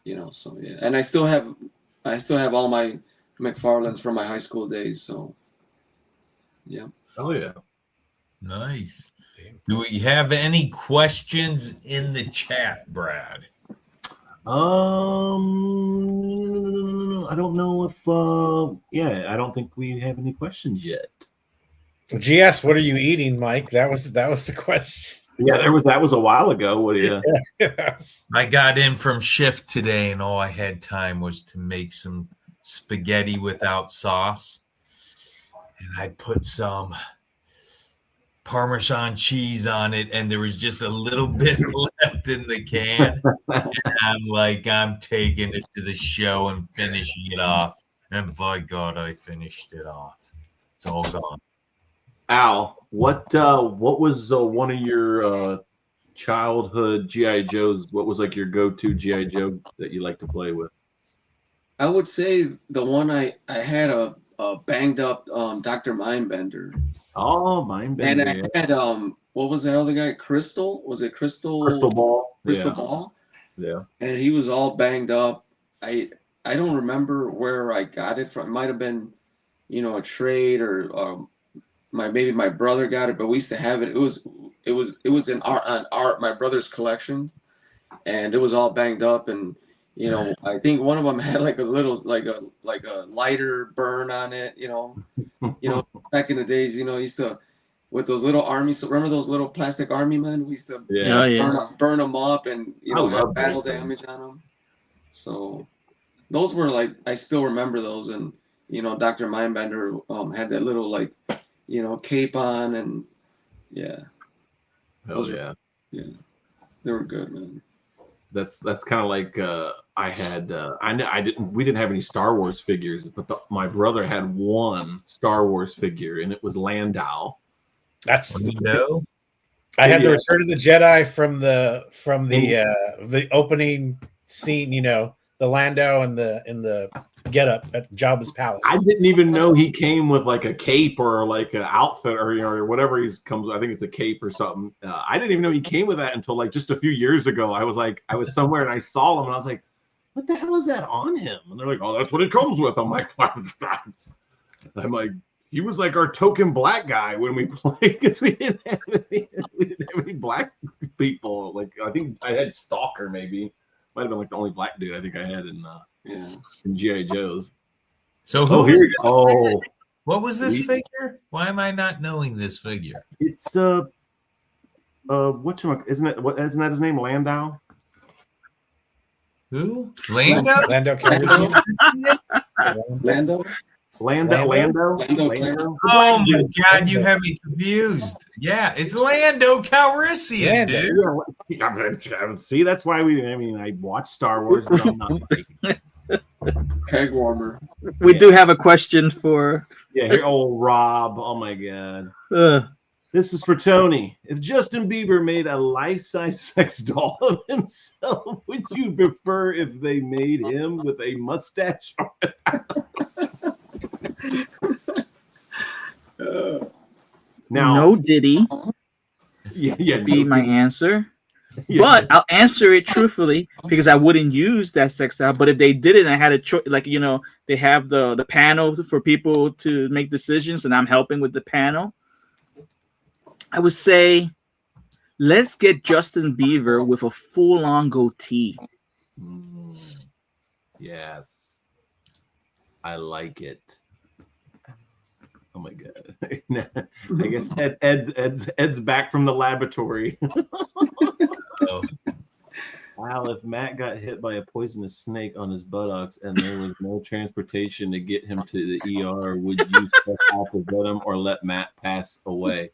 you know. So yeah, and I still have all my McFarlanes from my high school days. So yeah. Oh yeah. Nice. Do we have any questions in the chat, Brad? I don't know if I don't think we have any questions yet. GS, what are you eating, Mike? That was the question. Yeah, that was a while ago. What do you? Yes. I got in from shift today, and all I had time was to make some spaghetti without sauce, and I put some Parmesan cheese on it, and there was just a little bit left in the can. And I'm taking it to the show and finishing it off. And by God, I finished it off. It's all gone. Al, what was one of your childhood GI Joes? What was like your go-to GI Joe that you like to play with? I would say the one I had a banged up Dr. Mindbender. Oh, Mindbender. And I had what was that other guy? Crystal? Was it Crystal? Crystal Ball. Crystal Ball. Yeah. And he was all banged up. I don't remember where I got it from. It might have been, you know, a trade or maybe my brother got it, but we used to have it. It was in art my brother's collection, and it was all banged up. And you know, I think one of them had like a little like a lighter burn on it. You know, back in the days, you know, used to with those little armies. Remember those little plastic army men? We used to burn them up, and you know, have battle damage on them. So those were like, I still remember those. And you know, Dr. Mindbender had that little like, you know, cape on, and yeah. Hell yeah. Yeah. They were good, man. That's kind of like I had we didn't have any Star Wars figures, but my brother had one Star Wars figure, and it was Landau. That's no. I had the Return of the Jedi from the opening scene, you know, the Landau and the getup at Jabba's palace. I didn't even know he came with like a cape or like an outfit or, you know, or whatever he comes with. I think it's a cape or something. I didn't even know he came with that until like just a few years ago. I was somewhere and I saw him and I was like, what the hell is that on him? And they're like, oh, that's what it comes with. I'm like, he was like our token black guy when we played, because we didn't have any black people. Like, I think I had Stalker, maybe. Might have been like the only black dude I think I had in GI Joes. So who What was this figure? Why am I not knowing this figure? It's isn't that his name? Landau? Who? Lando? Lando Calrissian. Lando? Lando? Oh my God, you have me confused. Yeah, it's Lando Calrissian, Lando. dude. See, that's why I watch Star Wars, but I'm not like, Peg warmer. We do have a question for. yeah, here, old Rob. Oh my God. This is for Tony. If Justin Bieber made a life-size sex doll of himself, would you prefer if they made him with a mustache? Now, No Diddy yeah, be my answer. yeah. But I'll answer it truthfully because I wouldn't use that sex doll. But if they did it and I had a choice, like, they have the panel for people to make decisions and I'm helping with the panel, I would say, let's get Justin Bieber with a full-on goatee. Yes, I like it. Oh my God! I guess Ed's back from the laboratory. Oh. Al, if Matt got hit by a poisonous snake on his buttocks and there was no transportation to get him to the ER, would you step off the venom or let Matt pass away?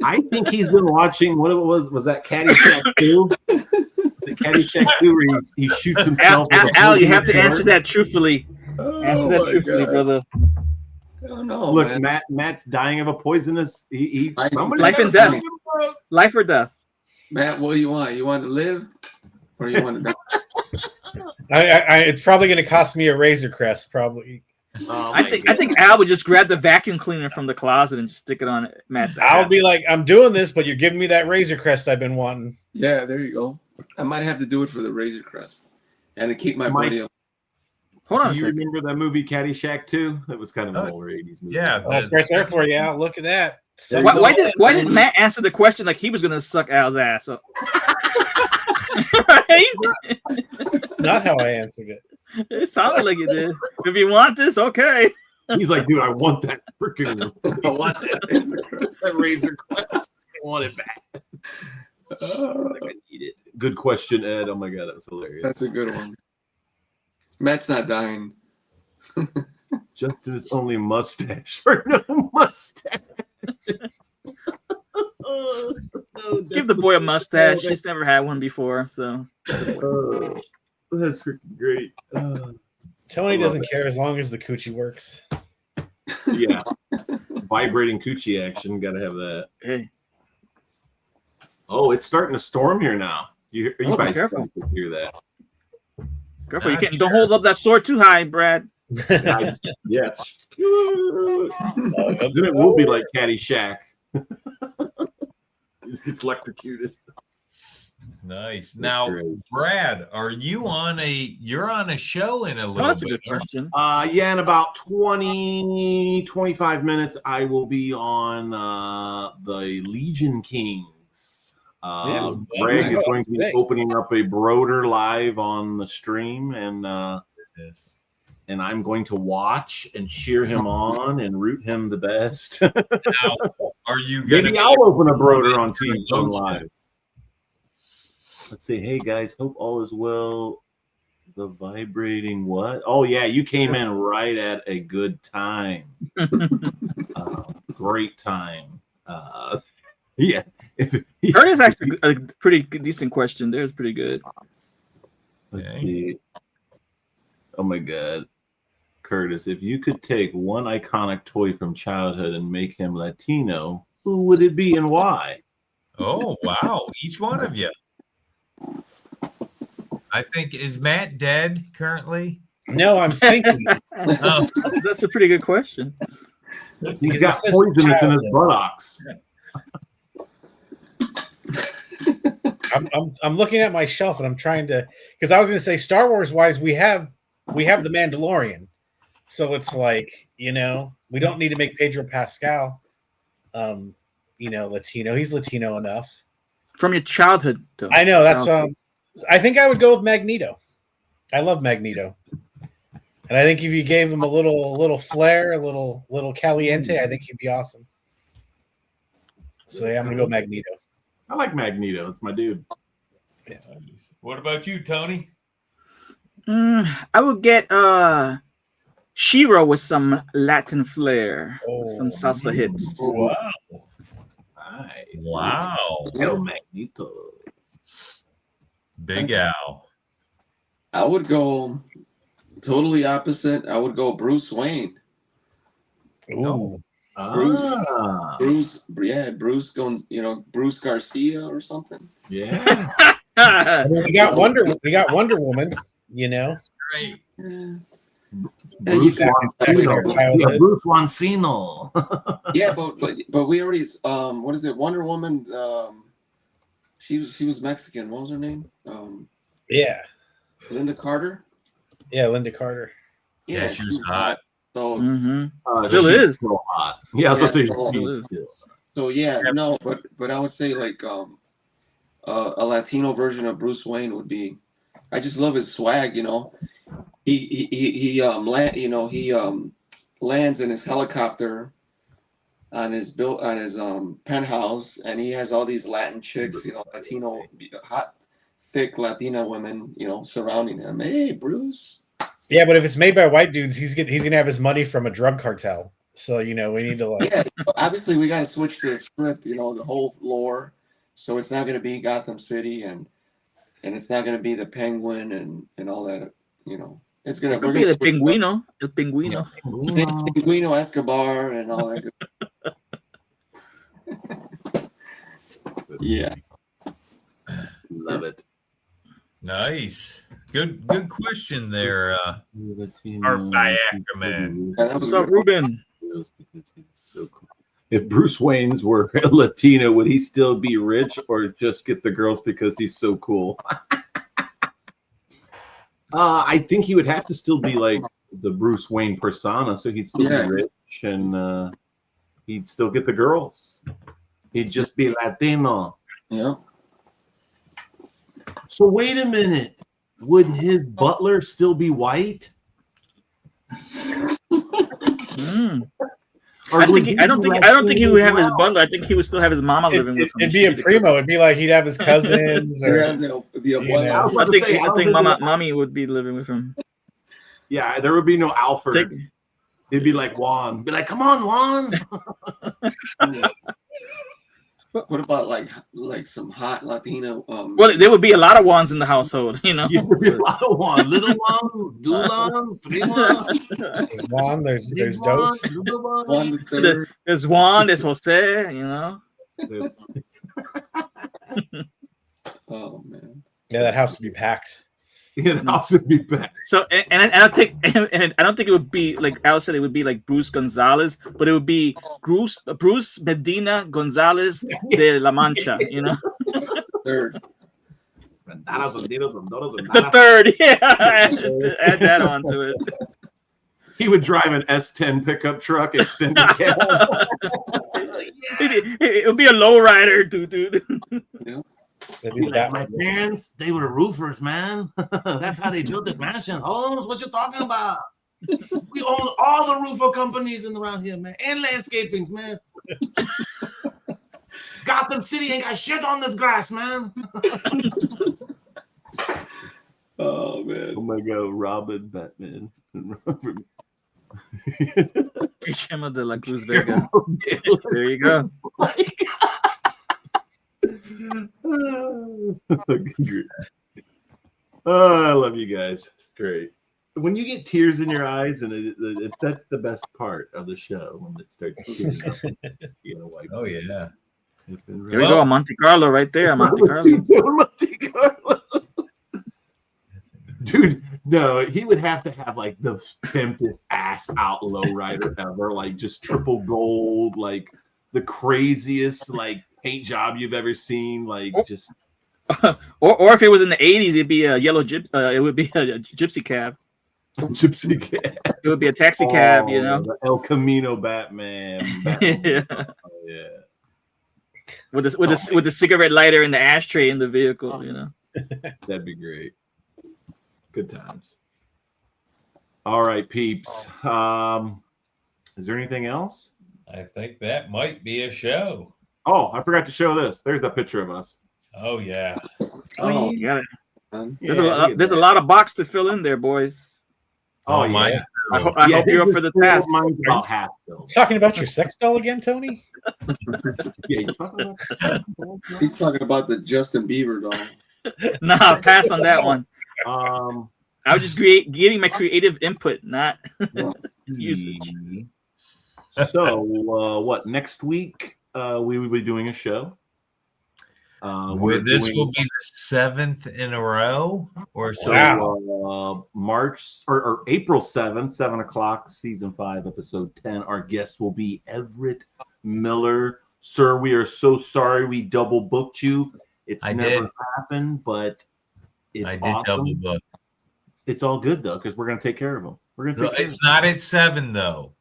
I think he's been watching. What it was that Caddyshack 2? The Caddyshack 2 where he shoots himself. Al, you have to answer that truthfully. Answer that my truthfully, God. brother. Oh no! Look, man. Matt's dying of a poisonous. Life and death. Life or death. Matt, what do you want? You want to live, or you want to die? It's probably going to cost me a Razor Crest. Probably. Oh, I think Al would just grab the vacuum cleaner from the closet and just stick it on Matt's ass. I'll be like, I'm doing this, but you're giving me that Razor Crest I've been wanting. Yeah, there you go. I might have to do it for the Razor Crest, and to keep my Mike, buddy up. Hold on a Do you second. remember that movie Caddyshack 2? That was kind of an older 80s movie. Yeah. Oh, it's right there for you, Al. Look at that. Why did Matt answer the question like he was gonna suck Al's ass? So. Right? That's not how I answered it. It sounded like it did. If you want this, okay. He's like, dude, I want that freaking. I want that Razor Quest. I want it back. I need it. Good question, Ed. Oh my God, that was hilarious. That's a good one. Matt's not dying. Justin's only mustache or no mustache. Give the boy a mustache. He's never had one before, so. That's freaking great. Tony doesn't care as long as the coochie works. Yeah. Vibrating coochie action. Got to have that. Hey, Oh, it's starting to storm here now. You Oh, be guys careful. can hear that. careful! You don't hold up that sword too high, Brad. Yeah. Then it will be like Caddyshack. It's electrocuted. Nice. Now, great. Brad, you're on a show in a little Oh, that's a bit. good question. Yeah, in about 25 minutes, I will be on the Legion Kings. Greg is going to be opening up a Broder live on the stream, and I'm going to watch and cheer him on and root him the best. Now, are you going Maybe I'll open a Broder on TV live. Let's see. Hey guys, hope all is well. The vibrating what? Oh yeah, you came in right at a good time. Great time. Yeah. Curtis asked a pretty decent question. There's pretty good. Let's see. Oh my God, Curtis, if you could take one iconic toy from childhood and make him Latino, who would it be and why? Oh, wow. Each one of you. I think, is Matt dead currently? No, I'm thinking. Oh, That's a pretty good question. He's got poison that's in his buttocks. I'm looking at my shelf and I'm trying to, because I was going to say Star Wars wise, we have the Mandalorian, so it's like, we don't need to make Pedro Pascal, Latino. He's Latino enough. From your childhood, though. I know that's. I think I would go with Magneto. I love Magneto, and And I think if you gave him a little flair, a little caliente, I think he'd be awesome. So yeah, I'm gonna go Magneto. I like Magneto. It's my dude. Yeah. What about you, Tony? I would get Shiro with some Latin flair, with some salsa hits. Wow. Nice. Wow. El Magneto. Big Al. I would go totally opposite. I would go Bruce Wayne. Ooh. Bruce going, Bruce Garcia or something. Yeah. I mean, we got Wonder Woman, That's great. Bruce Wancino. Bruce Wancino. Yeah, but we already what is it? Wonder Woman. She was Mexican. What was her name? yeah, Linda Carter. Yeah, Linda Carter. Yeah, she was hot. So Still is. So hot. Yeah, I was Yeah, gonna say so yeah, no, but I would say like a Latino version of Bruce Wayne would be. I just love his swag. He lands in his helicopter on his penthouse, and he has all these Latin chicks, Latino, hot, thick Latina women, surrounding him. Hey, Bruce. Yeah, but if it's made by white dudes, he's gonna have his money from a drug cartel. So we need to like. Yeah, obviously we got to switch the script, the whole lore. So it's not going to be Gotham City, and it's not going to be the Penguin and all that. It's going to be the Pinguino, El Pinguino, Pinguino Escobar, and all that. Yeah, love it. Nice. Good question there, Art Ackerman. What's up, Ruben? So cool. If Bruce Wayne's were Latino, would he still be rich or just get the girls because he's so cool? I think he would have to still be like the Bruce Wayne persona, so he'd still be rich and he'd still get the girls. He'd just be Latino. Yeah. So wait a minute. Would his butler still be white? I don't think he would have his butler. I think he would still have his mama living with him. It'd be a primo. It'd be like he'd have his cousins. Or, I think mommy would be living with him. Yeah, there would be no Alfred. It'd be like Juan. Be like, come on, Juan. What about like some hot Latino? Well, there would be a lot of Juans in the household, Yeah, there would be a lot of Juan. Little Juan, Dulan, Prima. There's Juan, there's Dos. Juan the third. There's Juan, there's Jose, Oh man. Yeah, that house would be packed. Yeah, the house would be packed. So, and I don't think it would be like Al said. It would be like Bruce Gonzalez, but it would be Bruce Medina Gonzalez de La Mancha. Third. The third, yeah. Add that on to it. He would drive an S10 pickup truck, extended cab. It would be a lowrider, dude. Yeah. Like my parents, they were roofers, man. That's how they built this mansion. Holmes, what you talking about? We own all the roofer companies around here, man, and landscapings, man. Gotham City ain't got shit on this grass, man. Oh man. Oh my God, Robin, Batman, and Robin. Chema de la Cruz Vega. There you go. Oh, I love you guys. It's great. When you get tears in your eyes, and that's the best part of the show, when it starts tearing up. Oh yeah. There we go, Monte Carlo right there. Monte Carlo. Monte Carlo. Dude, no, he would have to have like the pimpest ass out lowrider ever, like just triple gold, like the craziest like paint job you've ever seen, like just. or if it was in the 80s, it'd be a yellow it would be a gypsy cab. Gypsy cab. It would be a taxi cab, The El Camino Batman. Yeah. Oh, yeah. With the cigarette lighter and the ashtray in the vehicle, That'd be great. Good times. All right, peeps. Is there anything else? I think that might be a show. Oh, I forgot to show this. There's a picture of us. Oh yeah. Oh, You got it. There's Yeah, a look lot. at There's a that. lot of box to fill in there, boys. Oh, my. yeah. I hope Yeah, you're up for the task. Mine's about half filled. Talking about your sex doll again, Tony? Yeah, you talking about the sex doll? he's talking about the Justin Bieber doll. Nah, pass on that one. Um, I was just giving my creative input, not usage. So, what next week? We will be doing a show. This will be the 7th in a row, or so. So March or April 7th, 7 o'clock, season 5, episode 10. Our guest will be Everett Miller. Sir, we are so sorry we double booked you. It's never happened, but it's I did awesome. double book. It's all good though, because we're gonna take care of him. We're gonna take care It's not at 7 though.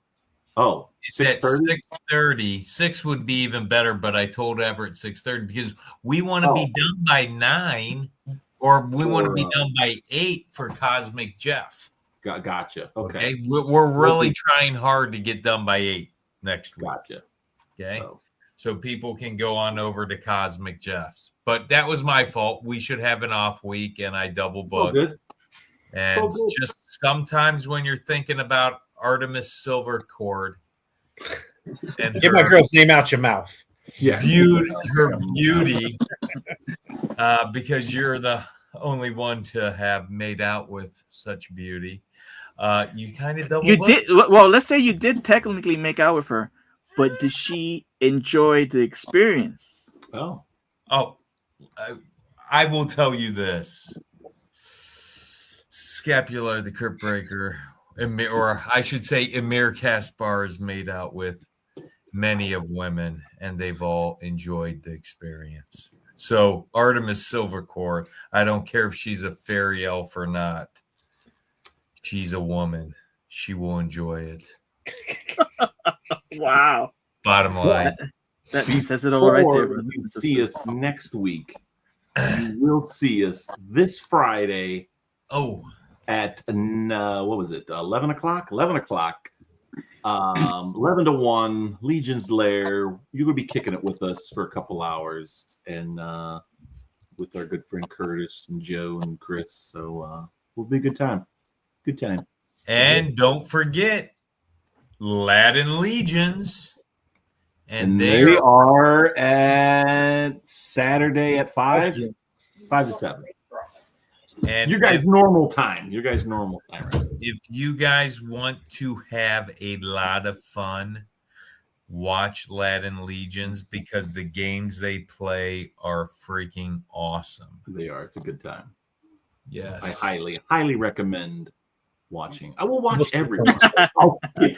Oh, It's at 6:30. 6 would be even better, but I told Everett 6:30 because we want to be done by 9, or we want to be done by 8 for Cosmic Jeff. Gotcha. Okay. We're really trying hard to get done by 8 next week. Gotcha. Okay. So people can go on over to Cosmic Jeff's. But that was my fault. We should have an off week, and I double booked. Good. And just sometimes when you're thinking about Artemis Silver Cord and Get my girl's name out your mouth. Yeah. her beauty, because you're the only one to have made out with such beauty. You kind of double. You did well. Let's say you did technically make out with her, but did she enjoy the experience? Oh, I will tell you this: Scapular, the Crypt Breaker, or I should say, Emir Kaspar is made out with many of women, and they've all enjoyed the experience. So Artemis Silvercore, I don't care if she's a fairy elf or not. She's a woman. She will enjoy it. Wow. Bottom line. That says it all right there. Or you see us next week. You will see us this Friday. At what was it? 11 o'clock. 11 o'clock. 11 to 1. Legion's Lair. You're gonna be kicking it with us for a couple hours, and with our good friend Curtis and Joe and Chris. So will be a good time. Good time. And don't forget Latin Legions. And they are at Saturday at 5 to 7. And your guys' normal time. Your guys' normal time. Right? If you guys want to have a lot of fun, watch Latin Legions, because the games they play are freaking awesome. They are. It's a good time. Yes. I highly recommend watching. I will watch everyone.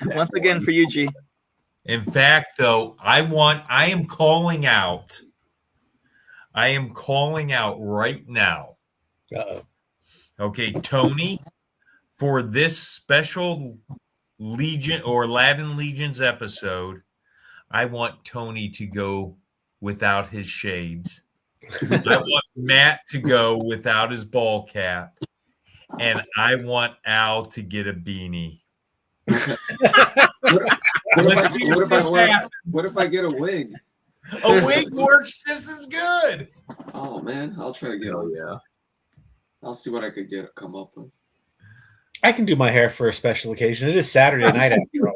Once again for you, G. In fact, though, I am calling out right now. Okay, Tony, for this special Legion or Latin Legions episode, I want Tony to go without his shades. I want Matt to go without his ball cap. And I want Al to get a beanie. What if I get a wig? A wig works just as good. Oh man, I'll try to get one. Yeah, I'll see what I could come up with. I can do my hair for a special occasion. It is Saturday night after all.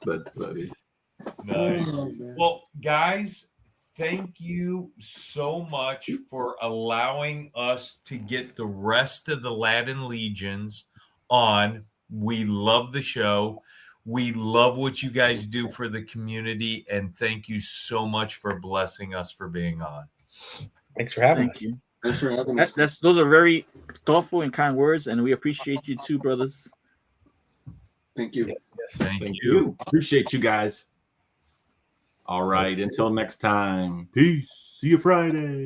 That's funny. Nice. Well, guys, thank you so much for allowing us to get the rest of the Latin Legions on. We love the show. We love what you guys do for the community, and thank you so much for blessing us for being on. Thanks for having us. Thanks for having us. Those are very thoughtful and kind words, and we appreciate you too, brothers. Thank you. Yes, thank you. You. Appreciate you guys. All right. Until next time. Peace. See you Friday.